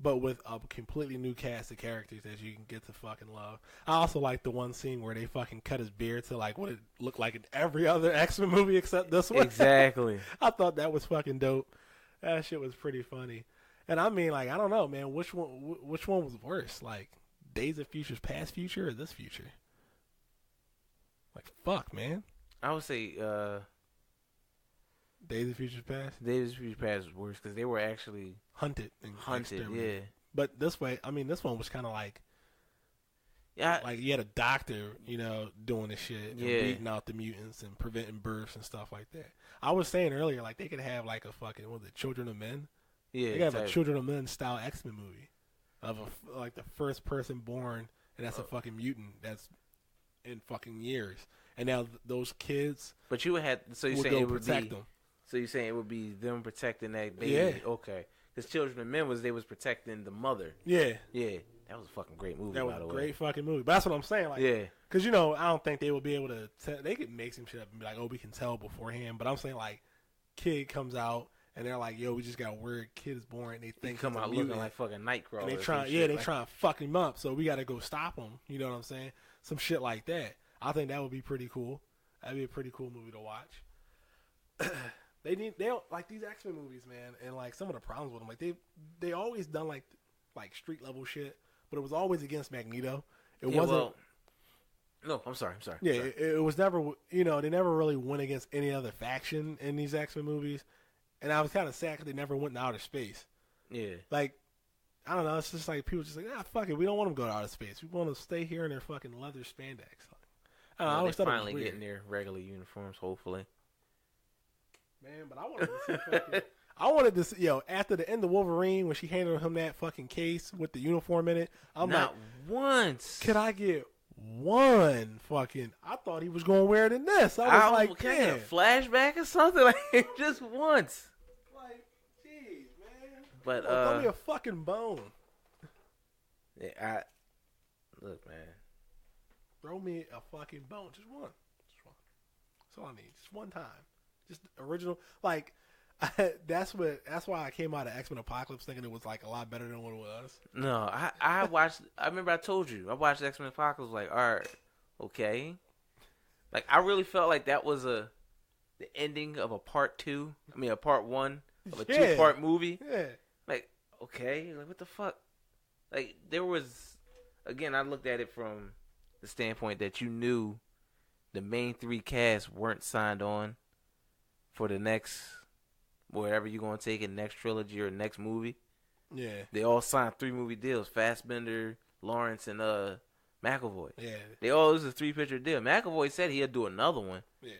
Speaker 2: but with a completely new cast of characters that you can get to fucking love. I also like the one scene where they fucking cut his beard to like what it looked like in every other X-Men movie except this one.
Speaker 1: Exactly.
Speaker 2: I thought that was fucking dope. That shit was pretty funny. And I mean, like, I don't know, man, which one was worse? Like, Days of Future's Past Future or this future? Like, fuck, man.
Speaker 1: I would say
Speaker 2: Days of Future's Past?
Speaker 1: Days of Future's Past was worse because they were actually
Speaker 2: hunted,
Speaker 1: yeah.
Speaker 2: But this one was kind of like,
Speaker 1: yeah,
Speaker 2: like you had a doctor, doing this shit, and weeding out the mutants and preventing births and stuff like that. I was saying earlier, like they could have like a fucking Children of Men.
Speaker 1: Yeah,
Speaker 2: they could have a Children of Men style X-Men movie of like the first person born, and that's a fucking mutant that's in fucking years, and now those kids.
Speaker 1: But you would have so you saying it would protect them. So you're saying it would be them protecting that baby?
Speaker 2: Yeah.
Speaker 1: Okay. Because Children of Men was protecting the mother.
Speaker 2: Yeah.
Speaker 1: Yeah. That was a fucking great movie,
Speaker 2: that was
Speaker 1: by the
Speaker 2: a
Speaker 1: way.
Speaker 2: Great fucking movie. But that's what I'm saying. Like,
Speaker 1: yeah.
Speaker 2: Because, I don't think they would be able to tell. They could make some shit up and be like, oh, we can tell beforehand. But I'm saying, like, kid comes out and they're like, yo, we just got word kid is born. And they think
Speaker 1: come out looking like fucking Nightcrawler.
Speaker 2: And they try to fuck him up. So we got to go stop him. You know what I'm saying? Some shit like that. I think that would be pretty cool. That'd be a pretty cool movie to watch. They like these X-Men movies, man, and like some of the problems with them, like they always done like street level shit, but it was always against Magneto. It
Speaker 1: Yeah,
Speaker 2: wasn't.
Speaker 1: well, no, I'm sorry.
Speaker 2: Yeah,
Speaker 1: Sorry.
Speaker 2: it was never. They never really went against any other faction in these X-Men movies, and I was kind of sad because they never went to outer space.
Speaker 1: Yeah.
Speaker 2: Like, I don't know. It's just like people just like, fuck it. We don't want them to go to outer space. We want to stay here in their fucking leather spandex. I don't know. I always
Speaker 1: they're
Speaker 2: thought it was
Speaker 1: finally
Speaker 2: weird.
Speaker 1: getting their regular uniforms, hopefully.
Speaker 2: Man, but I wanted to see fucking. I wanted to see, after the end of Wolverine, when she handed him that fucking case with the uniform in it, I'm
Speaker 1: Not
Speaker 2: like,
Speaker 1: once.
Speaker 2: could I get one fucking? I thought he was going to wear it in this. I was like,
Speaker 1: can I
Speaker 2: damn.
Speaker 1: get a flashback or something? Like, just once.
Speaker 2: Like, jeez, man.
Speaker 1: But,
Speaker 2: throw me a fucking bone.
Speaker 1: Yeah, look, man.
Speaker 2: Throw me a fucking bone. Just one. That's all I need. Just one time. Just original. Like, that's why I came out of X-Men Apocalypse thinking it was like a lot better than what it was.
Speaker 1: No, I watched. I remember I told you I watched X-Men Apocalypse. Like, all right, okay. Like, I really felt like that was the ending of a part 2. I mean, a part 1 of a 2-part movie.
Speaker 2: Yeah.
Speaker 1: Like, okay, like what the fuck? Like, there was, again, I looked at it from the standpoint that you knew the main 3 casts weren't signed on for the next, wherever you're going to take it, next trilogy or next movie.
Speaker 2: Yeah.
Speaker 1: They all signed 3-movie deals. Fassbender, Lawrence, and McAvoy.
Speaker 2: Yeah.
Speaker 1: They all, it was a 3-picture deal. McAvoy said he'd do another one.
Speaker 2: Yeah.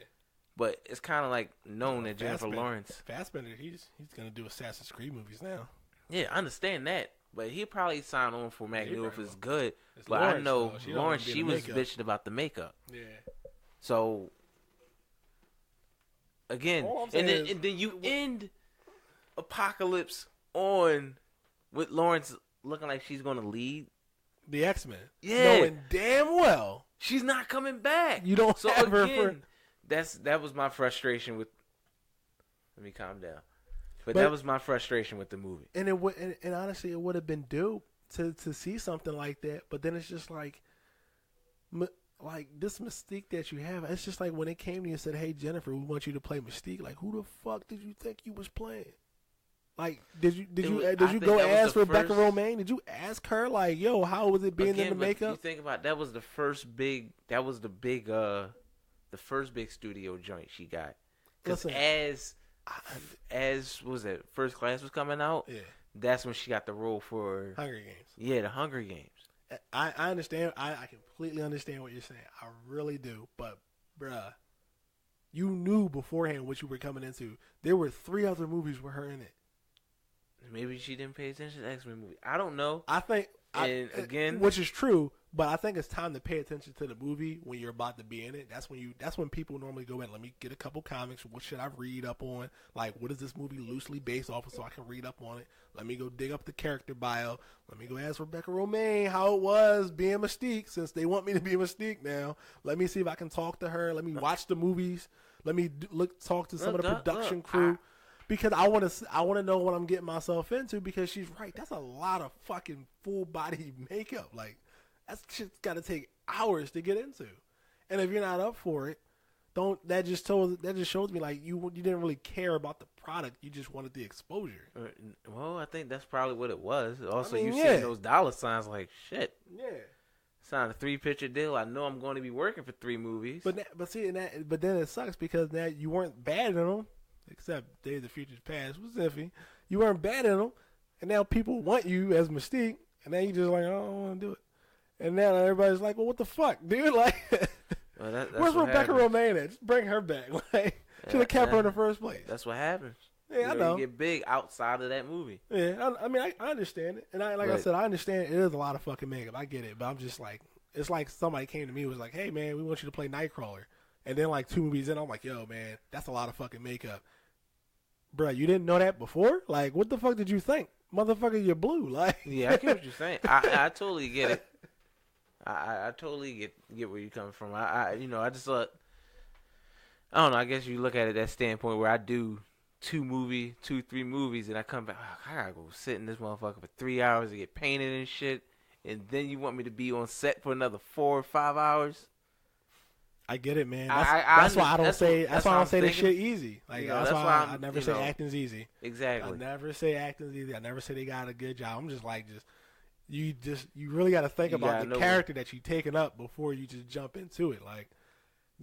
Speaker 1: But it's kind of like known that Jennifer Lawrence.
Speaker 2: Fassbender, he's going to do Assassin's Creed movies now.
Speaker 1: Yeah, I understand that. But he'll probably sign on for Magneto if it's good.
Speaker 2: It's
Speaker 1: but
Speaker 2: Lawrence,
Speaker 1: I know
Speaker 2: though.
Speaker 1: Lawrence, she was bitching about the makeup.
Speaker 2: Yeah.
Speaker 1: So, again, and then you end Apocalypse on with Lawrence looking like she's going to lead
Speaker 2: the X-Men.
Speaker 1: Yeah.
Speaker 2: Knowing damn well
Speaker 1: she's not coming back.
Speaker 2: You don't have her for...
Speaker 1: That was my frustration with... Let me calm down. But that was my frustration with the movie.
Speaker 2: And and honestly, it would have been dope to see something like that. But then it's just like this Mystique that you have. It's just like when it came to you and said, "Hey Jennifer, we want you to play Mystique." Like, who the fuck did you think you was playing? Like, did you go ask Rebecca Romijn? Did you ask her like, "Yo, how was it being in the makeup?"
Speaker 1: You think about that was the first big studio joint she got. Because as was it First Class was coming out,
Speaker 2: yeah,
Speaker 1: that's when she got the role for
Speaker 2: Hunger Games.
Speaker 1: Yeah, the Hunger Games.
Speaker 2: I understand. I completely understand what you're saying. I really do. But bruh, you knew beforehand what you were coming into. There were 3 other movies with her in it.
Speaker 1: Maybe she didn't pay attention to the X-Men movie. I don't know.
Speaker 2: I think, which is true, but I think it's time to pay attention to the movie when you're about to be in it. That's when people normally go in. Let me get a couple comics. What should I read up on? Like, what is this movie loosely based off of, so I can read up on it? Let me go dig up the character bio. Let me go ask Rebecca Romijn how it was being Mystique, since they want me to be Mystique now. Let me see if I can talk to her. Let me watch the movies. Let me talk to some of the production crew. Because I want to know what I'm getting myself into, because she's right. That's a lot of fucking full body makeup. Like, that shit's got to take hours to get into. And if you're not up for it, that just shows me like you didn't really care about the product. You just wanted the exposure.
Speaker 1: Well, I think that's probably what it was. Also,
Speaker 2: I mean,
Speaker 1: you see those dollar signs like shit.
Speaker 2: Yeah.
Speaker 1: Signed a 3-picture deal. I know I'm going to be working for 3 movies.
Speaker 2: But then it sucks because now you weren't bad in them. Except Days of Future's Past was iffy. You weren't bad in them, and now people want you as Mystique, and now you just like, oh, I don't want to do it. And now everybody's like, well, what the fuck, dude? Like, where's Rebecca Romijn at? Just bring her back. Like, should have kept her in the first place.
Speaker 1: That's what happens.
Speaker 2: Yeah, I know.
Speaker 1: You get big outside of that movie.
Speaker 2: Yeah, I mean, I understand it, and I said, I understand it is a lot of fucking makeup. I get it, but I'm just like, it's like somebody came to me and was like, hey man, we want you to play Nightcrawler, and then like 2 movies in, I'm like, yo man, that's a lot of fucking makeup. Bruh, you didn't know that before? Like, what the fuck did you think? Motherfucker, you're blue. Like,
Speaker 1: yeah, I get what you're saying. I totally get it. I totally get where you're coming from. I just thought, I don't know, I guess you look at it that standpoint where I do 3 movies, and I come back, I gotta go sit in this motherfucker for 3 hours to get painted and shit, and then you want me to be on set for another 4 or 5 hours?
Speaker 2: I get it, man. That's why I don't say this shit easy. Like, that's why I never say acting's easy.
Speaker 1: Exactly.
Speaker 2: I never say acting's easy. I never say they got a good job. I'm just like, you really got to think about the character that you're taking up before you just jump into it. Like,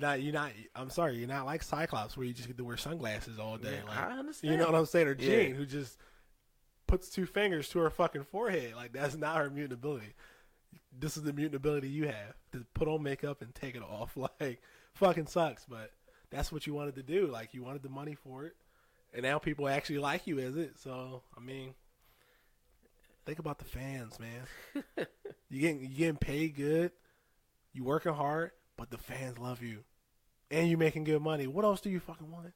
Speaker 2: I'm sorry, you're not like Cyclops where you just get to wear sunglasses all day.
Speaker 1: Yeah,
Speaker 2: like,
Speaker 1: I understand.
Speaker 2: You know what I'm saying? Or Jean who just puts 2 fingers to her fucking forehead. Like, that's not her mutant ability. This is the mutant ability you have, to put on makeup and take it off. Like, fucking sucks, but that's what you wanted to do. Like, you wanted the money for it, and now people actually like you as it. So, I mean, think about the fans, man. you getting paid good, you working hard, but the fans love you, and you making good money. What else do you fucking want?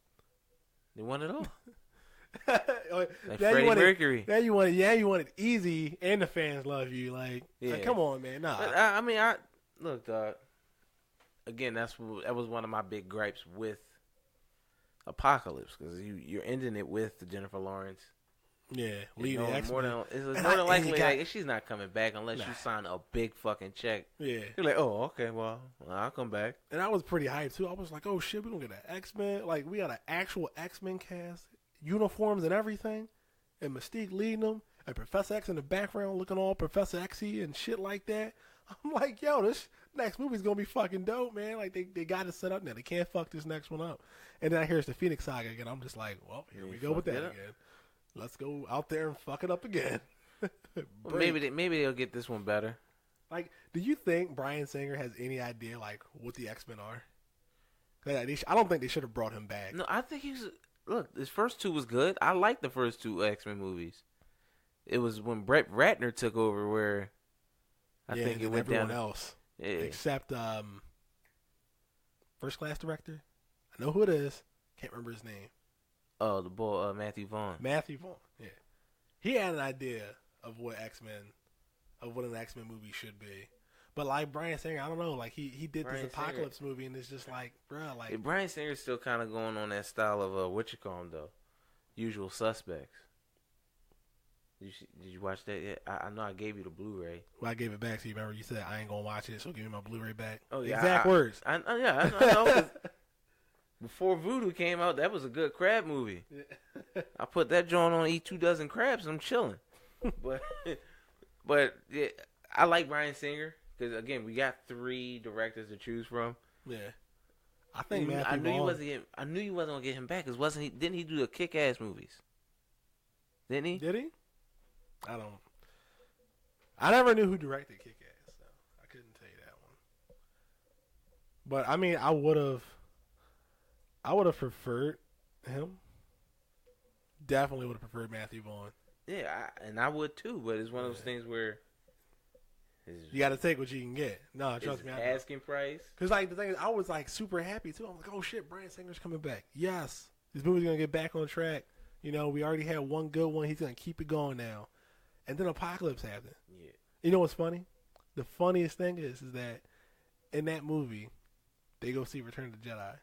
Speaker 1: They want it all.
Speaker 2: Like
Speaker 1: Freddie Mercury.
Speaker 2: Now you want it easy, and the fans love you. Like come on, man. Nah.
Speaker 1: But, I mean, look, dog. Again, that was one of my big gripes with Apocalypse, because you're ending it with Jennifer Lawrence.
Speaker 2: Yeah, leading
Speaker 1: it's more than likely like she's not coming back unless you sign a big fucking check.
Speaker 2: Yeah,
Speaker 1: you're like, oh, okay, well, I'll come back.
Speaker 2: And I was pretty hyped too. I was like, oh shit, we gonna get an X-Men. Like, we got an actual X-Men cast, uniforms and everything, and Mystique leading them, and Professor X in the background looking all Professor X-y and shit like that. I'm like, yo, this next movie's gonna be fucking dope, man. Like, they got it set up now. They can't fuck this next one up. And then I hear the Phoenix Saga again. I'm just like, well, here we go with that again. Let's go out there and fuck it up again.
Speaker 1: Well, maybe they'll get this one better.
Speaker 2: Like, do you think Bryan Singer has any idea, like, what the X-Men are? I don't think they should have brought him back.
Speaker 1: No, I think look, his first 2 was good. I liked the first 2 X-Men movies. It was when Brett Ratner took over where I think it went
Speaker 2: everyone
Speaker 1: down.
Speaker 2: Else, except First Class director. I know who it is. Can't remember his name.
Speaker 1: Oh, the boy, Matthew Vaughn.
Speaker 2: Matthew Vaughn, yeah. He had an idea of what an X-Men movie should be. But like Bryan Singer, I don't know. Like, he did this Apocalypse movie, and it's just like, bruh, like.
Speaker 1: Hey, Bryan Singer's still kind of going on that style of what you call him though, Usual Suspects. Did you watch that yet? I know I gave you the Blu-ray.
Speaker 2: Well, I gave it back to you. Remember, you said I ain't gonna watch it, so give me my Blu-ray back.
Speaker 1: Oh yeah,
Speaker 2: exact words.
Speaker 1: I know. Before Voodoo came out, that was a good crab movie. Yeah. I put that joint on, eat 2 dozen crabs, and I'm chilling. but yeah, I like Bryan Singer because again, we got 3 directors to choose from.
Speaker 2: Yeah, I think
Speaker 1: I knew you wasn't gonna get him back because didn't he do the Kick-Ass movies? Didn't he?
Speaker 2: Did he? I never knew who directed Kick-Ass, so I couldn't tell you that one. But I mean, I would have preferred him. Definitely would have preferred Matthew Vaughn.
Speaker 1: Yeah, and I would too. But it's one of those things where
Speaker 2: you got to take what you can get. No, trust me.
Speaker 1: Asking price.
Speaker 2: Because like the thing is, I was like super happy too. I'm like, oh shit, Bryan Singer's coming back. Yes, this movie's gonna get back on track. You know, we already had one good one. He's gonna keep it going now. And then Apocalypse happened.
Speaker 1: Yeah.
Speaker 2: You know what's funny? The funniest thing is that in that movie, they go see Return of the Jedi.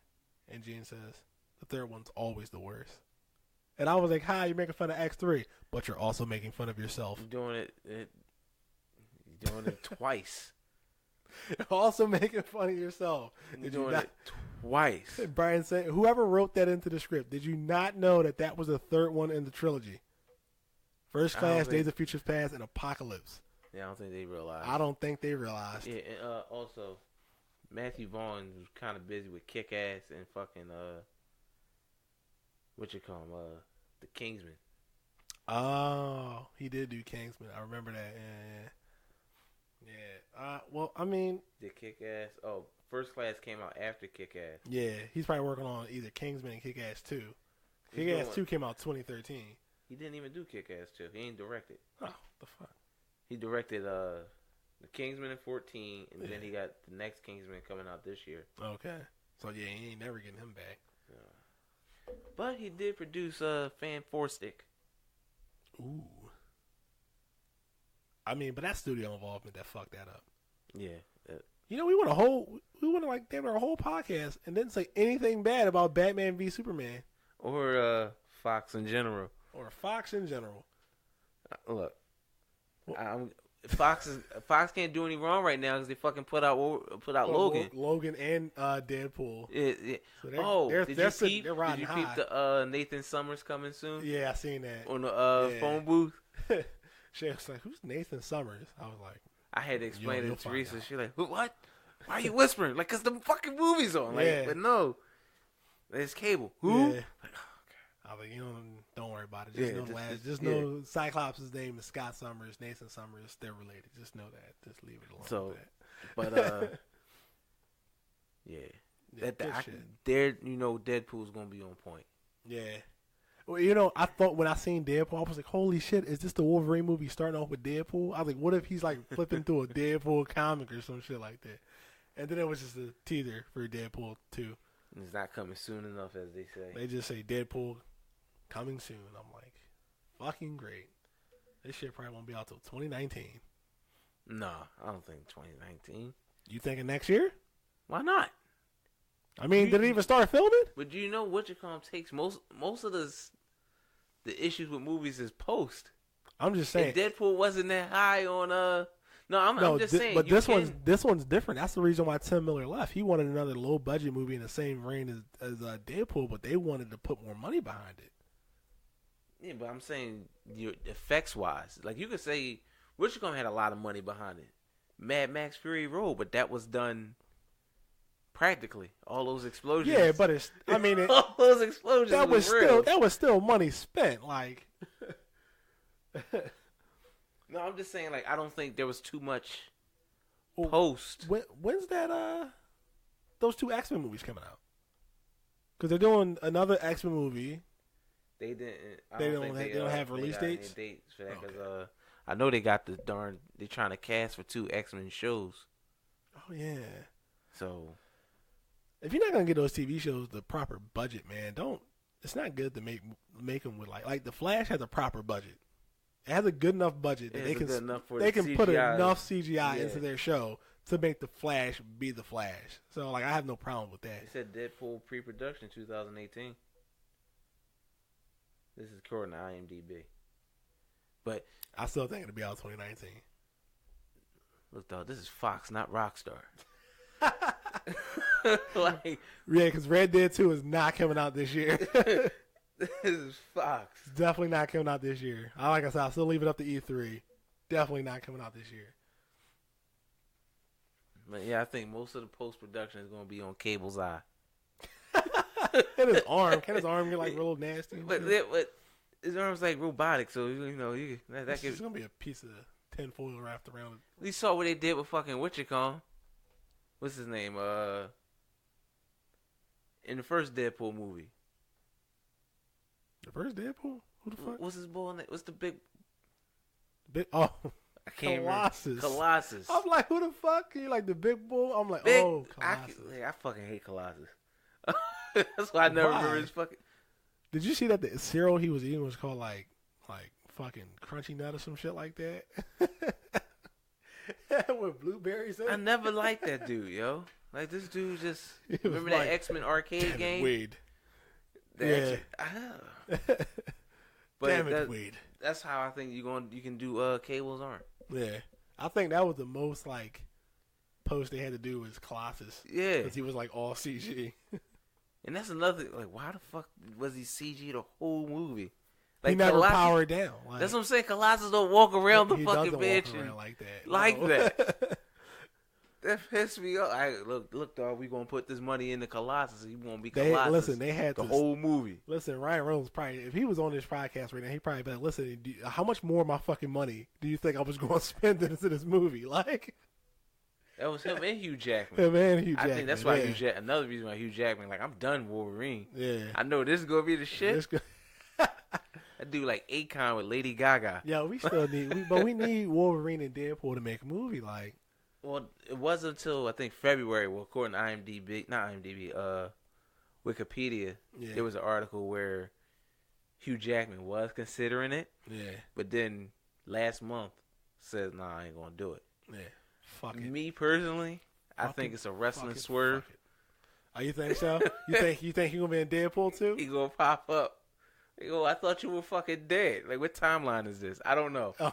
Speaker 2: And Gene says, the third one's always the worst. And I was like, hi, you're making fun of X3, but you're also making fun of yourself.
Speaker 1: You're doing it twice.
Speaker 2: You're also making fun of yourself.
Speaker 1: You're doing it twice.
Speaker 2: Bryan said, whoever wrote that into the script, did you not know that was the third one in the trilogy? First Class, Days of Future Past, and Apocalypse.
Speaker 1: Yeah, I don't think they realized.
Speaker 2: I don't think they realized.
Speaker 1: Yeah, and also, Matthew Vaughn was kind of busy with Kick-Ass and fucking The Kingsman.
Speaker 2: Oh, he did do Kingsman. I remember that. Yeah. Well, I mean,
Speaker 1: the Kick-Ass. Oh, First Class came out after Kick-Ass.
Speaker 2: Yeah, he's probably working on either Kingsman and Kick-Ass 2. Kick-Ass 2 came out 2013.
Speaker 1: He didn't even do Kick-Ass 2. He ain't directed.
Speaker 2: Oh, the fuck.
Speaker 1: He directed The Kingsman in 2014, and then he got the next Kingsman coming out this year.
Speaker 2: Okay. So, yeah, he ain't never getting him back.
Speaker 1: Yeah. But he did produce Fan 4-Stick.
Speaker 2: Ooh. I mean, but that's studio involvement that fucked that up.
Speaker 1: Yeah.
Speaker 2: You know, we went a whole podcast and didn't say anything bad about Batman v Superman.
Speaker 1: Or Fox in general. Look. Fox can't do any wrong right now because they fucking put out Logan.
Speaker 2: Logan and Deadpool.
Speaker 1: So did you peep the Nathan Summers coming soon?
Speaker 2: Yeah, I seen that
Speaker 1: on the phone booth.
Speaker 2: She was like, "Who's Nathan Summers?" I was like,
Speaker 1: I had to explain
Speaker 2: you'll
Speaker 1: it to
Speaker 2: find
Speaker 1: Teresa.
Speaker 2: out.
Speaker 1: She's like, "What? Why are you whispering? Like, cause the fucking movie's on." Like,
Speaker 2: Yeah.
Speaker 1: but no, it's cable. Who?
Speaker 2: Yeah.
Speaker 1: Like,
Speaker 2: I was like, don't worry about it. Just
Speaker 1: yeah.
Speaker 2: know Cyclops' name is Scott Summers, Nathan Summers. They're related. Just know that. Just leave it alone.
Speaker 1: So,
Speaker 2: with that.
Speaker 1: but yeah.
Speaker 2: Yeah, good shit.
Speaker 1: Deadpool's gonna be on point.
Speaker 2: Yeah. Well, I thought when I seen Deadpool, I was like, holy shit, is this the Wolverine movie starting off with Deadpool? I was like, what if he's like flipping through a Deadpool comic or some shit like that? And then it was just a teaser for Deadpool 2.
Speaker 1: It's not coming soon enough, as they say.
Speaker 2: They just say Deadpool coming soon. I'm like, fucking great. This shit probably won't be out till 2019.
Speaker 1: No, I don't think 2019.
Speaker 2: You thinking next year?
Speaker 1: Why not?
Speaker 2: I mean, did it even start filming?
Speaker 1: But do you know WhatChamacallit takes most of the issues with movies is post.
Speaker 2: I'm just saying.
Speaker 1: And Deadpool wasn't that high on I'm just saying.
Speaker 2: But this one's different. That's the reason why Tim Miller left. He wanted another low budget movie in the same vein as Deadpool, but they wanted to put more money behind it.
Speaker 1: Yeah, but I'm saying effects wise, like you could say WhatChamacallit had a lot of money behind it. Mad Max Fury Road, but that was done practically. All those explosions.
Speaker 2: Yeah, but
Speaker 1: all those explosions.
Speaker 2: That was still money spent. Like,
Speaker 1: no, I'm just saying. Like, I don't think there was too much post.
Speaker 2: When's that? Those 2 X-Men movies coming out? Because they're doing another X-Men movie.
Speaker 1: They didn't.
Speaker 2: They don't have release dates.
Speaker 1: Dates for that because I know they got they're trying to cast for 2 X-Men shows.
Speaker 2: Oh yeah.
Speaker 1: So
Speaker 2: if you're not gonna get those TV shows the proper budget, man, it's not good to make them with like the Flash has a proper budget. It has a good enough budget that they can put enough CGI into their show to make the Flash be the Flash. So like I have no problem with that.
Speaker 1: They said Deadpool pre-production 2018. This is according to IMDb. But
Speaker 2: I still think it'll be out 2019.
Speaker 1: Look, dog, this is Fox, not Rockstar. Like,
Speaker 2: yeah, because Red Dead 2 is not coming out this year.
Speaker 1: This is Fox.
Speaker 2: It's definitely not coming out this year. Like I said, I'll still leave it up to E3. Definitely not coming out this year.
Speaker 1: But yeah, I think most of the post-production is going to be on Cable's eye.
Speaker 2: And his arm. Can his arm get like real nasty?
Speaker 1: But his arm's like robotic, so that
Speaker 2: it's gonna be a piece of tinfoil wrapped around it.
Speaker 1: We saw what they did with fucking WhatChamacallit. What's his name? In the first Deadpool movie.
Speaker 2: The first Deadpool? Who the fuck?
Speaker 1: What's his boy name? What's the big?
Speaker 2: Oh,
Speaker 1: I can't
Speaker 2: Colossus.
Speaker 1: remember. Colossus.
Speaker 2: I'm like, who the fuck? You like the big bull? I'm like,
Speaker 1: Colossus.
Speaker 2: I
Speaker 1: fucking hate Colossus. That's why I never remember his fucking.
Speaker 2: Did you see that the cereal he was eating was called like fucking Crunchy Nut or some shit like that? With blueberries in it?
Speaker 1: I never liked that dude, yo. Like this dude just remember that X-Men arcade game?
Speaker 2: Wade.
Speaker 1: But
Speaker 2: Damn it, Wade.
Speaker 1: That's how I think you can do Cable's arm.
Speaker 2: Yeah, I think that was the most like post they had to do was Colossus.
Speaker 1: Yeah,
Speaker 2: because he was like all CG.
Speaker 1: And that's another like, why the fuck was he CG the whole movie? Like,
Speaker 2: he never powered down.
Speaker 1: Like, that's what I'm saying. Colossus don't walk around the fucking bitch
Speaker 2: like that.
Speaker 1: Like that. That pissed me off. Look, dog. We gonna put this money into Colossus. He won't be Colossus.
Speaker 2: They had
Speaker 1: the whole movie.
Speaker 2: Listen, Ryan Reynolds probably, if he was on this podcast right now, he probably been listen. How much more of my fucking money do you think I was going to spend into this movie? Like,
Speaker 1: that was him and Hugh Jackman.
Speaker 2: I
Speaker 1: think that's why another reason why Hugh Jackman, like, I'm done Wolverine.
Speaker 2: Yeah.
Speaker 1: I know this is gonna be the shit. That dude like Akon with Lady Gaga.
Speaker 2: Yeah, we still we need Wolverine and Deadpool to make a movie. Like,
Speaker 1: well, it wasn't until I think February. Well, according to Wikipedia, there was an article where Hugh Jackman was considering it.
Speaker 2: Yeah. But
Speaker 1: then last month says, "Nah, I ain't gonna do it."
Speaker 2: Yeah. Fuck it.
Speaker 1: Me personally, I think it's a wrestling swerve.
Speaker 2: Oh, you think so? you think he gonna be in Deadpool too?
Speaker 1: He gonna pop up. Yo, I thought you were fucking dead. Like, what timeline is this? I don't know. Oh.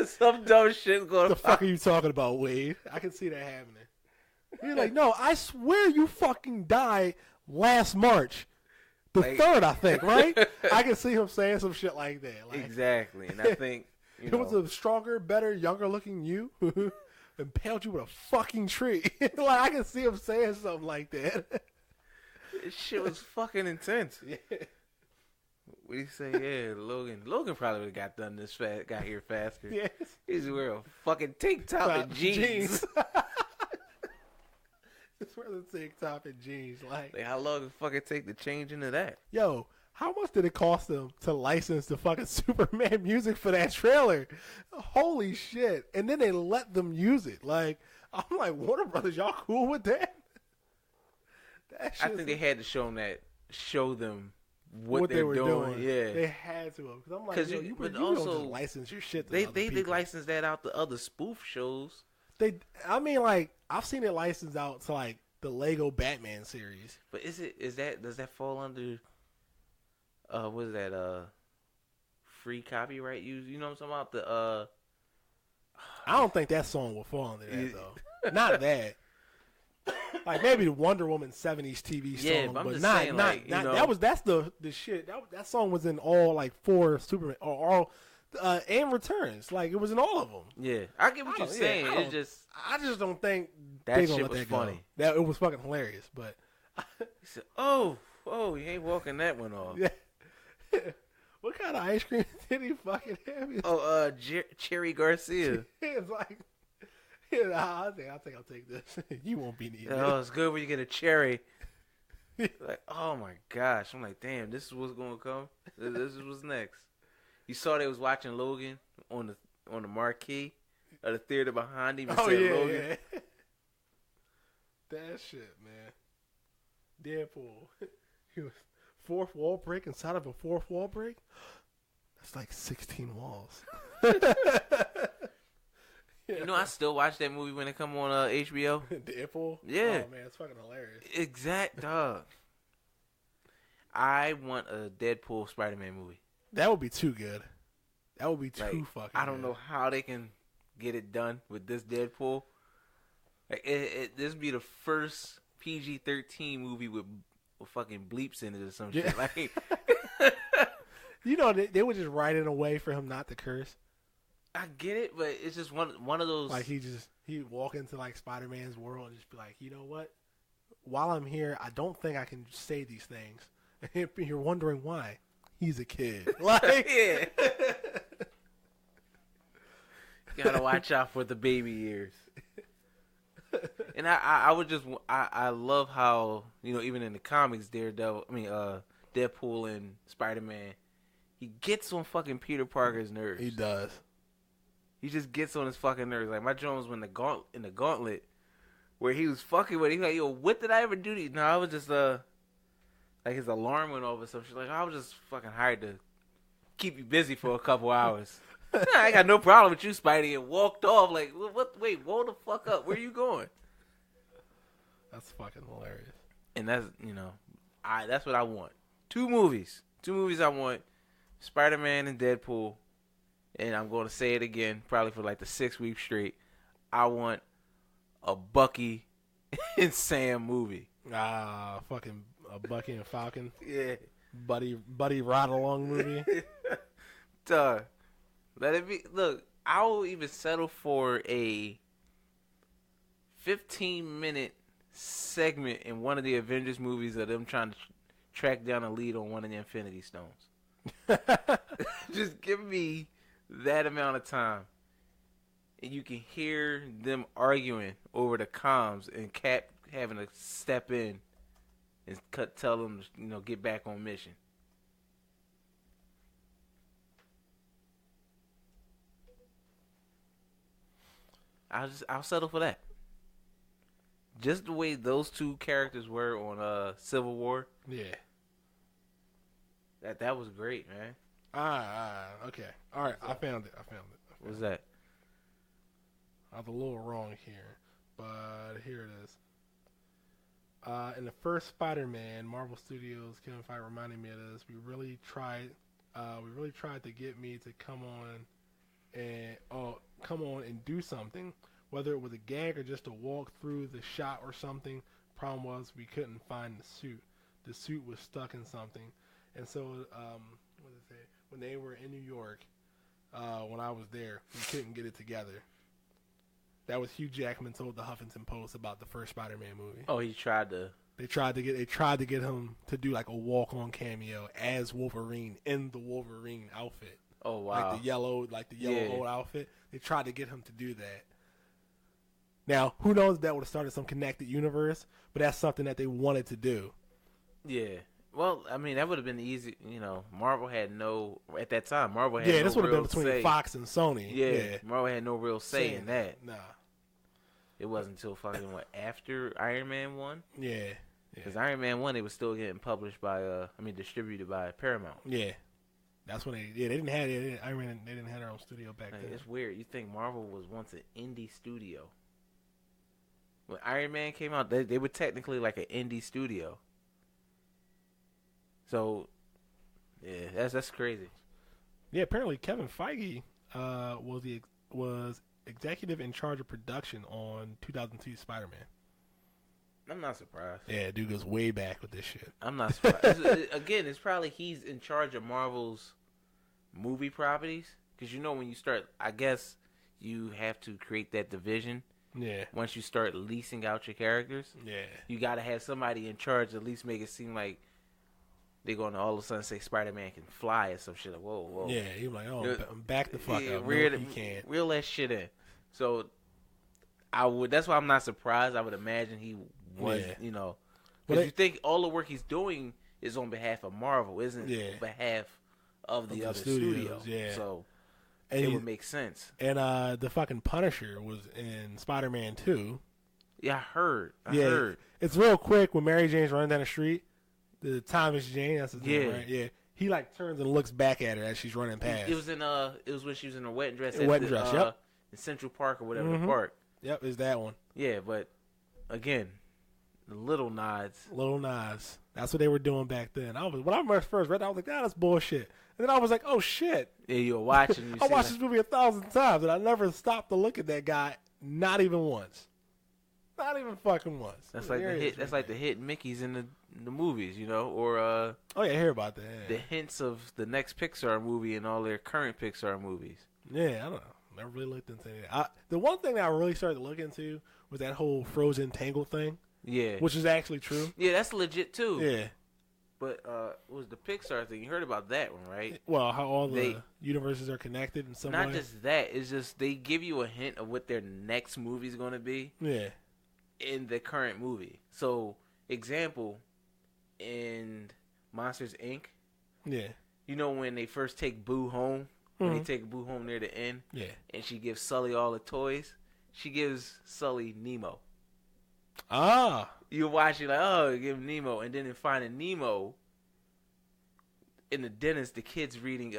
Speaker 1: Some dumb shit going on.
Speaker 2: The fuck are you talking about, Wade? I can see that happening. You're like, no, I swear you fucking died last March. The 3rd, I think, right? I can see him saying some shit like that. Like,
Speaker 1: exactly. And I think, You
Speaker 2: It was
Speaker 1: know,
Speaker 2: a stronger, better, younger looking you who impaled you with a fucking tree. Like, I can see him saying something like that.
Speaker 1: this shit was fucking intense.
Speaker 2: Yeah.
Speaker 1: What do you say? Yeah, Logan. Logan probably would have got done this fast, got here faster.
Speaker 2: Yes.
Speaker 1: He's wearing a fucking tank top and jeans.
Speaker 2: It's wearing the tank top and jeans. Like,
Speaker 1: How long did it fucking take to change into that?
Speaker 2: yo, how much did it cost them to license the fucking Superman music for that trailer? Holy shit. And then they let them use it. Like, I'm like, Warner Brothers, y'all cool with that?
Speaker 1: I think they had to show them what they were doing. Yeah,
Speaker 2: they had to. Because I'm like, yo, you don't just license your shit to
Speaker 1: they licensed that out to other spoof shows.
Speaker 2: I mean, like, I've seen it licensed out to, like, the Lego Batman series.
Speaker 1: But does that fall under what is that free copyright use? You know what I'm talking about?
Speaker 2: I don't think that song will fall under that though. Not that. Like, maybe the Wonder Woman 70s TV song,
Speaker 1: yeah, but
Speaker 2: not
Speaker 1: saying, like,
Speaker 2: that's the shit. That song was in all, like, 4 Superman or all and Returns. Like, it was in all of them.
Speaker 1: Yeah, I get what you're saying.
Speaker 2: I just don't think they gonna let that go.
Speaker 1: Funny.
Speaker 2: That it was fucking hilarious. But
Speaker 1: he said, "Oh, you ain't walking that one off."
Speaker 2: Yeah. What kind of ice cream did he fucking have?
Speaker 1: Cherry Garcia.
Speaker 2: It's like, I think I'll take this. You won't be needing it.
Speaker 1: Oh, it's good when you get a cherry. Like, oh my gosh. I'm like, damn, this is what's gonna come. This is what's next. You saw they was watching Logan on the marquee of the theater behind him. Logan.
Speaker 2: Yeah. That shit, man. Deadpool. He was fourth wall break inside of a fourth wall break. That's like 16 walls.
Speaker 1: Yeah. You know, I still watch that movie when it come on HBO.
Speaker 2: Deadpool?
Speaker 1: Yeah.
Speaker 2: Oh, man, it's fucking hilarious.
Speaker 1: Exact, dog. I want a Deadpool Spider-Man movie.
Speaker 2: That would be too good. That would be too fucking
Speaker 1: I don't know how they can get it done with this Deadpool. Like, this would be the first PG-13 movie with fucking bleeps in it or some shit. Like,
Speaker 2: you know, they would just write it away for him not to curse.
Speaker 1: I get it, but it's just one of those.
Speaker 2: Like, he'd walk into, like, Spider-Man's world and just be like, you know what? While I'm here, I don't think I can say these things. And you're wondering why. He's a kid. Like,
Speaker 1: yeah. You gotta watch out for the baby ears. And I love how, you know, even in the comics, Deadpool and Spider-Man, he gets on fucking Peter Parker's nerves.
Speaker 2: He does.
Speaker 1: He just gets on his fucking nerves. Like, my Jones was in the gauntlet where he was fucking with it. He was like, yo, what did I ever do to you? No, I was just, like, his alarm went off or some shit. Like, I was just fucking hired to keep you busy for a couple hours. I ain't got no problem with you, Spidey, and walked off. Like, what? Wait, hold the fuck up. Where you going?
Speaker 2: That's fucking hilarious.
Speaker 1: And that's, you know, that's what I want. Two movies I want. Spider-Man and Deadpool. And I'm going to say it again, probably for like the 6th week straight. I want a Bucky and Sam movie.
Speaker 2: Fucking a Bucky and Falcon.
Speaker 1: Yeah.
Speaker 2: Buddy ride along movie.
Speaker 1: Duh. Let it be. Look, I will even settle for a 15-minute segment in one of the Avengers movies of them trying to track down a lead on one of the Infinity Stones. Just give me that amount of time, and you can hear them arguing over the comms, and Cap having to step in and tell them to, you know, get back on mission. I'll settle for that. Just the way those two characters were on Civil War.
Speaker 2: Yeah.
Speaker 1: That was great, man.
Speaker 2: Okay. All right, I found it.
Speaker 1: What's that?
Speaker 2: I was a little wrong here, but here it is. In the first Spider-Man, Marvel Studios, Kevin Feige reminded me of this. We really tried to get me to come on and do something, whether it was a gag or just a walk through the shot or something. Problem was we couldn't find the suit. The suit was stuck in something, and so what did it say? When they were in New York, when I was there. We couldn't get it together. That was Hugh Jackman told the Huffington Post about the first Spider-Man movie.
Speaker 1: Oh, he tried to.
Speaker 2: They tried to get him to do like a walk-on cameo as Wolverine in the Wolverine outfit.
Speaker 1: Oh wow!
Speaker 2: Like the yellow old outfit. They tried to get him to do that. Now, who knows if that would have started some connected universe, but that's something that they wanted to do.
Speaker 1: Yeah. Well, I mean, that would have been easy. You know, Marvel had no at that time. Marvel had
Speaker 2: this would have been between Fox and Sony.
Speaker 1: Yeah, Marvel had no real say in that.
Speaker 2: Nah.
Speaker 1: It wasn't until fucking after Iron Man 1?
Speaker 2: Yeah.
Speaker 1: Because Iron Man 1, it was still getting published by, distributed by Paramount.
Speaker 2: Yeah. That's when they didn't have it. Iron Man, they didn't have their own studio back then.
Speaker 1: It's weird. You think Marvel was once an indie studio. When Iron Man came out, they were technically like an indie studio. So, yeah, that's crazy.
Speaker 2: Yeah, apparently Kevin Feige was executive in charge of production on 2002 Spider-Man.
Speaker 1: I'm not surprised.
Speaker 2: Yeah, dude goes way back with this shit.
Speaker 1: I'm not surprised. Again, it's probably he's in charge of Marvel's movie properties. Because, when you start, I guess you have to create that division.
Speaker 2: Yeah.
Speaker 1: Once you start leasing out your characters.
Speaker 2: Yeah.
Speaker 1: You got to have somebody in charge to at least make it seem like they're going to all of a sudden say Spider-Man can fly or some shit. Like, whoa.
Speaker 2: Yeah, you're like, I'm back the fuck up.
Speaker 1: You can't. Reel that shit in. So, that's why I'm not surprised. I would imagine he was, because you think all the work he's doing is on behalf of Marvel, isn't on behalf of the other studios. Yeah. So, it would make sense.
Speaker 2: And the fucking Punisher was in Spider-Man 2.
Speaker 1: Yeah, I heard.
Speaker 2: It's real quick when Mary Jane's running down the street. The Thomas Jane, that's his name, right? Yeah. He turns and looks back at her as she's running past.
Speaker 1: It was when she was in a wedding dress.
Speaker 2: Yep.
Speaker 1: In Central Park or whatever the park.
Speaker 2: Yep, it's that one.
Speaker 1: Yeah, but again, the little nods.
Speaker 2: That's what they were doing back then. When I first read that, I was like, that's bullshit. And then I was like, oh shit.
Speaker 1: Yeah, you were watching.
Speaker 2: I watched this movie 1,000 times, and I never stopped to look at that guy, not even once. Not even fucking once.
Speaker 1: That's like the hit. That's like the hit Mickey's in the movies, or
Speaker 2: oh yeah, I hear about that. Yeah.
Speaker 1: The hints of the next Pixar movie and all their current Pixar movies.
Speaker 2: Yeah, I don't know. Never really looked into it. The one thing that I really started to look into was that whole Frozen Tangled thing.
Speaker 1: Yeah,
Speaker 2: which is actually true.
Speaker 1: Yeah, that's legit too.
Speaker 2: Yeah,
Speaker 1: but it was the Pixar thing? You heard about that one, right?
Speaker 2: Well, how all the universes are connected in some way.
Speaker 1: Not just that. It's just they give you a hint of what their next movie is going to be.
Speaker 2: Yeah.
Speaker 1: In the current movie. So, example, in Monsters, Inc.
Speaker 2: Yeah.
Speaker 1: When they first take Boo home? When they take Boo home near the end?
Speaker 2: Yeah.
Speaker 1: And she gives Sully all the toys? She gives Sully Nemo.
Speaker 2: Ah.
Speaker 1: You watch it like, give him Nemo. And then in Finding Nemo, in the dentist, the kid's reading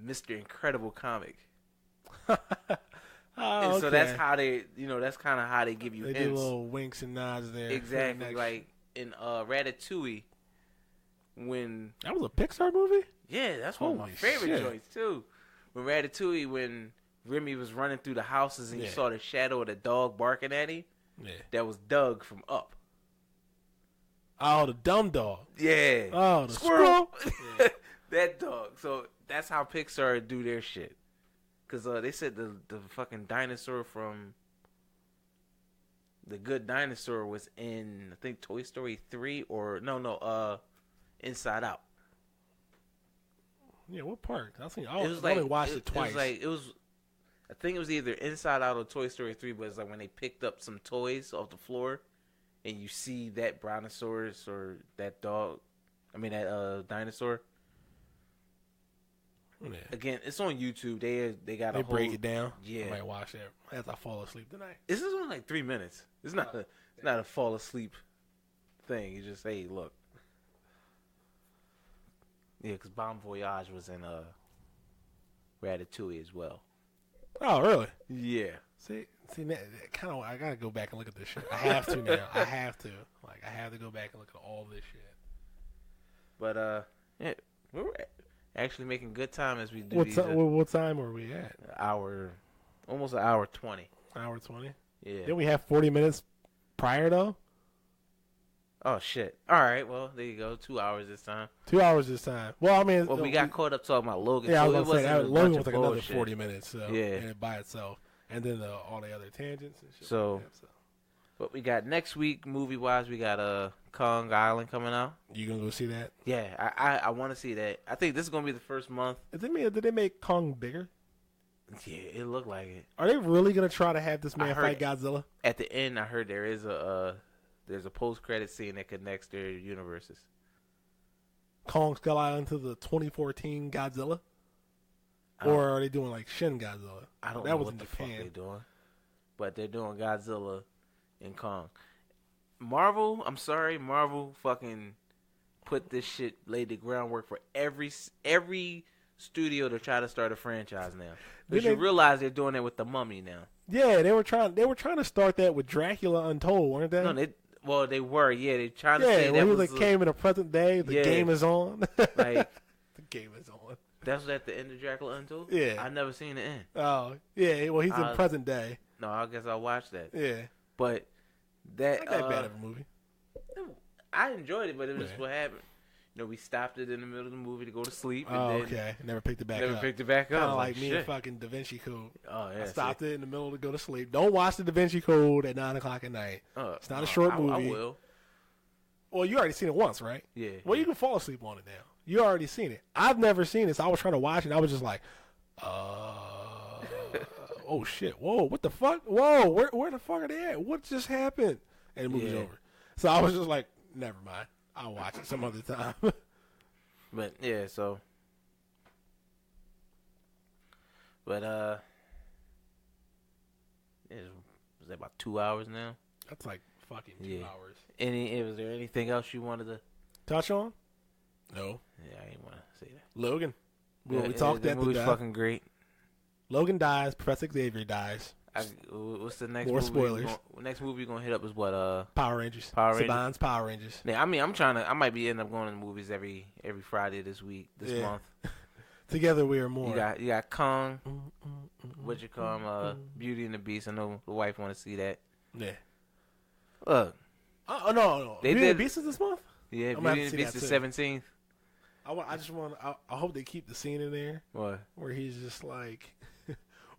Speaker 1: Mr. Incredible comic.
Speaker 2: Oh,
Speaker 1: so that's how they, that's kind of how they give you hints.
Speaker 2: They do little winks and nods there.
Speaker 1: Exactly. Like in Ratatouille, when...
Speaker 2: That was a Pixar movie?
Speaker 1: Yeah, that's one of my favorite joints, too. When Ratatouille, when Remy was running through the houses and you saw the shadow of the dog barking at him, that was Doug from Up.
Speaker 2: Oh, the dumb dog.
Speaker 1: Yeah.
Speaker 2: Oh, the squirrel.
Speaker 1: That dog. So that's how Pixar do their shit. Because they said the fucking dinosaur from The Good Dinosaur was in, I think, Toy Story 3 or, Inside Out.
Speaker 2: Yeah, what part? I only watched it twice.
Speaker 1: I think it was either Inside Out or Toy Story 3, but it's like when they picked up some toys off the floor and you see that brontosaurus or that dinosaur.
Speaker 2: Yeah.
Speaker 1: Again, it's on YouTube. They got
Speaker 2: they break it down.
Speaker 1: Yeah,
Speaker 2: I might watch that as I fall asleep tonight.
Speaker 1: This is only like 3 minutes. It's not a fall asleep thing. You just say, look. Yeah, because Bon Voyage was in Ratatouille as well.
Speaker 2: Oh, really?
Speaker 1: Yeah.
Speaker 2: See, kind of. I gotta go back and look at this shit. I have to now. I have to go back and look at all this shit.
Speaker 1: But we're actually making good time as we do
Speaker 2: what time are we at?
Speaker 1: Almost an hour 20.
Speaker 2: Hour 20?
Speaker 1: Yeah.
Speaker 2: Didn't we have 40 minutes prior, though?
Speaker 1: Oh shit! All right, well there you go. 2 hours this time.
Speaker 2: 2 hours this time. Well, I mean,
Speaker 1: Well, we got caught up talking about Logan.
Speaker 2: Yeah,
Speaker 1: so
Speaker 2: I was gonna say that Logan was like another
Speaker 1: bullshit.
Speaker 2: 40 minutes. So,
Speaker 1: yeah,
Speaker 2: and it by itself, and then all the other tangents and shit.
Speaker 1: So, what we got next week, movie wise, we got Kong Island coming out.
Speaker 2: You gonna go see that?
Speaker 1: Yeah, I want to see that. I think this is gonna be the first month.
Speaker 2: Did they make Kong bigger?
Speaker 1: Yeah, it looked like it.
Speaker 2: Are they really gonna try to have this man fight Godzilla?
Speaker 1: At the end, I heard there's a post-credit scene that connects their universes.
Speaker 2: Kong Skull Island to the 2014 Godzilla, or are they doing like Shin Godzilla?
Speaker 1: I don't know what the fuck they're doing, but they're doing Godzilla and Kong. Marvel, I'm sorry, Marvel fucking put this shit, laid the groundwork for every studio to try to start a franchise now. Because you realize they're doing it with the Mummy now.
Speaker 2: Yeah, they were trying to start that with Dracula Untold, weren't they?
Speaker 1: No, they were. Yeah, they trying to say that
Speaker 2: when
Speaker 1: was
Speaker 2: he came in the present day. The game is on.
Speaker 1: Like
Speaker 2: the game is on.
Speaker 1: That's at the end of Dracula Untold.
Speaker 2: Yeah,
Speaker 1: I never seen the end.
Speaker 2: Oh, yeah. Well, he's in present day.
Speaker 1: No, I guess I'll watch that.
Speaker 2: Yeah,
Speaker 1: but that
Speaker 2: not that bad of a movie.
Speaker 1: I enjoyed it, but it was just what happened. You know, we stopped it in the middle of the movie to go to sleep. And
Speaker 2: okay. Never picked it back up.
Speaker 1: Never picked it back up.
Speaker 2: Kind of like me and fucking Da Vinci Code.
Speaker 1: Oh, yeah.
Speaker 2: I stopped it in the middle to go to sleep. Don't watch the Da Vinci Code at 9 o'clock at night. It's not a short movie.
Speaker 1: I will.
Speaker 2: Well, you already seen it once, right?
Speaker 1: Yeah.
Speaker 2: Well, you can fall asleep on it now. You already seen it. I've never seen it, so I was trying to watch it, and I was just like, oh, shit. Whoa, what the fuck? Whoa, where the fuck are they at? What just happened? And the movie's over. So I was just like, never mind. I'll watch it some other time.
Speaker 1: But yeah, so. But was that about 2 hours now?
Speaker 2: That's like fucking 2 hours.
Speaker 1: Was there anything else you wanted to
Speaker 2: touch on? No.
Speaker 1: Yeah, I didn't want to say that.
Speaker 2: Logan. Well, we talked that.
Speaker 1: The movie's fucking great.
Speaker 2: Logan dies. Professor Xavier dies.
Speaker 1: What's the next?
Speaker 2: More spoilers.
Speaker 1: Next movie you're gonna hit up is what?
Speaker 2: Power Rangers. Saban's Power Rangers.
Speaker 1: Yeah, I mean, I might be end up going to the movies every Friday this month.
Speaker 2: Together we are more.
Speaker 1: You got Kong. What you call him? Beauty and the Beast. I know the wife want to see that.
Speaker 2: Yeah.
Speaker 1: Look.
Speaker 2: No. Beauty and the Beast is this month.
Speaker 1: Yeah, Beauty and the Beast is 17th.
Speaker 2: I hope they keep the scene in there.
Speaker 1: What?
Speaker 2: Where he's just like,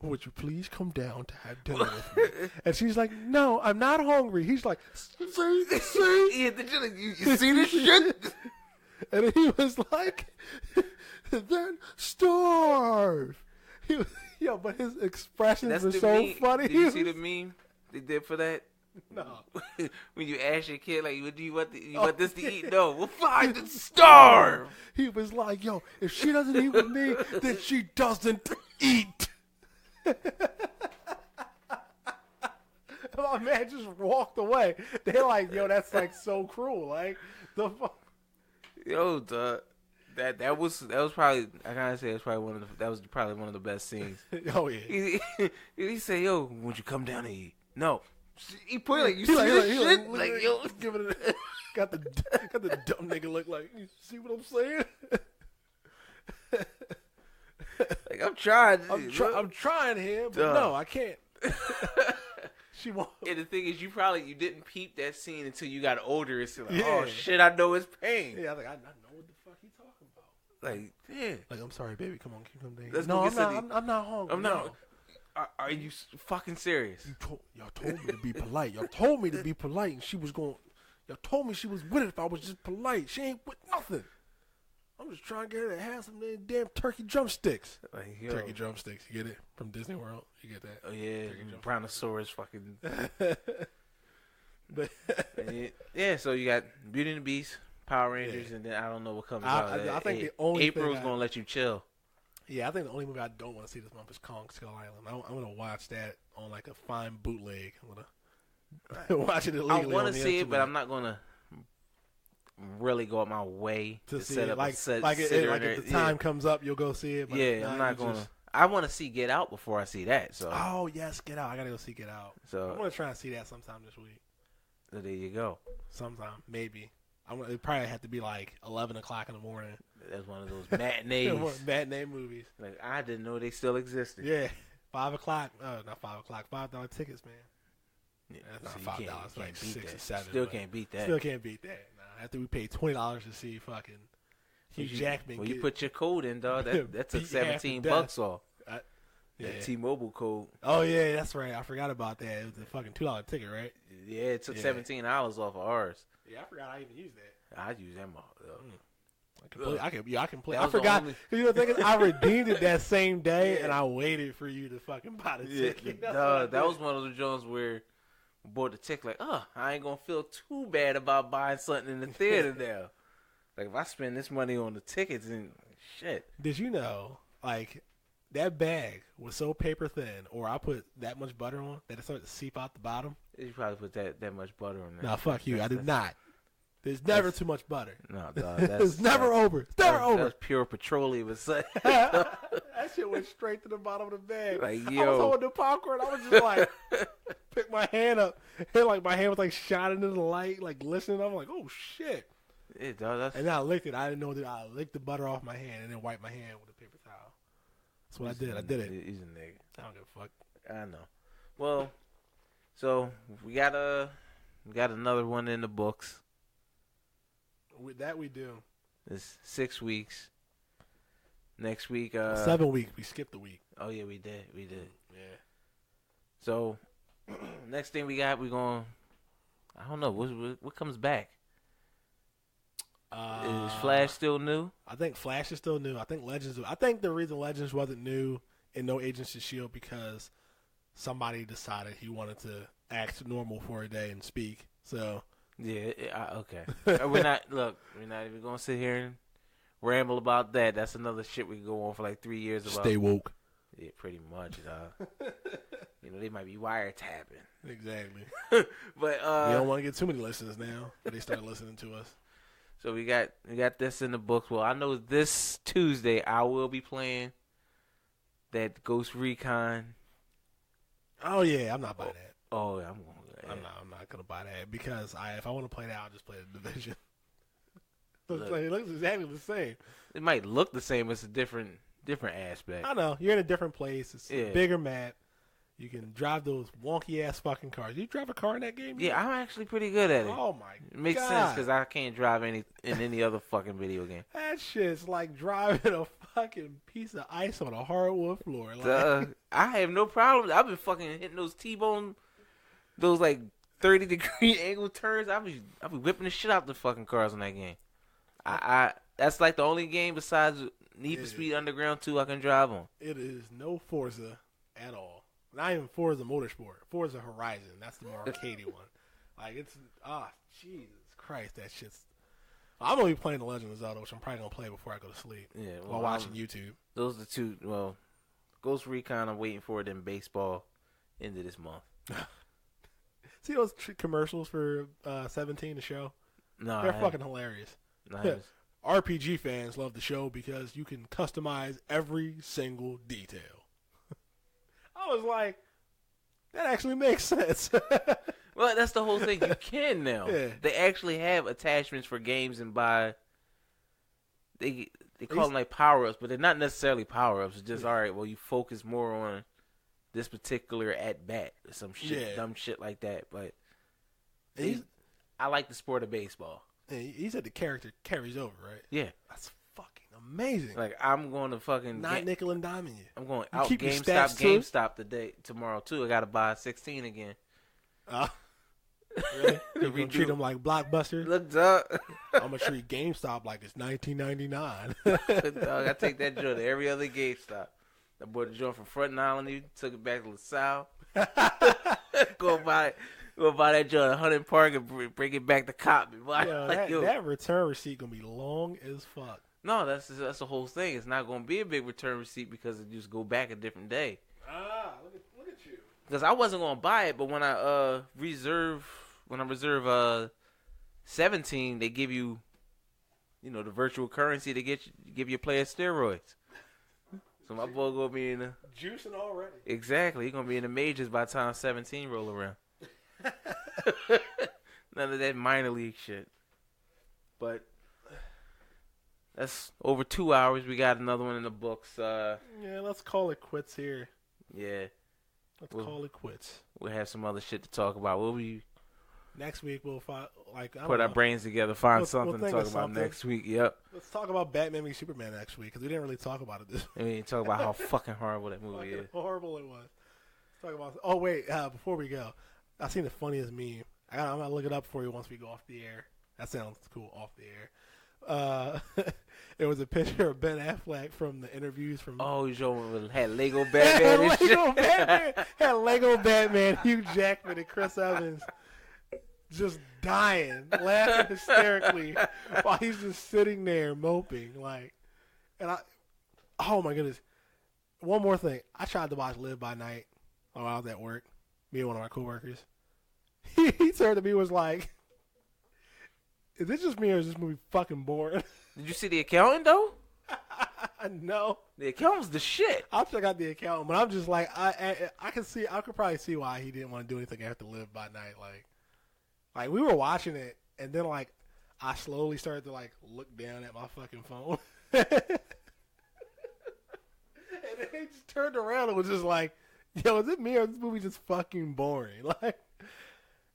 Speaker 2: would you please come down to have dinner with me? And she's like, no, I'm not hungry. He's like, see?
Speaker 1: Yeah, you see this shit?
Speaker 2: And he was like, then starve. But his expressions were so funny.
Speaker 1: Did you see the meme they did for that?
Speaker 2: No.
Speaker 1: When you ask your kid, like, do you want this to eat? No. Well, fine, then starve.
Speaker 2: He was like, yo, if she doesn't eat with me, then she doesn't eat. My man just walked away. They're like, yo, that's like so cruel. Like, the fuck.
Speaker 1: Yo, that was probably, I gotta say, that was probably one of the best scenes.
Speaker 2: Oh yeah.
Speaker 1: He said, yo, would you come down and eat? No. He put it like, you see this shit? Like, yo,
Speaker 2: give it got the dumb nigga look like, you see what I'm saying?
Speaker 1: Like, I'm trying.
Speaker 2: I'm trying here, but no, I can't. She won't.
Speaker 1: And the thing is, you didn't peep that scene until you got older. It's like, oh shit, I know his pain.
Speaker 2: Yeah, I know what the fuck he talking about.
Speaker 1: Like, yeah.
Speaker 2: Like, I'm sorry, baby. Come on, keep them
Speaker 1: days.
Speaker 2: No, I'm not hungry.
Speaker 1: I'm not. Are you fucking serious?
Speaker 2: Y'all told me to be polite. Y'all told me to be polite, and she was going. Y'all told me she was with it if I was just polite. She ain't with nothing. I'm just trying to get her to have some damn turkey drumsticks.
Speaker 1: Like,
Speaker 2: turkey drumsticks. You get it? From Disney World. You get that?
Speaker 1: Oh, yeah. Brontosaurus fucking. Yeah, so you got Beauty and the Beast, Power Rangers, and then I don't know what comes out.
Speaker 2: I think the only
Speaker 1: April's going to let you chill.
Speaker 2: Yeah, I think the only movie I don't want to see this month is Kong Skull Island. I'm going to watch that on like a fine bootleg. I'm going to watch it illegally.
Speaker 1: I want to see it, but I'm not going to really go out my way to see set
Speaker 2: it.
Speaker 1: Up
Speaker 2: like if the time comes up, you'll go see it. But
Speaker 1: I'm not going to. I want to see Get Out before I see that. So.
Speaker 2: Oh, yes, Get Out. I got to go see Get Out.
Speaker 1: So
Speaker 2: I'm going to try and see that sometime this week.
Speaker 1: So there you go.
Speaker 2: Sometime, maybe. It probably have to be like 11 o'clock in the morning.
Speaker 1: That's one of those matinees.
Speaker 2: Matinee movies.
Speaker 1: Like, I didn't know they still existed.
Speaker 2: Yeah. 5 o'clock. Not 5 o'clock. $5 tickets, man. That's
Speaker 1: So
Speaker 2: not
Speaker 1: you
Speaker 2: $5. It's like
Speaker 1: can't beat
Speaker 2: 6
Speaker 1: that.
Speaker 2: or 7.
Speaker 1: Still can't beat that.
Speaker 2: Still can't beat that. Nah, after we paid $20 to see fucking Hugh Jackman.
Speaker 1: Well, you put your code in, dog. That took $17 off.
Speaker 2: Yeah.
Speaker 1: That T-Mobile code.
Speaker 2: Oh yeah, that's right. I forgot about that. It was a fucking $2 ticket, right?
Speaker 1: Yeah, it took $17 off of ours.
Speaker 2: Yeah, I forgot I even used that.
Speaker 1: I use that.
Speaker 2: I can play.
Speaker 1: That
Speaker 2: I
Speaker 1: was the
Speaker 2: forgot.
Speaker 1: only-
Speaker 2: Cause you know the thing is, I redeemed it that same day, and I waited for you to fucking buy the ticket.
Speaker 1: That was one of those joints where we bought the ticket like, I ain't gonna feel too bad about buying something in the theater now. Like if I spend this money on the tickets and shit.
Speaker 2: Did you know, like, that bag was so paper thin, or I put that much butter on that it started to seep out the bottom?
Speaker 1: You probably put that much butter on there.
Speaker 2: No, fuck you. I did not. There's never too much butter.
Speaker 1: No, dog.
Speaker 2: It's never over. It's never over.
Speaker 1: That's pure petroleum.
Speaker 2: That shit went straight to the bottom of the bag.
Speaker 1: Like,
Speaker 2: I was holding the popcorn. I was just like, pick my hand up. And like my hand was like shining in the light, like glistening. I'm like, oh shit.
Speaker 1: Yeah, dog,
Speaker 2: And then I licked it. I didn't know that I licked the butter off my hand and then wiped my hand with a paper towel. That's what I did. I did it.
Speaker 1: He's a nigga.
Speaker 2: I don't give a fuck.
Speaker 1: I know. Well, so we got another one in the books.
Speaker 2: With that we do.
Speaker 1: It's 6 weeks. Next week,
Speaker 2: 7 weeks. We skipped a week.
Speaker 1: Oh yeah, we did.
Speaker 2: Yeah.
Speaker 1: So next thing we got, I don't know what comes back. Is Flash still new?
Speaker 2: I think Flash is still new. I think Legends. I think the reason Legends wasn't new in No Agents of S.H.I.E.L.D. because somebody decided he wanted to act normal for a day and speak. So
Speaker 1: yeah, okay. We're not even gonna sit here and ramble about that. That's another shit we can go on for like 3 years about.
Speaker 2: Stay woke.
Speaker 1: Yeah, pretty much. They might be wiretapping.
Speaker 2: Exactly.
Speaker 1: But
Speaker 2: we don't want to get too many listeners now. But they start listening to us.
Speaker 1: So we got this in the books. Well, I know this Tuesday I will be playing that Ghost Recon.
Speaker 2: Oh yeah, I'm not buying that.
Speaker 1: Oh, yeah,
Speaker 2: I'm not gonna buy that because if I want to play that, I'll just play the Division.
Speaker 1: Look,
Speaker 2: it looks exactly the same.
Speaker 1: It might look the same. It's a different aspect.
Speaker 2: I know you're in a different place. It's
Speaker 1: Yeah.
Speaker 2: a bigger map. You can drive those wonky ass fucking cars. You drive a car in that game?
Speaker 1: Yeah, I'm actually pretty good at it.
Speaker 2: Oh my
Speaker 1: It makes
Speaker 2: God.
Speaker 1: sense because I can't drive in any other fucking video game.
Speaker 2: That shit's like driving a fucking piece of ice on a hardwood floor. Like,
Speaker 1: I have no problem. I've been fucking hitting those T-bone, those like 30-degree angle turns. I be whipping the shit out the fucking cars in that game. That's like the only game besides Need for Speed Underground 2 I can drive on.
Speaker 2: It is no Forza at all. Not even Forza Motorsport. Forza Horizon. That's the more arcadey one. Like it's Jesus Christ, that shit's. I'm gonna be playing The Legend of Zelda, which I'm probably gonna play before I go to sleep.
Speaker 1: Yeah,
Speaker 2: while watching YouTube.
Speaker 1: Those are the two. Well, Ghost Recon, I'm waiting for it in baseball end of this month.
Speaker 2: See those commercials for 17, the show?
Speaker 1: No,
Speaker 2: they're fucking hilarious.
Speaker 1: No,
Speaker 2: RPG fans love the show because you can customize every single detail. I was like, that actually makes sense.
Speaker 1: Well, that's the whole thing. You can now.
Speaker 2: Yeah.
Speaker 1: They actually have attachments for games and they call them like power-ups, but they're not necessarily power-ups. It's just, all right, well, you focus more on this particular at-bat or some shit, dumb shit like that. But I like the sport of baseball.
Speaker 2: He said the character carries over, right?
Speaker 1: Yeah.
Speaker 2: That's fucking amazing.
Speaker 1: Like, I'm going to fucking...
Speaker 2: Not nickel and diming you.
Speaker 1: I'm going
Speaker 2: You
Speaker 1: out
Speaker 2: keep your stats
Speaker 1: GameStop tomorrow, too. I got to buy 16 again.
Speaker 2: Really? You're going to treat them like Blockbuster?
Speaker 1: Look, up.
Speaker 2: I'm going to treat GameStop like it's $19.99.
Speaker 1: Dog, I take that joint to every other GameStop. I bought the joint from Front Island. You took it back to LaSalle. Go buy that joint at Hunting Park and bring it back to Cotton.
Speaker 2: That return receipt going to be long as fuck.
Speaker 1: No, that's the whole thing. It's not going to be a big return receipt because it just go back a different day.
Speaker 2: Look at you.
Speaker 1: Because I wasn't going to buy it, but when I reserve 17, they give you, the virtual currency to give your player steroids. So my boy gonna be in the
Speaker 2: juicing already.
Speaker 1: Exactly, he gonna be in the majors by the time 17 roll around. None of that minor league shit. But that's over 2 hours. We got another one in the books.
Speaker 2: Yeah, let's call it quits here.
Speaker 1: Yeah.
Speaker 2: Let's call it quits.
Speaker 1: We'll have some other shit to talk about.
Speaker 2: Next week we'll
Speaker 1: put our brains together, find something to talk about next week. Yep.
Speaker 2: Let's talk about Batman v Superman next week because we didn't really talk about it this week.
Speaker 1: We didn't talk about how fucking horrible that movie is.
Speaker 2: Horrible it was. Let's talk about. Oh wait, before we go, I seen the funniest meme. I'm gonna look it up for you once we go off the air. That sounds cool off the air. It was a picture of Ben Affleck from the interviews from.
Speaker 1: Oh, you had Lego Batman and shit.
Speaker 2: Had Lego Batman, Hugh Jackman, and Chris Evans. Just dying, laughing hysterically while he's just sitting there moping. Oh my goodness. One more thing. I tried to watch Live by Night while I was at work. Me and one of my coworkers. He turned to me and was like, is this just me or is this movie fucking boring?
Speaker 1: Did you see The Accountant though?
Speaker 2: No.
Speaker 1: The Accountant's the shit.
Speaker 2: I'll check out The Accountant, but I'm just like, I could probably see why he didn't want to do anything after Live by Night. Like we were watching it, and then I slowly started to look down at my fucking phone, and then he just turned around and was just like, "Yo, is it me or is this movie just fucking boring?"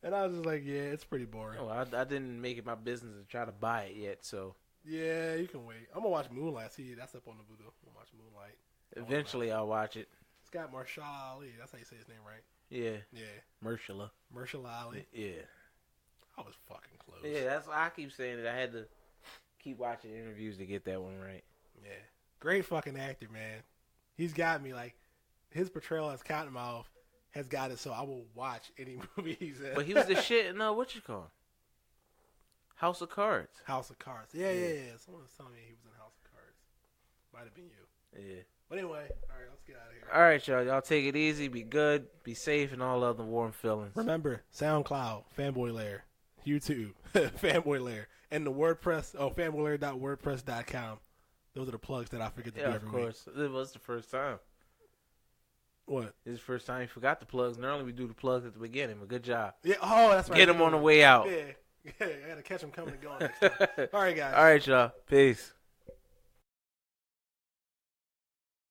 Speaker 2: And I was just like, "Yeah, it's pretty boring."
Speaker 1: Oh, I didn't make it my business to try to buy it yet, so.
Speaker 2: Yeah, you can wait. I'm gonna watch Moonlight. See, that's up on the Voodoo. I'm gonna watch Moonlight.
Speaker 1: Eventually, I'll watch it.
Speaker 2: It's got Mahershala Ali. That's how you say his name, right?
Speaker 1: Yeah.
Speaker 2: Yeah.
Speaker 1: Mahershala
Speaker 2: Ali.
Speaker 1: Yeah.
Speaker 2: I was fucking close.
Speaker 1: Yeah, that's why I keep saying that. I had to keep watching interviews to get that one right.
Speaker 2: Yeah. Great fucking actor, man. He's got me. His portrayal as Cottonmouth has got it so I will watch any movie he's in.
Speaker 1: But he was the shit in, what you call House of Cards.
Speaker 2: House of Cards. Yeah. Someone was telling me he was in House of Cards. Might have been you.
Speaker 1: Yeah.
Speaker 2: But anyway, all right, let's get out of here.
Speaker 1: All right, y'all. Y'all take it easy. Be good. Be safe and all other warm feelings.
Speaker 2: Remember, SoundCloud, Fanboy Lair. YouTube, Fanboy Lair, and the WordPress, fanboylair.wordpress.com. Those are the plugs that I forget to do every week. Yeah, of
Speaker 1: course. It was the first time.
Speaker 2: What?
Speaker 1: It's the first time you forgot the plugs. Normally we do the plugs at the beginning, but good job.
Speaker 2: Yeah. Oh, that's right.
Speaker 1: Get them on the way out.
Speaker 2: Yeah. I got to catch them coming and going next time. All right, guys.
Speaker 1: All right, y'all. Peace.